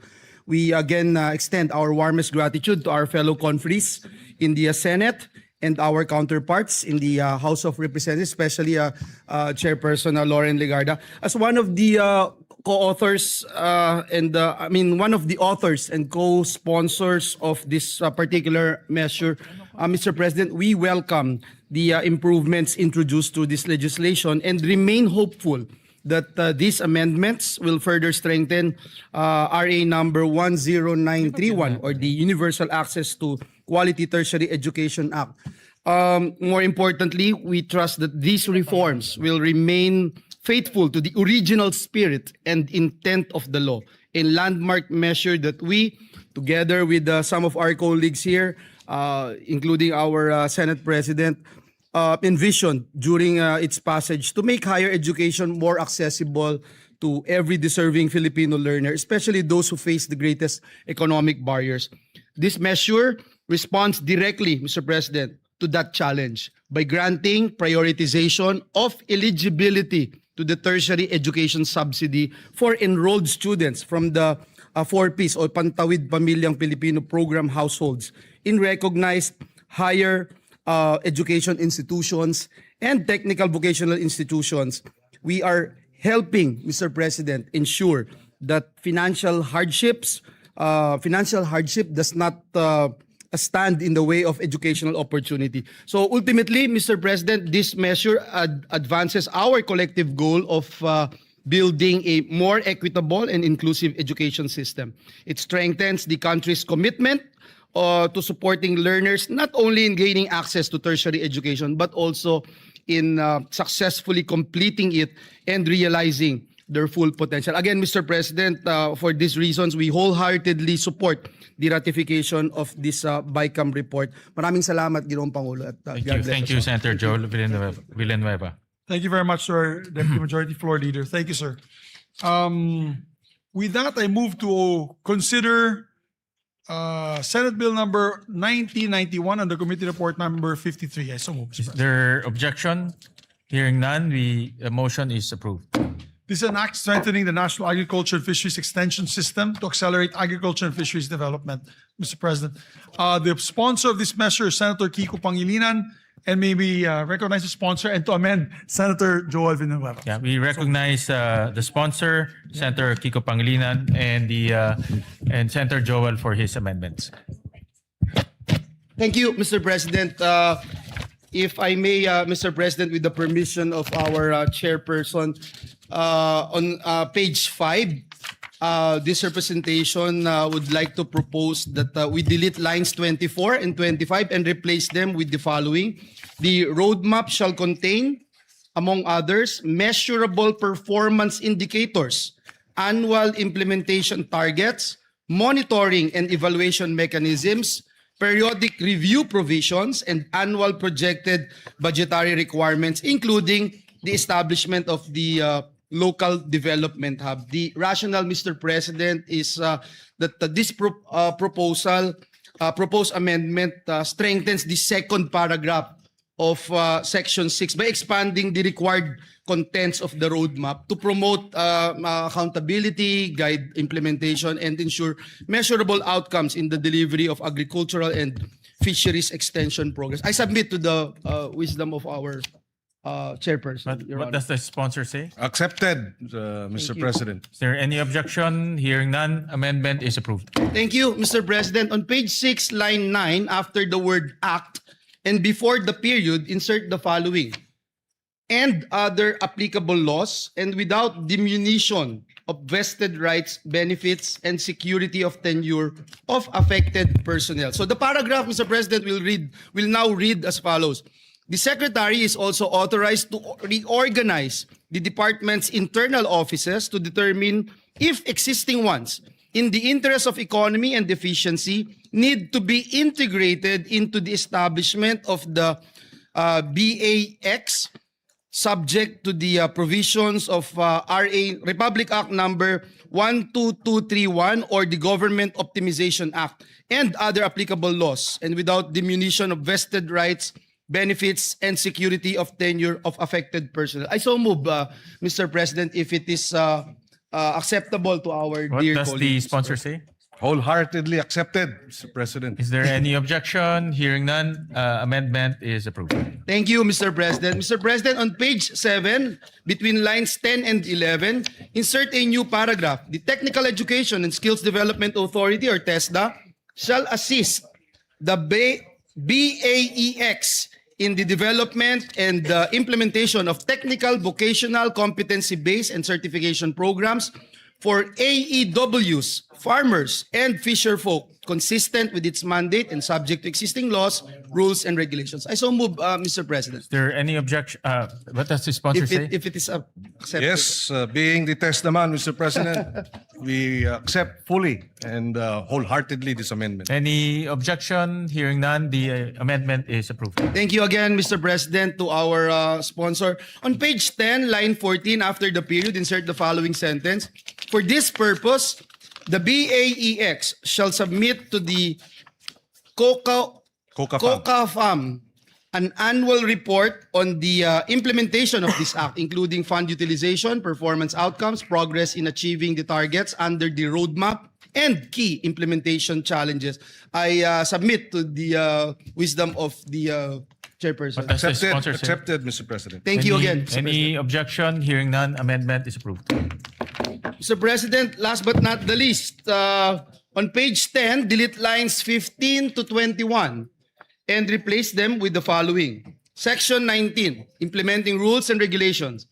[SPEAKER 9] We again extend our warmest gratitude to our fellow conferees in the Senate and our counterparts in the House of Representatives, especially Chairperson Lauren Legarda. As one of the co-authors one of the authors and co-sponsors of this particular measure, Mr. President, we welcome the improvements introduced to this legislation and remain hopeful that these amendments will further strengthen RA number 10931, or the Universal Access to Quality Tertiary Education Act. More importantly, we trust that these reforms will remain faithful to the original spirit and intent of the law, a landmark measure that we, together with some of our colleagues here, including our Senate President, envisioned during its passage to make higher education more accessible to every deserving Filipino learner, especially those who face the greatest economic barriers. This measure responds directly, Mr. President, to that challenge by granting prioritization of eligibility to the tertiary education subsidy for enrolled students from the 4Ps or Pantawid Pamilyang Pilipino program households in recognized higher education institutions and technical vocational institutions. We are helping, Mr. President, ensure that financial hardship does not stand in the way of educational opportunity. So ultimately, Mr. President, this measure advances our collective goal of building a more equitable and inclusive education system. It strengthens the country's commitment to supporting learners not only in gaining access to tertiary education, but also in successfully completing it and realizing their full potential. Again, Mr. President, for these reasons, we wholeheartedly support the ratification of this BICAM report. Maraming salamat, Ginoong Pangulo. At, God bless
[SPEAKER 1] Thank
[SPEAKER 3] uh,
[SPEAKER 1] you,
[SPEAKER 3] us all.
[SPEAKER 1] Senator Joel Villanueva.
[SPEAKER 3] Thank you very much, sir, Deputy Majority Floor Leader. Thank you, sir. With that, I move to consider Senate Bill number 1991 under Committee Report number 53. I so move, Mr.
[SPEAKER 1] Is
[SPEAKER 3] President.
[SPEAKER 1] there objection? Hearing none, the motion is approved.
[SPEAKER 3] This is an act strengthening the National Agriculture and Fisheries Extension System to accelerate agriculture and fisheries development, Mr. President. The sponsor of this measure is Senator Kiko Pangilinan, and may we recognize the sponsor and to amend Senator Joel Villanueva.
[SPEAKER 1] Yeah, we recognize the sponsor, Senator Kiko Pangilinan, and Senator Joel for his amendments.
[SPEAKER 9] Thank you, Mr. President. If I may, Mr. President, with the permission of our chairperson, on page 5, this representation would like to propose that we delete lines 24 and 25 and replace them with the following. The roadmap shall contain, among others, measurable performance indicators, annual implementation targets, monitoring and evaluation mechanisms, periodic review provisions, and annual projected budgetary requirements, including the establishment of the local development hub. The rationale, Mr. President, is that this proposed amendment strengthens the second paragraph of Section 6 by expanding the required contents of the roadmap to promote accountability, guide implementation, and ensure measurable outcomes in the delivery of agricultural and fisheries extension programs. I submit to the wisdom of our chairperson. Your
[SPEAKER 1] What
[SPEAKER 9] Honor.
[SPEAKER 1] does the sponsor say?
[SPEAKER 5] Accepted, Mr. President.
[SPEAKER 1] Is there any objection? Hearing none, amendment is approved.
[SPEAKER 9] Thank you, Mr. President. On page 6, line 9, after the word act and before the period, insert the following. And other applicable laws, and without diminution of vested rights, benefits, and security of tenure of affected personnel. So the paragraph, Mr. President, will now read as follows. The Secretary is also authorized to reorganize the department's internal offices to determine if existing ones, in the interest of economy and efficiency, need to be integrated into the establishment of the BAX, subject to the provisions of Republic Act number 12231 or the Government Optimization Act and other applicable laws, and without diminution of vested rights, benefits, and security of tenure of affected personnel. I so move, Mr. President, if it is acceptable to our
[SPEAKER 1] What
[SPEAKER 9] dear
[SPEAKER 1] does the
[SPEAKER 9] colleagues.
[SPEAKER 1] sponsor say?
[SPEAKER 5] Wholeheartedly accepted, Mr. President.
[SPEAKER 1] Is there any objection? Hearing none, amendment is approved.
[SPEAKER 9] Thank you, Mr. President. Mr. President, on page 7, between lines 10 and 11, insert a new paragraph. The Technical Education and Skills Development Authority, or TESDA, shall assist the BAEX in the development and implementation of technical, vocational, competency-based, and certification programs for AEWs, farmers, and fisherfolk, consistent with its mandate and subject to existing laws, rules, and regulations. I so move, Mr. President.
[SPEAKER 1] Is there any objection? What does the sponsor say?
[SPEAKER 9] If it is accepted.
[SPEAKER 5] Yes, being the test naman, Mr. President, we accept fully and wholeheartedly this amendment.
[SPEAKER 1] Any objection? Hearing none, the amendment is approved.
[SPEAKER 9] Thank you again, Mr. President, to our sponsor. On page 10, line 14, after the period, insert the following sentence. For this purpose, the BAEX shall submit to the COCAFAM an annual report on the implementation of this act, including fund utilization, performance outcomes, progress in achieving the targets under the roadmap, and key implementation challenges. I submit to the wisdom of the chairperson.
[SPEAKER 1] What does the
[SPEAKER 5] Accepted,
[SPEAKER 1] sponsor say?
[SPEAKER 5] accepted, Mr. President.
[SPEAKER 9] Thank you again, Mr.
[SPEAKER 1] Any objection? Hearing none, amendment is approved.
[SPEAKER 9] Mr. President, last but not the least, on page 10, delete lines 15 to 21 and replace them with the following. Section 19, implementing rules and regulations.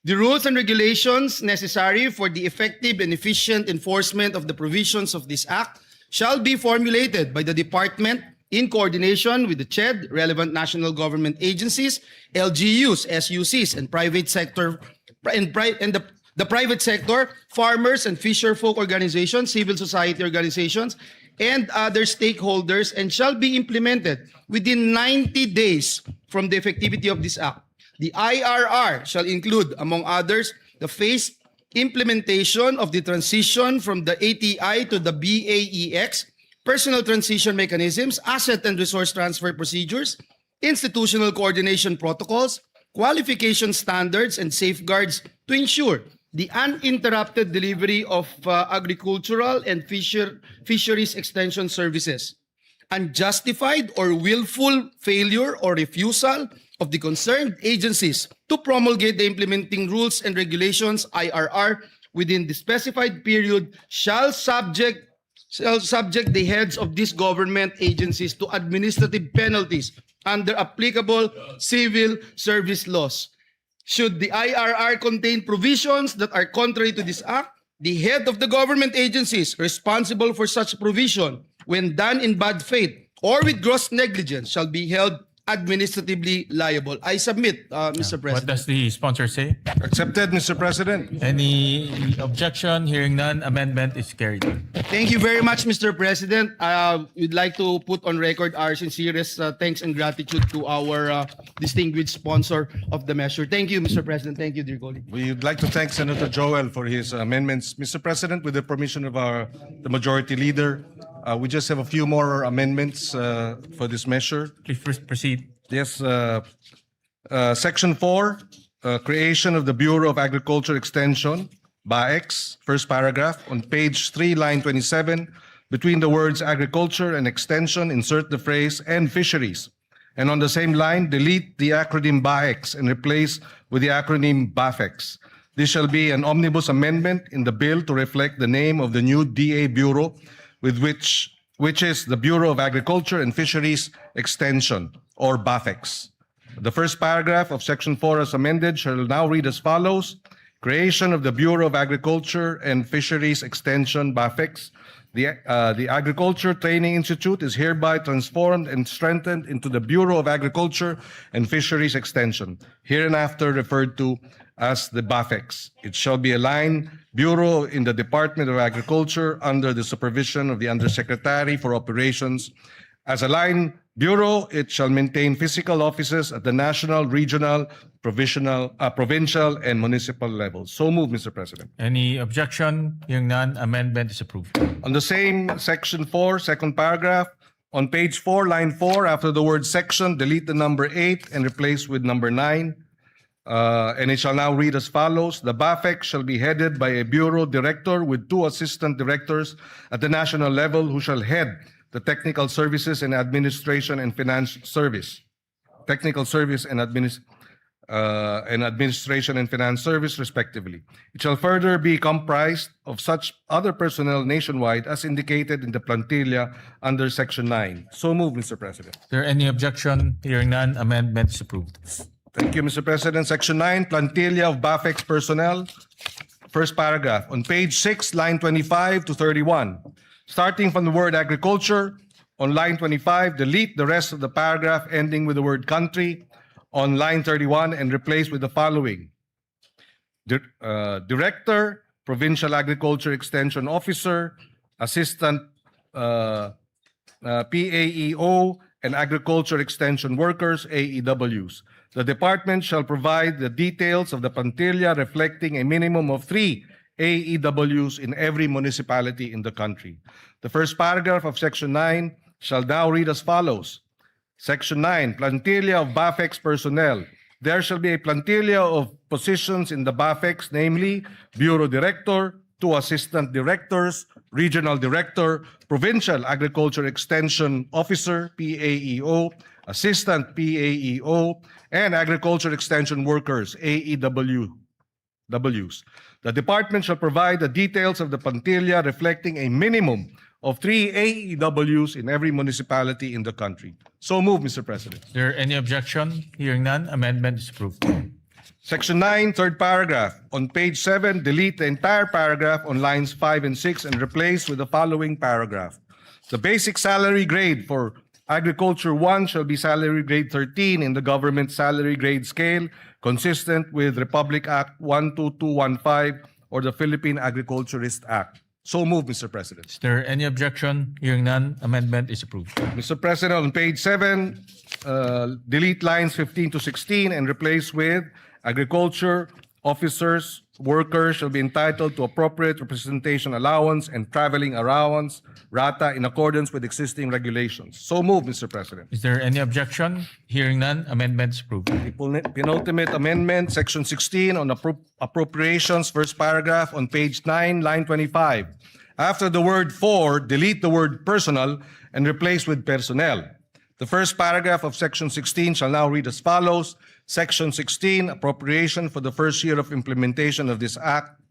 [SPEAKER 9] The rules and regulations necessary for the effective and efficient enforcement of the provisions of this act shall be formulated by the department in coordination with the CHED, relevant national government agencies, LGUs, SUCs, and private sector, the private sector, farmers and fisherfolk organizations, civil society organizations, and other stakeholders, and shall be implemented within 90 days from the effectivity of this act. The IRR shall include, among others, the phased implementation of the transition from the ATI to the BAEX, personal transition mechanisms, asset and resource transfer procedures, institutional coordination protocols, qualification standards, and safeguards to ensure the uninterrupted delivery of agricultural and fisheries extension services. Unjustified or willful failure or refusal of the concerned agencies to promulgate the implementing rules and regulations, IRR, within the specified period shall subject the heads of these government agencies to administrative penalties under applicable civil service laws. Should the IRR contain provisions that are contrary to this act, the head of the government agencies responsible for such provision, when done in bad faith or with gross negligence, shall be held administratively liable. I submit, Mr.
[SPEAKER 1] What
[SPEAKER 9] President.
[SPEAKER 1] does the sponsor say?
[SPEAKER 5] Accepted, Mr. President.
[SPEAKER 1] Any objection? Hearing none, amendment is carried.
[SPEAKER 9] Thank you very much, Mr. President. We'd like to put on record our sincerest thanks and gratitude to our distinguished sponsor of the measure. Thank you, Mr. President. Thank you, dear colleague.
[SPEAKER 5] We'd like to thank Senator Joel for his amendments. Mr. President, with the permission of the majority leader, we just have a few more amendments for this measure.
[SPEAKER 1] Please proceed.
[SPEAKER 5] Yes, Section 4, creation of the Bureau of Agriculture Extension, BAEX, first paragraph, on page 3, line 27, between the words agriculture and extension, insert the phrase and fisheries. And on the same line, delete the acronym BAEX and replace with the acronym BAFEX. This shall be an omnibus amendment in the bill to reflect the name of the new DA Bureau, which is the Bureau of Agriculture and Fisheries Extension, or BAFEX. The first paragraph of Section 4 as amended shall now read as follows. Creation of the Bureau of Agriculture and Fisheries Extension, BAFEX. The Agriculture Training Institute is hereby transformed and strengthened into the Bureau of Agriculture and Fisheries Extension, hereinafter referred to as the BAFEX. It shall be a line bureau in the Department of Agriculture under the supervision of the Undersecretary for Operations. As a line bureau, it shall maintain physical offices at the national, regional, provincial, and municipal levels. So moved, Mr. President.
[SPEAKER 1] Any objection? Hearing none, amendment is approved.
[SPEAKER 5] On the same Section 4, second paragraph, on page 4, line 4, after the word section, delete the number 8 and replace with number 9. And it shall now read as follows. The BAFEX shall be headed by a bureau director with 2 assistant directors at the national level who shall head the Technical Services and Administration and Finance Service. Technical Service and Administration and Finance Service, respectively. It shall further be comprised of such other personnel nationwide as indicated in the plantilla under Section 9. So moved, Mr. President.
[SPEAKER 1] Is there any objection? Hearing none, amendment is approved.
[SPEAKER 5] Thank you, Mr. President. Section 9, plantilla of BAFEX personnel. First paragraph, on page 6, line 25 to 31. Starting from the word agriculture, on line 25, delete the rest of the paragraph ending with the word country on line 31 and replace with the following. Director, Provincial Agriculture Extension Officer, Assistant PAEO, and Agriculture Extension Workers, AEWs. The department shall provide the details of the plantilla reflecting a minimum of 3 AEWs in every municipality in the country. The first paragraph of Section 9 shall now read as follows. Section 9, plantilla of BAFEX personnel. There shall be a plantilla of positions in the BAFEX, namely Bureau Director, 2 Assistant Directors, Regional Director, Provincial Agriculture Extension Officer, PAEO, Assistant PAEO, and Agriculture Extension Workers, AEWs. The department shall provide the details of the plantilla reflecting a minimum of 3 AEWs in every municipality in the country. So move, Mr. President.
[SPEAKER 1] Is there any objection? Hearing none, amendment is approved.
[SPEAKER 5] Section 9, third paragraph. On page 7, delete the entire paragraph on lines 5 and 6 and replace with the following paragraph. The basic salary grade for Agriculture 1 shall be salary grade 13 in the government salary grade scale, consistent with Republic Act 12215 or the Philippine Agriculturist Act. So moved, Mr. President.
[SPEAKER 1] Is there any objection? Hearing none, amendment is approved.
[SPEAKER 5] Mr. President, on page 7, delete lines 15 to 16 and replace with agriculture officers, workers shall be entitled to appropriate representation allowance and traveling allowance, RATA, in accordance with existing regulations. So moved, Mr. President.
[SPEAKER 1] Is there any objection? Hearing none, amendment is approved.
[SPEAKER 5] The penultimate amendment, Section 16 on appropriations, first paragraph on page 9, line 25. After the word for, delete the word personal and replace with personnel. The first paragraph of Section 16 shall now read as follows. Section 16, appropriation for the first year of implementation of this act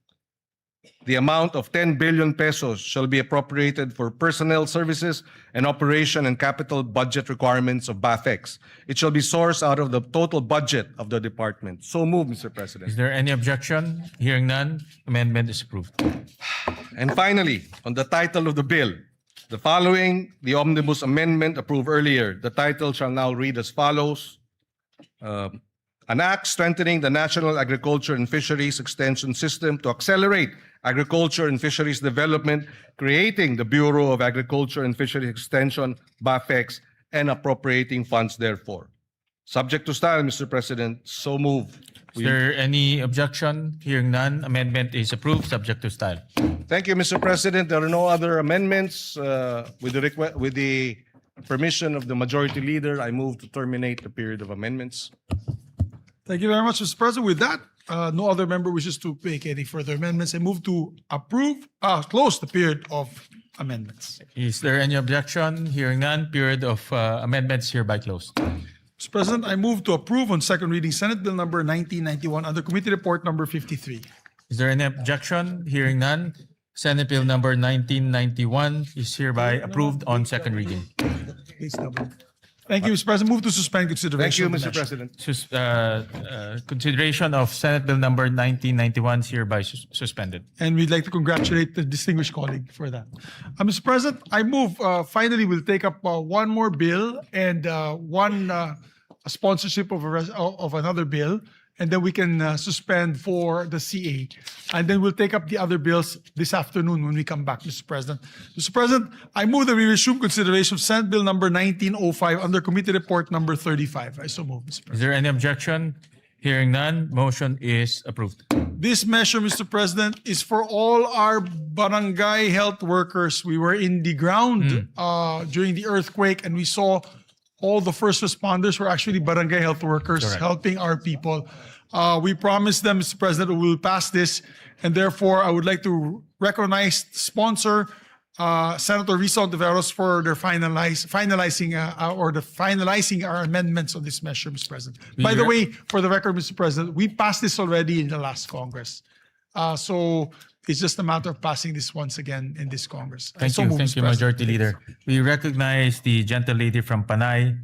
[SPEAKER 5] the amount of 10 billion pesos shall be appropriated for personnel services and operation and capital budget requirements of BAFEX. It shall be sourced out of the total budget of the department. So move, Mr. President.
[SPEAKER 1] Is there any objection? Hearing none, amendment is approved.
[SPEAKER 5] And finally, on the title of the bill, the following, the omnibus amendment approved earlier, the title shall now read as follows. An act strengthening the National Agriculture and Fisheries Extension System to accelerate agriculture and fisheries development, creating the Bureau of Agriculture and Fisheries Extension, BAFEX, and appropriating funds therefore. Subject to style, Mr. President, so move.
[SPEAKER 1] Is there any objection? Hearing none, amendment is approved, subject to style.
[SPEAKER 5] Thank you, Mr. President. There are no other amendments. With the permission of the Majority Leader, I move to terminate the period of amendments.
[SPEAKER 3] Thank you very much, Mr. President. With that, no other member wishes to make any further amendments. I move to close the period of amendments.
[SPEAKER 1] Is there any objection? Hearing none, period of amendments hereby closed.
[SPEAKER 3] Mr. President, I move to approve on second reading Senate Bill number 1991 under Committee Report number 53.
[SPEAKER 1] Is there any objection? Hearing none, Senate Bill number 1991 is hereby approved on second reading.
[SPEAKER 3] Please double. Thank you, Mr. President. Move to suspend
[SPEAKER 5] Thank
[SPEAKER 3] consideration.
[SPEAKER 5] you,
[SPEAKER 3] of the
[SPEAKER 5] Mr.
[SPEAKER 3] measure.
[SPEAKER 5] President.
[SPEAKER 1] Consideration of Senate Bill number 1991 is hereby suspended.
[SPEAKER 3] And we'd like to congratulate the distinguished colleague for that. Mr. President, I move, finally, we'll take up one more bill and one sponsorship of another bill, and then we can suspend for the CA. And then we'll take up the other bills this afternoon when we come back, Mr. President. Mr. President, I move that we resume consideration of Senate Bill number 1905 under Committee Report number 35. I so move, Mr. President.
[SPEAKER 1] Is there any objection? Hearing none, motion is approved.
[SPEAKER 3] This measure, Mr. President, is for all our barangay health workers. We were in the ground during the earthquake, and we saw all the first responders were actually barangay health workers
[SPEAKER 1] Correct.
[SPEAKER 3] helping our people. We promised them, Mr. President, we will pass this, and therefore I would like to recognize, sponsor Senator Risa Ontiveros for their finalizing our amendments on this measure, Mr. President. By the way, for the record, Mr. President, we passed this already in the last Congress. So it's just a matter of passing this once again in this Congress. I
[SPEAKER 1] Thank
[SPEAKER 3] so
[SPEAKER 1] you,
[SPEAKER 3] move,
[SPEAKER 1] thank
[SPEAKER 3] Mr.
[SPEAKER 1] you,
[SPEAKER 3] President.
[SPEAKER 1] Majority Leader. We recognize the gentle lady from Panay,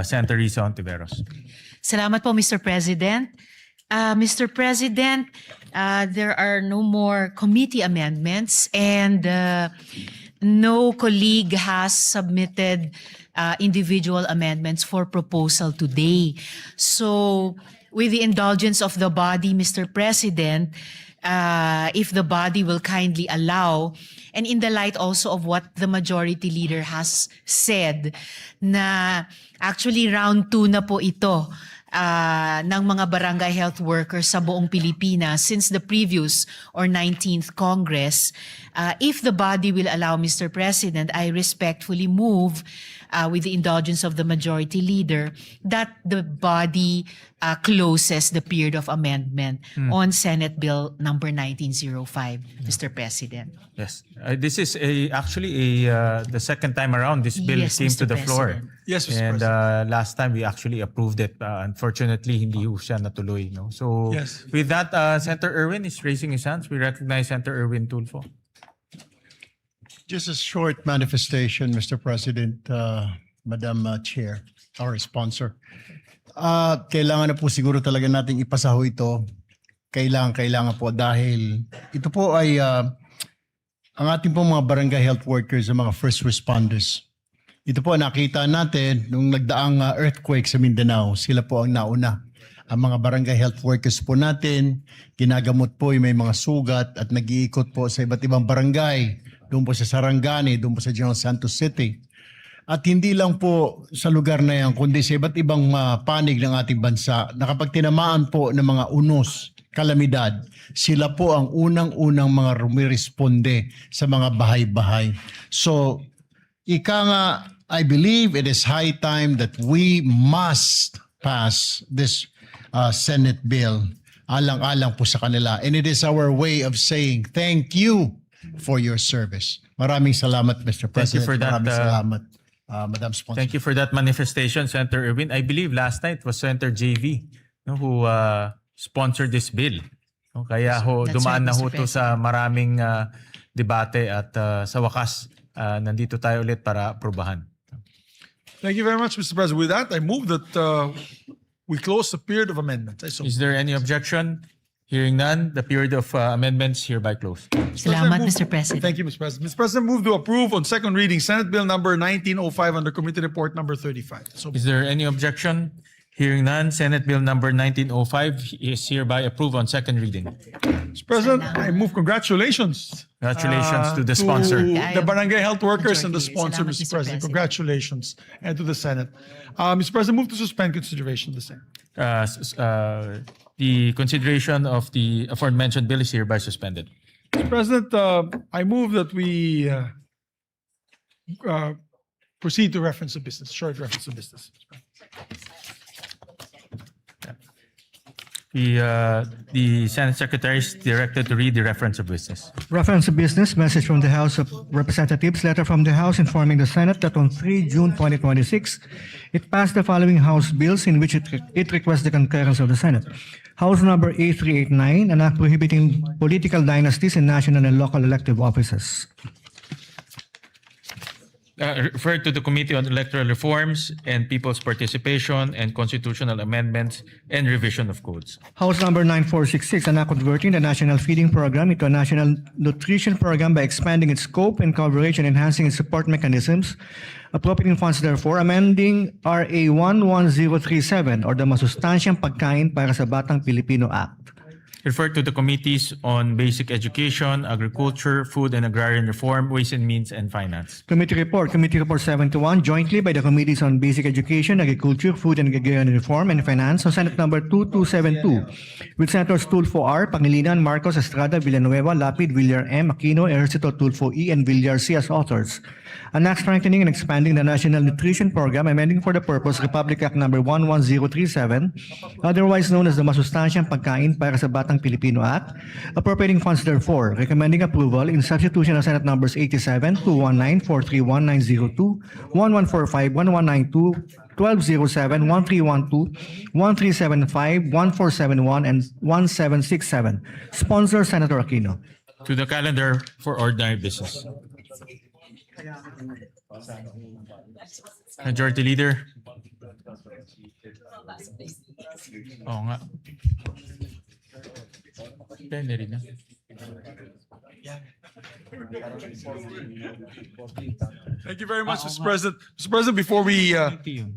[SPEAKER 1] Senator Risa Ontiveros.
[SPEAKER 8] Salamat po, Mr. President. Mr. President, there are no more committee amendments and no colleague has submitted individual amendments for proposal today. So, with the indulgence of the body, Mr. President, if the body will kindly allow, and in the light also of what the Majority Leader has said, na actually round 2 na po ito ng mga barangay health workers sa buong Pilipinas since the previous or 19th Congress. If the body will allow, Mr. President, I respectfully move with the indulgence of the Majority Leader that the body closes the period of amendment on Senate Bill number 1905, Mr. President.
[SPEAKER 1] Yes, this is actually the second time around this bill
[SPEAKER 8] Yes,
[SPEAKER 1] came
[SPEAKER 8] Mr.
[SPEAKER 1] to the floor.
[SPEAKER 8] President.
[SPEAKER 3] Yes, Mr.
[SPEAKER 1] And
[SPEAKER 3] President.
[SPEAKER 1] last time we actually approved it. Unfortunately, hindi ho siya natuloy. No? So
[SPEAKER 3] Yes.
[SPEAKER 1] with that, Senator Erwin is raising his hands. We recognize Senator Erwin Tulfo.
[SPEAKER 10] Just a short manifestation, Mr. President, Madam Chair, our sponsor. Kailangan na po siguro talaga nating ipasaho ito. Kailangan po dahil ito po ay ang ating po mga barangay health workers, mga first responders. Ito po nakita natin nung nagdaang earthquake sa Mindanao, sila po ang nauna. Ang mga barangay health workers po natin, ginagamot po yung may mga sugat at nag-iikot po sa iba't ibang barangay. Doon po sa Sarangani, doon po sa General Santos City. At hindi lang po sa lugar na yan, kundi sa iba't ibang panig ng ating bansa na kapag tinamaan po ng mga unos, kalamidad, sila po ang unang-unang mga rumiresponde sa mga bahay-bahay. So, I believe it is high time that we must pass this Senate bill alang-alang po sa kanila. And it is our way of saying thank you for your service. Maraming salamat, Mr.
[SPEAKER 1] Thank you
[SPEAKER 10] President.
[SPEAKER 1] for that,
[SPEAKER 10] Maraming salamat, Madam Sponsor.
[SPEAKER 1] Thank you for that manifestation, Senator Erwin. I believe last night was Senator JV who sponsored this bill. No, kaya ho,
[SPEAKER 8] That's
[SPEAKER 1] dumaan
[SPEAKER 8] right,
[SPEAKER 1] na ho
[SPEAKER 8] Mr.
[SPEAKER 1] to sa maraming debate at sa wakas, nandito tayo ulit para aprubahan.
[SPEAKER 3] Thank you very much, Mr. President. With that, I move that we close the period of amendments.
[SPEAKER 1] Is there any objection? Hearing none, the period of amendments hereby closed.
[SPEAKER 8] Salamat, Mr. President.
[SPEAKER 3] Thank you, Mr. President. Mr. President, move to approve on second reading Senate Bill number 1905 under Committee Report number 35. So,
[SPEAKER 1] Is there any objection? Hearing none, Senate Bill number 1905 is hereby approved on second reading.
[SPEAKER 3] Mr. President, I move congratulations.
[SPEAKER 1] Congratulations to the sponsor.
[SPEAKER 3] To the barangay health workers and the
[SPEAKER 8] Majority.
[SPEAKER 3] sponsor,
[SPEAKER 8] Salamat,
[SPEAKER 3] Mr.
[SPEAKER 8] Mr.
[SPEAKER 3] President.
[SPEAKER 8] President.
[SPEAKER 3] Congratulations. And to the Senate. Mr. President, move to suspend consideration of the same.
[SPEAKER 1] The consideration of the aforementioned bill is hereby suspended.
[SPEAKER 3] Mr. President, I move that we proceed to reference of business, short reference of business.
[SPEAKER 1] The Senate Secretary is directed to read the reference of business.
[SPEAKER 2] Reference to business, message from the House of Representatives, letter from the House informing the Senate that on 3 June 2026, it passed the following House bills in which it requests the concurrence of the Senate. House number A389, an act prohibiting political dynasties in national and local elective offices.
[SPEAKER 1] Referred to the Committee on Electoral Reforms and People's Participation and Constitutional Amendments and Revision of Codes.
[SPEAKER 2] House number 9466, an act converting the National Feeding Program into a National Nutrition Program by expanding its scope and coverage and enhancing its support mechanisms, appropriating funds therefore, amending RA 11037 or the Masustansyang Pagkain para sa Batang Pilipino Act.
[SPEAKER 1] Referred to the Committees on Basic Education, Agriculture, Food and Agrarian Reform, Ways and Means, and Finance.
[SPEAKER 2] Committee Report 71, jointly by the Committees on Basic Education, Agriculture, Food and Agrarian Reform, and Finance on Senate number 2272, with Senators Tulfo R, Pangilinan, Marcos, Estrada, Villanueva, Lapid, Villar M, Aquino, Ejercito, Tulfo E, and Villar C as authors. An act strengthening and expanding the National Nutrition Program, amending for the purpose Republic Act number 11037, otherwise known as the Masustansyang Pagkain para sa Batang Pilipino Act, appropriating funds therefore, recommending approval in substitution of Senate numbers 87, 219, 431, 902, 1145, 1192, 1207, 1312, 1375, 1471, and 1767. Sponsor, Senator Aquino.
[SPEAKER 1] To the calendar for ordinary business. Majority Leader. Oo nga. Pwede rin na.
[SPEAKER 3] Thank you very much, Mr. President. Mr. President, before we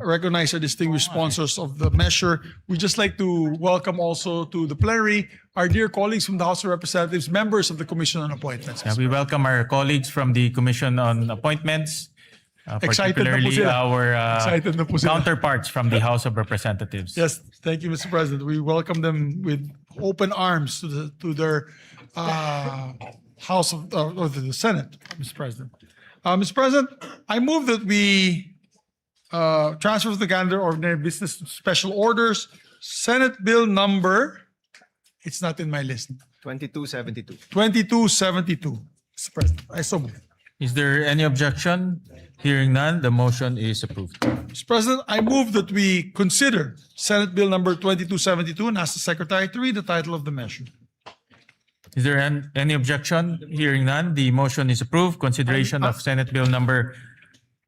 [SPEAKER 3] recognize our distinguished sponsors of the measure, we'd just like to welcome also to the plenary our dear colleagues from the House of Representatives, members of the Commission on Appointments.
[SPEAKER 1] We welcome our colleagues from the Commission on Appointments,
[SPEAKER 3] Excited na po
[SPEAKER 1] particularly
[SPEAKER 3] sila.
[SPEAKER 1] our
[SPEAKER 3] Excited na po sila.
[SPEAKER 1] counterparts from the House of Representatives.
[SPEAKER 3] Yes, thank you, Mr. President. We welcome them with open arms to their House of or to the Senate, Mr. President. Mr. President, I move that we transfer to the calendar ordinary business special orders. Senate Bill number, it's not in my list,
[SPEAKER 7] 2272.
[SPEAKER 3] 2272. Mr. President, I so move.
[SPEAKER 1] Is there any objection? Hearing none, the motion is approved.
[SPEAKER 3] Mr. President, I move that we consider Senate Bill number 2272 and ask the Secretary to read the title of the measure.
[SPEAKER 1] Is there any objection? Hearing none, the motion is approved. Consideration of Senate Bill number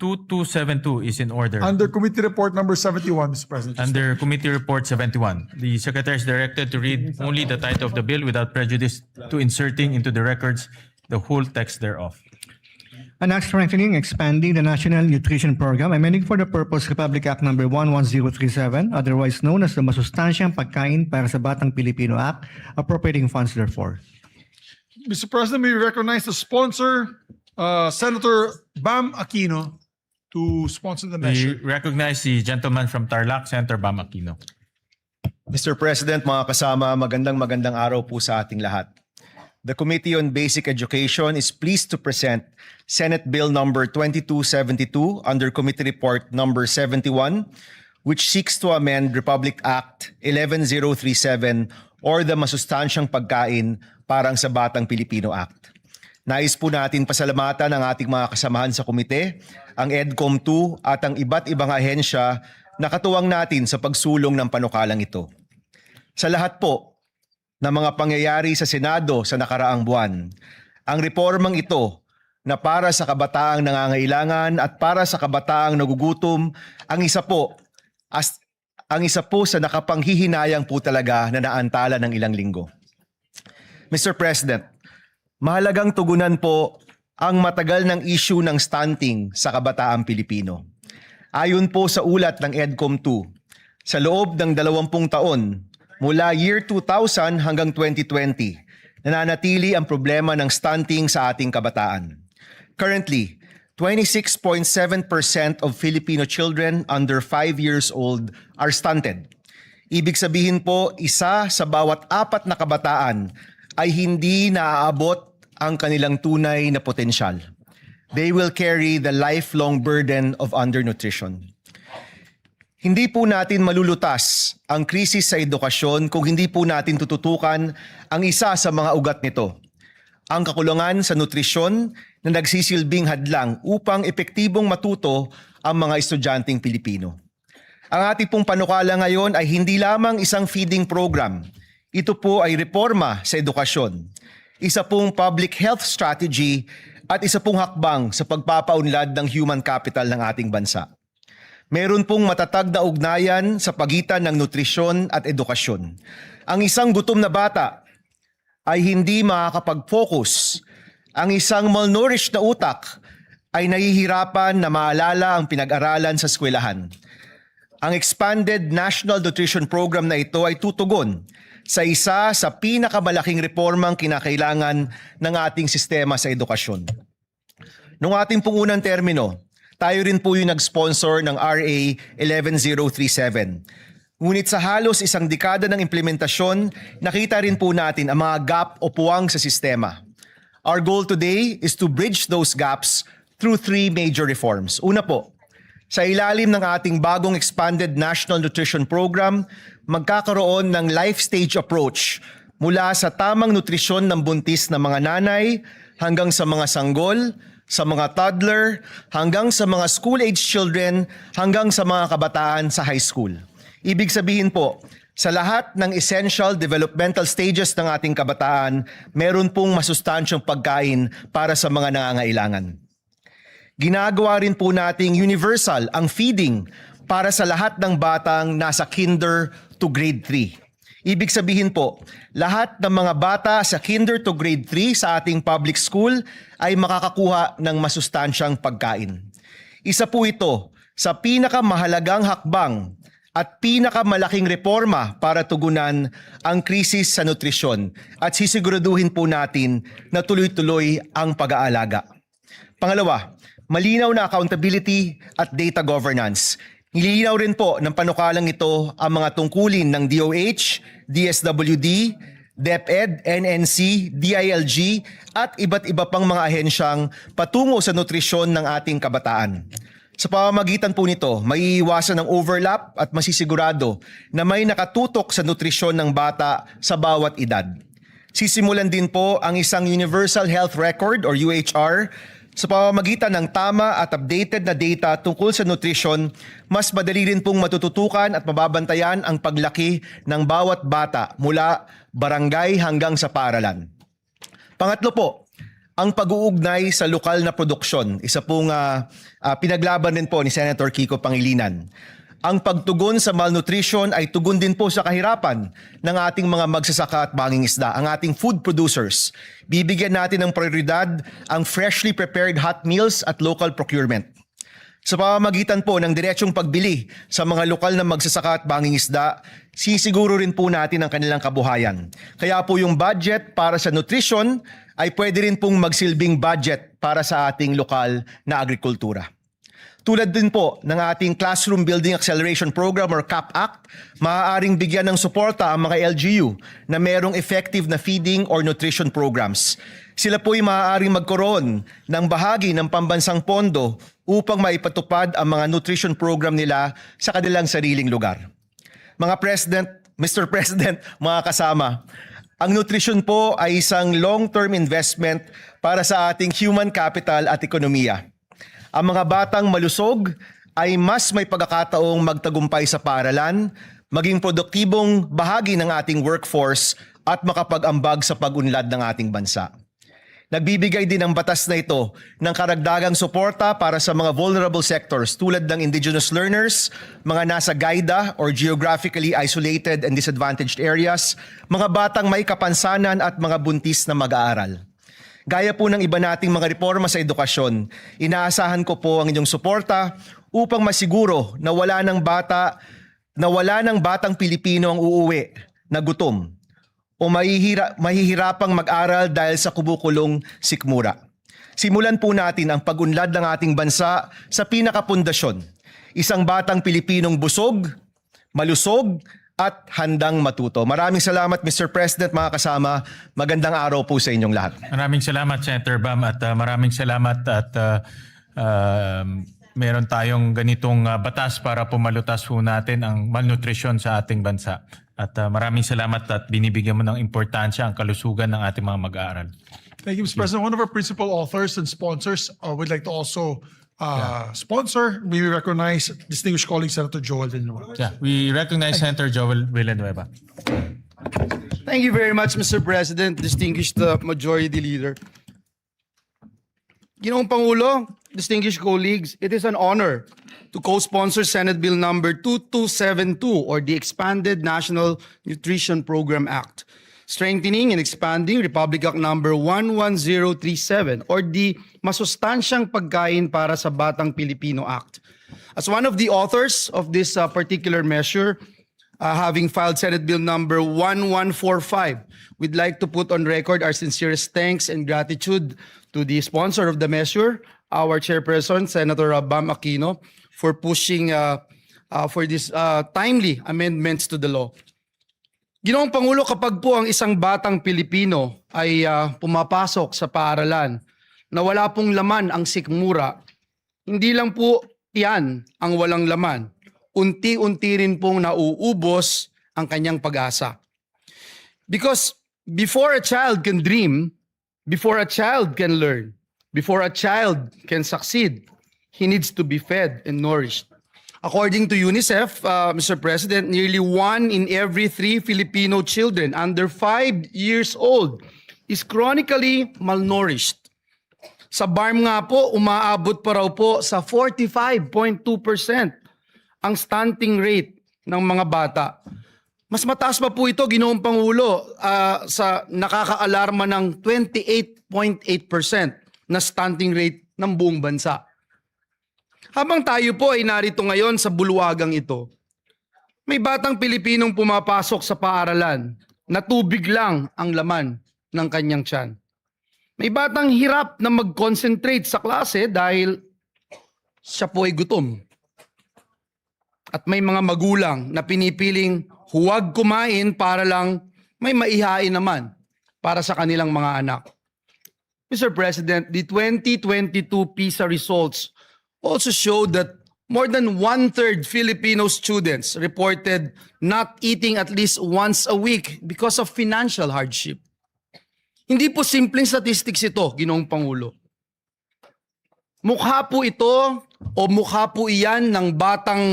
[SPEAKER 1] 2272 is in order.
[SPEAKER 3] Under Committee Report number 71, Mr. President.
[SPEAKER 1] Under Committee Report 71, the Secretary is directed to read only the title of the bill without prejudice to inserting into the records the whole text thereof.
[SPEAKER 2] An act strengthening, expanding the National Nutrition Program, amending for the purpose Republic Act number 11037, otherwise known as the Masustansyang Pagkain para sa Batang Pilipino Act, appropriating funds therefore.
[SPEAKER 3] Mr. President, we recognize the sponsor, Senator Bam Aquino, to sponsor the
[SPEAKER 1] We
[SPEAKER 3] measure.
[SPEAKER 1] recognize the gentleman from Tarlac, Senator Bam Aquino.
[SPEAKER 11] Mr. President, mga kasama, magandang araw po sa ating lahat. The Committee on Basic Education is pleased to present Senate Bill number 2272 under Committee Report number 71, which seeks to amend Republic Act 11037 or the Masustansyang Pagkain parang sa Batang Pilipino Act. Nais po natin pasalamatan ang ating mga kasamahan sa komite, ang EDCOM 2 at ang iba't ibang ahensya na katuwang natin sa pagsulong ng panukalang ito. Sa lahat po, ng mga pangyayari sa Senado sa nakaraang buwan. Ang reformang ito na para sa kabataang nangangailangan at para sa kabataang nagugutom ang isa po sa nakapanghihinayang po talaga na naantala ng ilang linggo. Mr. President, mahalagang tugunan po ang matagal ng issue ng stunting sa kabataang Pilipino. Ayon po sa ulat ng EDCOM 2, sa loob ng 20 taon, mula year 2000 hanggang 2020, nananatili ang problema ng stunting sa ating kabataan. Currently, 26.7% of Filipino children under 5 years old are stunted. Ibig sabihin po, isa sa bawat 4 na kabataan ay hindi naaabot ang kanilang tunay na potensyal. They will carry the lifelong burden of undernutrition. Hindi po natin malulutas ang krisis sa edukasyon kung hindi po natin tututukan ang isa sa mga ugat nito, ang kakulangan sa nutrisyon na nagsisilbing hadlang upang epektibong matuto ang mga estudyanteng Pilipino. Ang ating pong panukala ngayon ay hindi lamang isang feeding program. Ito po ay reforma sa edukasyon, isa pong public health strategy at isa pong hakbang sa pagpapaunlad ng human capital ng ating bansa. Meron pong matatag na ugnayan sa pagitan ng nutrisyon at edukasyon. Ang isang gutom na bata ay hindi makakapag-focus. Ang isang malnourished na utak ay nahihirapan na maalala ang pinag-aralan sa eskwelahan. Ang expanded National Nutrition Program na ito ay tutugon sa isa sa pinakamalaking reformang kinakailangan ng ating sistema sa edukasyon. Noong ating pong unang termino, tayo rin po yung nag-sponsor ng RA 11037. Ngunit sa halos isang dekada ng implementasyon, nakita rin po natin ang mga gap o puwang sa sistema. Our goal today is to bridge those gaps through 3 major reforms. Una po, sa ilalim ng ating bagong expanded National Nutrition Program, magkakaroon ng life stage approach mula sa tamang nutrisyon ng buntis na mga nanay hanggang sa mga sanggol, sa mga toddler, hanggang sa mga school-age children, hanggang sa mga kabataan sa high school. Ibig sabihin po, sa lahat ng essential developmental stages ng ating kabataan, meron pong masustansyong pagkain para sa mga nangangailangan. Ginagawa rin po nating universal ang feeding para sa lahat ng batang nasa kinder to grade 3. Ibig sabihin po, lahat ng mga bata sa kinder to grade 3 sa ating public school ay makakakuha ng masustansyang pagkain. Isa po ito sa pinakamahalagang hakbang at pinakamalaking reforma para tugunan ang krisis sa nutrisyon at sisiguraduhin po natin na tuloy-tuloy ang pag-aalaga. Pangalawa, malinaw na accountability at data governance. Nililinaw rin po ng panukalang ito ang mga tungkulin ng DOH, DSWD, DepEd, NNC, DILG at iba't iba pang mga ahensyang patungo sa nutrisyon ng ating kabataan. Sa pamamagitan po nito, maiiwasan ang overlap at masisigurado na may nakatutok sa nutrisyon ng bata sa bawat edad. Sisimulan din po ang isang Universal Health Record or UHR. Sa pamamagitan ng tama at updated na data tungkol sa nutrisyon, mas madali rin pong matututukan at mababantayan ang paglaki ng bawat bata mula barangay hanggang sa paaralan. Pangatlo po, ang pag-uugnay sa lokal na produksyon. Isa pong pinaglaban din po ni Senator Kiko Pangilinan. Ang pagtugon sa malnutrition ay tugon din po sa kahirapan ng ating mga magsasaka at mangingisda, ang ating food producers. Bibigyan natin ng prioridad ang freshly prepared hot meals at local procurement. Sa pamamagitan po ng diretsong pagbili sa mga lokal na magsasaka at mangingisda, sisiguro rin po natin ang kanilang kabuhayan. Kaya po yung budget para sa nutrition ay pwede rin pong magsilbing budget para sa ating lokal na agrikultura. Tulad din po ng ating Classroom Building Acceleration Program or CAP-ACT, maaaring bigyan ng suporta ang mga LGU na merong effective na feeding or nutrition programs. Sila po'y maaaring magkaroon ng bahagi ng pambansang pondo upang maipatupad ang mga nutrition program nila sa kanilang sariling lugar. Mga President, Mr. President, mga kasama, ang nutrition po ay isang long-term investment para sa ating human capital at ekonomiya. Ang mga batang malusog ay mas may pagkakataong magtagumpay sa paaralan, maging produktibong bahagi ng ating workforce at makapag-ambag sa pag-unlad ng ating bansa. Nagbibigay din ang batas na ito ng karagdagang suporta para sa mga vulnerable sectors tulad ng indigenous learners, mga nasa GAIDA or geographically isolated and disadvantaged areas, mga batang may kapansanan at mga buntis na mag-aaral. Gaya po ng iba nating mga reforma sa edukasyon, inaasahan ko po ang inyong suporta upang masiguro na wala ng batang Pilipino ang uuwi na gutom o mahihirapang mag-aral dahil sa kubukulong sikmura. Simulan po natin ang pag-unlad ng ating bansa sa pinakapundasyon, isang batang Pilipinong busog, malusog, at handang matuto. Maraming salamat, Mr. President, mga kasama. Magandang araw po sa inyong lahat.
[SPEAKER 1] Maraming salamat, Senator Bam, at maraming salamat at meron tayong ganitong batas para pumalutas po natin ang malnutrisyon sa ating bansa. At maraming salamat at binibigyan mo ng importansya ang kalusugan ng ating mga mag-aaral.
[SPEAKER 3] Thank you, Mr. President. One of our principal authors and sponsors would like to also sponsor. We recognize distinguished colleague Senator Joel Villanueva.
[SPEAKER 1] Yeah, we recognize Senator Joel Villanueva.
[SPEAKER 9] Thank you very much, Mr. President, distinguished Majority Leader. Ginoong Pangulo, distinguished colleagues, it is an honor to co-sponsor Senate Bill number 2272 or the Expanded National Nutrition Program Act, strengthening and expanding Republic Act number 11037 or the Masustansyang Pagkain para sa Batang Pilipino Act. As one of the authors of this particular measure, having filed Senate Bill number 1145, we'd like to put on record our sincerest thanks and gratitude to the sponsor of the measure, our chairperson, Senator Bam Aquino, for pushing for this timely amendments to the law. Ginoong Pangulo, kapag po ang isang batang Pilipino ay pumapasok sa paaralan na wala pong laman ang sikmura, hindi lang po yan ang walang laman. Unti-unti rin pong nauubos ang kanyang pag-asa. Because before a child can dream, before a child can learn, before a child can succeed, he needs to be fed and nourished. According to UNICEF, Mr. President, nearly 1 in every 3 Filipino children under 5 years old is chronically malnourished. Sa BARM nga po, umaabot pa raw po sa 45.2% ang stunting rate ng mga bata. Mas mataas pa po ito, Ginoong Pangulo, sa nakakaalarma ng 28.8% na stunting rate ng buong bansa. Habang tayo po ay narito ngayon sa bulwagang ito, may batang Pilipinong pumapasok sa paaralan na tubig lang ang laman ng kanyang tiyan. May batang hirap na mag-concentrate sa klase dahil siya po ay gutom. At may mga magulang na pinipiling huwag kumain para lang may maihain naman para sa kanilang mga anak. Mr. President, the 2022 PISA results also showed that more than 1/3 Filipino students reported not eating at least once a week because of financial hardship. Hindi po simpleng statistics ito, Ginoong Pangulo. Mukha po ito o mukha po iyan ng batang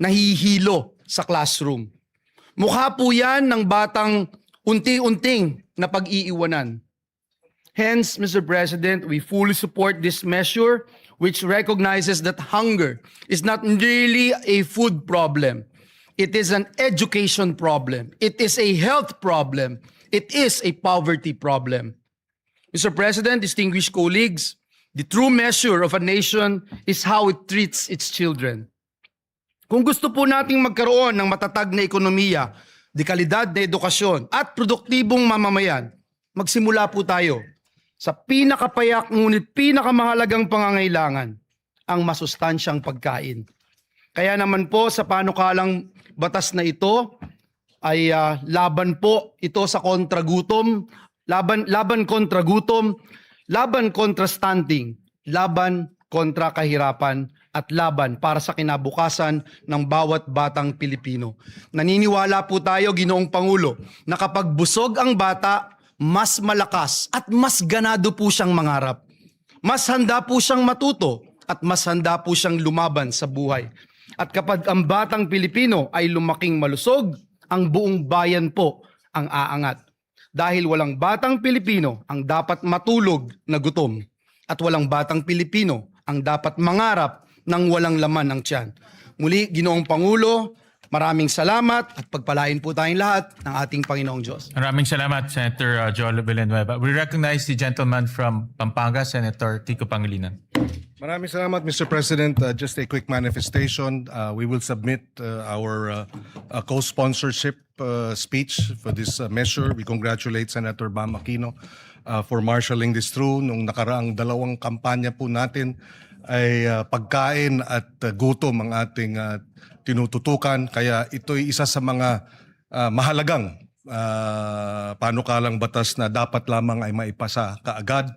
[SPEAKER 9] nahihilo sa classroom. Mukha po yan ng batang unti-unting na pag-iiwanan. Hence, Mr. President, we fully support this measure which recognizes that hunger is not really a food problem. It is an education problem. It is a health problem. It is a poverty problem. Mr. President, distinguished colleagues, the true measure of a nation is how it treats its children. Kung gusto po nating magkaroon ng matatag na ekonomiya, dekalidad na edukasyon at produktibong mamamayan, magsimula po tayo sa pinakapayak ngunit pinakamahalagang pangangailangan, ang masustansyang pagkain. Kaya naman po sa panukalang batas na ito ay laban po ito sa kontragutom, laban kontra gutom, laban kontra stunting, laban kontra kahirapan at laban para sa kinabukasan ng bawat batang Pilipino. Naniniwala po tayo, Ginoong Pangulo, na kapag busog ang bata, mas malakas at mas ganado po siyang mangarap. Mas handa po siyang matuto at mas handa po siyang lumaban sa buhay. At kapag ang batang Pilipino ay lumaking malusog, ang buong bayan po ang aangat. Dahil walang batang Pilipino ang dapat matulog na gutom at walang batang Pilipino ang dapat mangarap ng walang laman ng tiyan. Muli, Ginoong Pangulo, maraming salamat at pagpalain po tayong lahat ng ating Panginoong Diyos.
[SPEAKER 1] Maraming salamat, Senator Joel Villanueva. We recognize the gentleman from Pampanga, Senator Kiko Pangilinan.
[SPEAKER 5] Maraming salamat, Mr. President. Just a quick manifestation. We will submit our co-sponsorship speech for this measure. We congratulate Senator Bam Aquino for marshalling this through. Nung nakaraang dalawang kampanya po natin ay pagkain at gutom ang ating tinututukan. Kaya ito'y isa sa mga mahalagang panukalang batas na dapat lamang ay maipasa kaagad.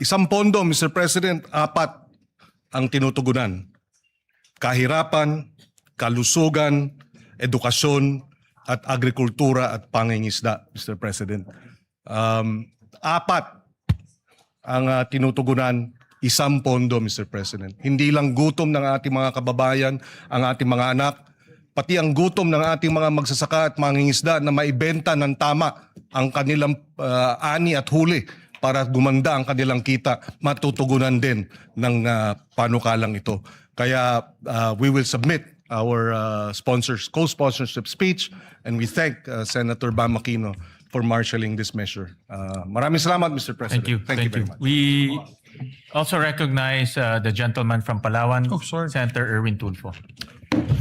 [SPEAKER 5] Isang pondo, Mr. President, 4 ang tinutugunan. Kahirapan, kalusugan, edukasyon, at agrikultura at pangingisda, Mr. President. 4 ang tinutugunan, isang pondo, Mr. President. Hindi lang gutom ng ating mga kababayan, ang ating mga anak, pati ang gutom ng ating mga magsasaka at mangingisda na maibenta ng tama ang kanilang ani at huli para gumanda ang kanilang kita, matutugunan din ng panukalang ito. Kaya we will submit our co-sponsorship speech, and we thank Senator Bam Aquino for marshalling this measure. Maraming salamat, Mr. President.
[SPEAKER 1] Thank you.
[SPEAKER 5] very much.
[SPEAKER 1] We also recognize the gentleman from Palawan, Senator Erwin Tulfo.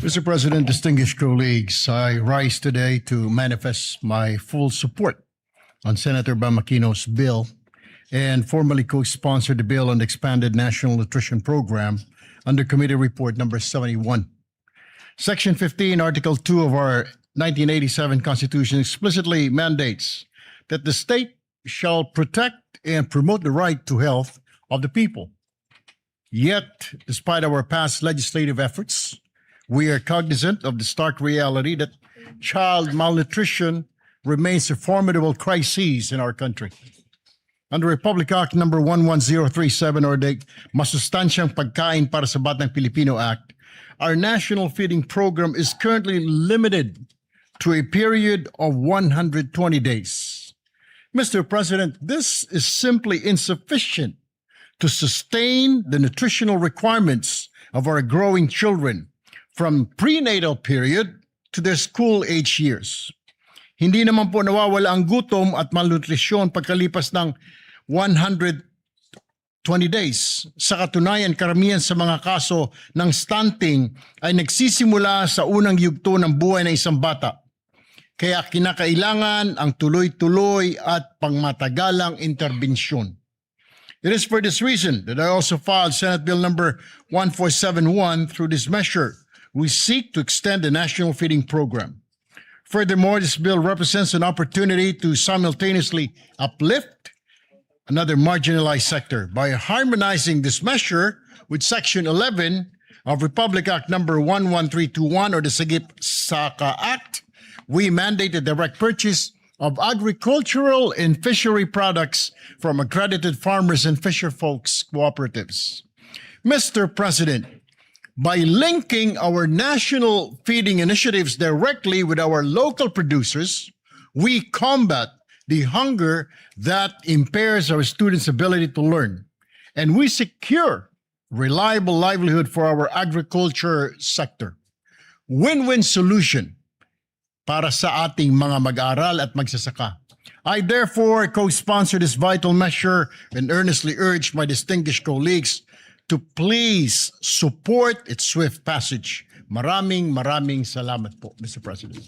[SPEAKER 10] Mr. President, distinguished colleagues, I rise today to manifest my full support on Senator Bam Aquino's bill and formally co-sponsored the bill on the expanded National Nutrition Program under Committee Report number 71. Section 15, Article 2 of our 1987 Constitution explicitly mandates that the state shall protect and promote the right to health of the people. Yet, despite our past legislative efforts, we are cognizant of the stark reality that child malnutrition remains a formidable crisis in our country. Under Republic Act number 11037 or the Masustansyang Pagkain para sa Batang Pilipino Act, our national feeding program is currently limited to a period of 120 days. Mr. President, this is simply insufficient to sustain the nutritional requirements of our growing children from prenatal period to their school age years. Hindi naman po nawawala ang gutom at malnutrisyon pagkalipas ng 120 days. Sa katunayan, karamihan sa mga kaso ng stunting ay nagsisimula sa unang yugto ng buhay ng isang bata. Kaya kinakailangan ang tuloy-tuloy at pangmatagalang interbensyon. It is for this reason that I also filed Senate Bill number 1471 through this measure. We seek to extend the national feeding program. Furthermore, this bill represents an opportunity to simultaneously uplift another marginalized sector by harmonizing this measure with Section 11 of Republic Act number 11321 or the Sagip-Saka Act. We mandate the direct purchase of agricultural and fishery products from accredited farmers and fisher folks cooperatives. Mr. President, by linking our national feeding initiatives directly with our local producers, we combat the hunger that impairs our students' ability to learn, and we secure reliable livelihood for our agriculture sector. Win-win solution para sa ating mga mag-aaral at magsasaka. I therefore co-sponsor this vital measure and earnestly urge my distinguished colleagues to please support its swift passage. Maraming salamat po, Mr. President.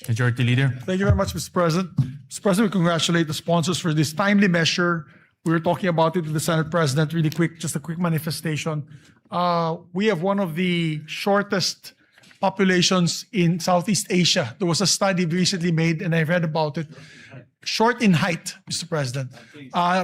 [SPEAKER 1] Majority Leader.
[SPEAKER 3] Thank you very much, Mr. President. Mr. President, we congratulate the sponsors for this timely measure. We were talking about it with the Senate President really quick, just a quick manifestation. We have one of the shortest populations in Southeast Asia. There was a study recently made, and I read about it. Short in height, Mr. President,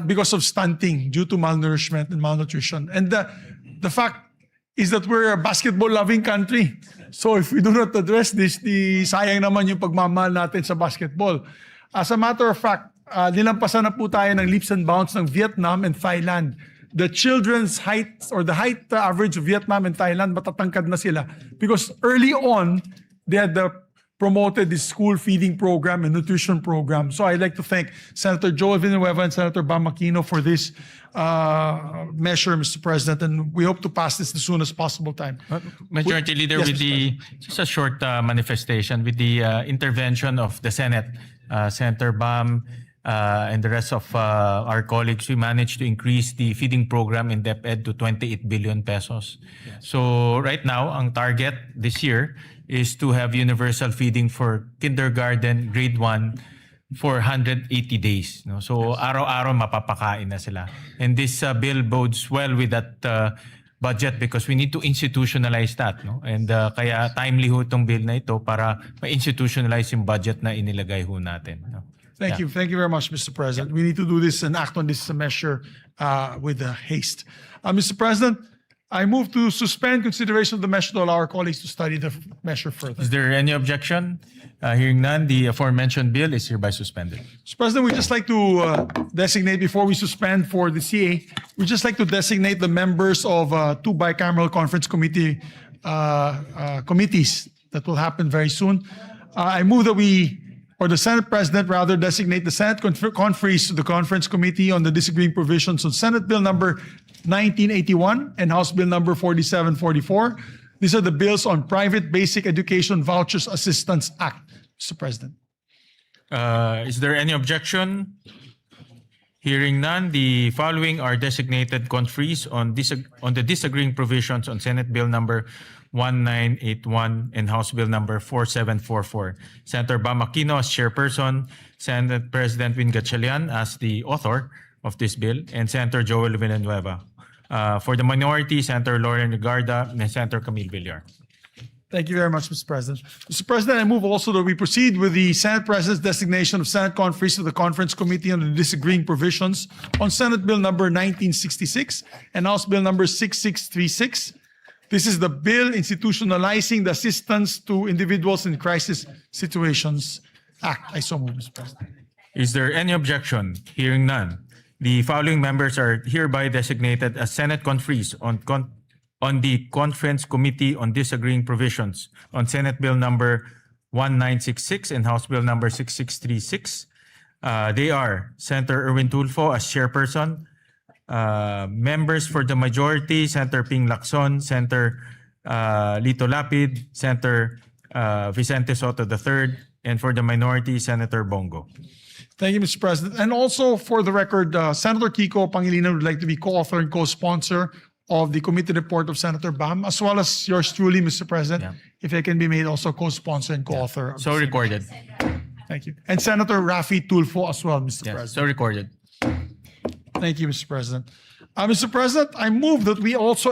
[SPEAKER 3] because of stunting due to malnourishment and malnutrition. And the fact is that we're a basketball-loving country. So if we do not address this, sayang naman yung pagmamahal natin sa basketball. As a matter of fact, nilampasan na po tayo ng leaps and bounds ng Vietnam and Thailand. The children's height or the height average of Vietnam and Thailand, matatangkad na sila. Because early on, they had the promoted this school feeding program and nutrition program. So I'd like to thank Senator Joel Villanueva and Senator Bam Aquino for this measure, Mr. President, and we hope to pass this as soon as possible time.
[SPEAKER 1] Majority Leader,
[SPEAKER 3] Yes,
[SPEAKER 1] with
[SPEAKER 3] Mr.
[SPEAKER 1] the just a short manifestation with the intervention of the Senate, Senator Bam and the rest of our colleagues, we managed to increase the feeding program in DepEd to 28 billion pesos. So right now, ang target this year is to have universal feeding for kindergarten, grade 1, for 180 days. No? So araw-araw mapapakain na sila. And this bill bodes well with that budget because we need to institutionalize that. No? And kaya timely ho itong bill na ito para ma-institutionalize yung budget na inilagay ho natin. No?
[SPEAKER 3] Thank you. Thank you very much, Mr. President. We need to do this and act on this measure with haste. Mr. President, I move to suspend consideration of the measure to allow our colleagues to study the measure further.
[SPEAKER 1] Is there any objection? Hearing none, the aforementioned bill is hereby suspended.
[SPEAKER 3] Mr. President, we'd just like to designate, before we suspend for the CA, we'd just like to designate the members of two bicameral conference committees that will happen very soon. I move that the Senate President rather designate the Senate conferees to the Conference Committee on the Disagreeing Provisions on Senate Bill number 1981 and House Bill number 4744. These are the bills on Private Basic Education Vouchers Assistance Act, Mr. President.
[SPEAKER 1] Is there any objection? Hearing none, the following are designated conferees on the disagreeing provisions on Senate Bill number 1981 and House Bill number 4744. Senator Bam Aquino as chairperson, Senate President Win Gatchalian as the author of this bill, and Senator Joel Villanueva. For the minority, Senator Lauren Legarda and Senator Camille Villar.
[SPEAKER 3] Thank you very much, Mr. President. Mr. President, I move also that we proceed with the Senate President's designation of Senate conferees to the Conference Committee on the Disagreeing Provisions on Senate Bill number 1966 and House Bill number 6636. This is the bill institutionalizing the Assistance to Individuals in Crisis Situations Act. I so move, Mr. President.
[SPEAKER 1] Is there any objection? Hearing none, the following members are hereby designated as Senate conferees on the Conference Committee on Disagreeing Provisions on Senate Bill number 1966 and House Bill number 6636. They are Senator Erwin Tulfo as chairperson, members for the majority, Senator Ping Lacson, Senator Lito Lapid, Senator Vicente Soto III, and for the minority, Senator Bongo.
[SPEAKER 3] Thank you, Mr. President. And also, for the record, Senator Kiko Pangilinan would like to be co-author and co-sponsor of the committee report of Senator Bam, as well as yours truly, Mr. President, if it can be made also co-sponsor and co-author.
[SPEAKER 1] So recorded.
[SPEAKER 3] Thank you. And Senator Rafi Tulfo as well, Mr.
[SPEAKER 1] Yes,
[SPEAKER 3] President.
[SPEAKER 1] so recorded.
[SPEAKER 3] Thank you, Mr. President. Mr. President, I move that we also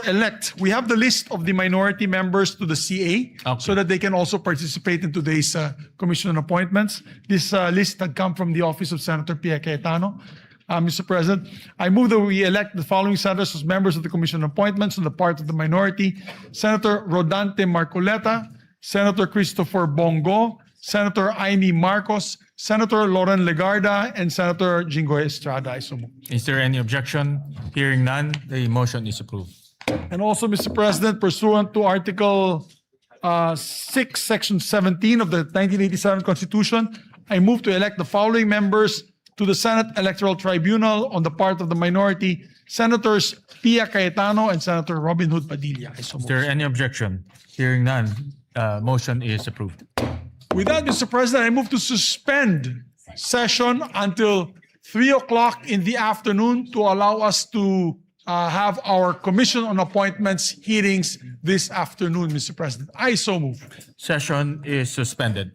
[SPEAKER 3] we have the list of the minority members to the CA so that they can also participate in today's commission on appointments. This list had come from the office of Senator Pia Cayetano. Mr. President, I move that we elect the following senators as members of the Commission on Appointments on the part of the minority: Senator Rodante Marcoleta, Senator Christopher Bongo, Senator Amy Marcos, Senator Lauren Legarda, and Senator Jinggoy Estrada. I so move.
[SPEAKER 1] Is there any objection? Hearing none, the motion is approved.
[SPEAKER 3] And also, Mr. President, pursuant to Article 6, Section 17 of the 1987 Constitution, I move to elect the following members to the Senate Electoral Tribunal on the part of the minority: Senators Pia Cayetano and Senator Robin Hood Padilla. I so
[SPEAKER 1] Is
[SPEAKER 3] move.
[SPEAKER 1] there any objection? Hearing none, motion is approved.
[SPEAKER 3] With that, Mr. President, I move to suspend session until 3 o'clock in the afternoon to allow us to have our Commission on Appointments hearings this afternoon, Mr. President. I so move.
[SPEAKER 1] Session is suspended.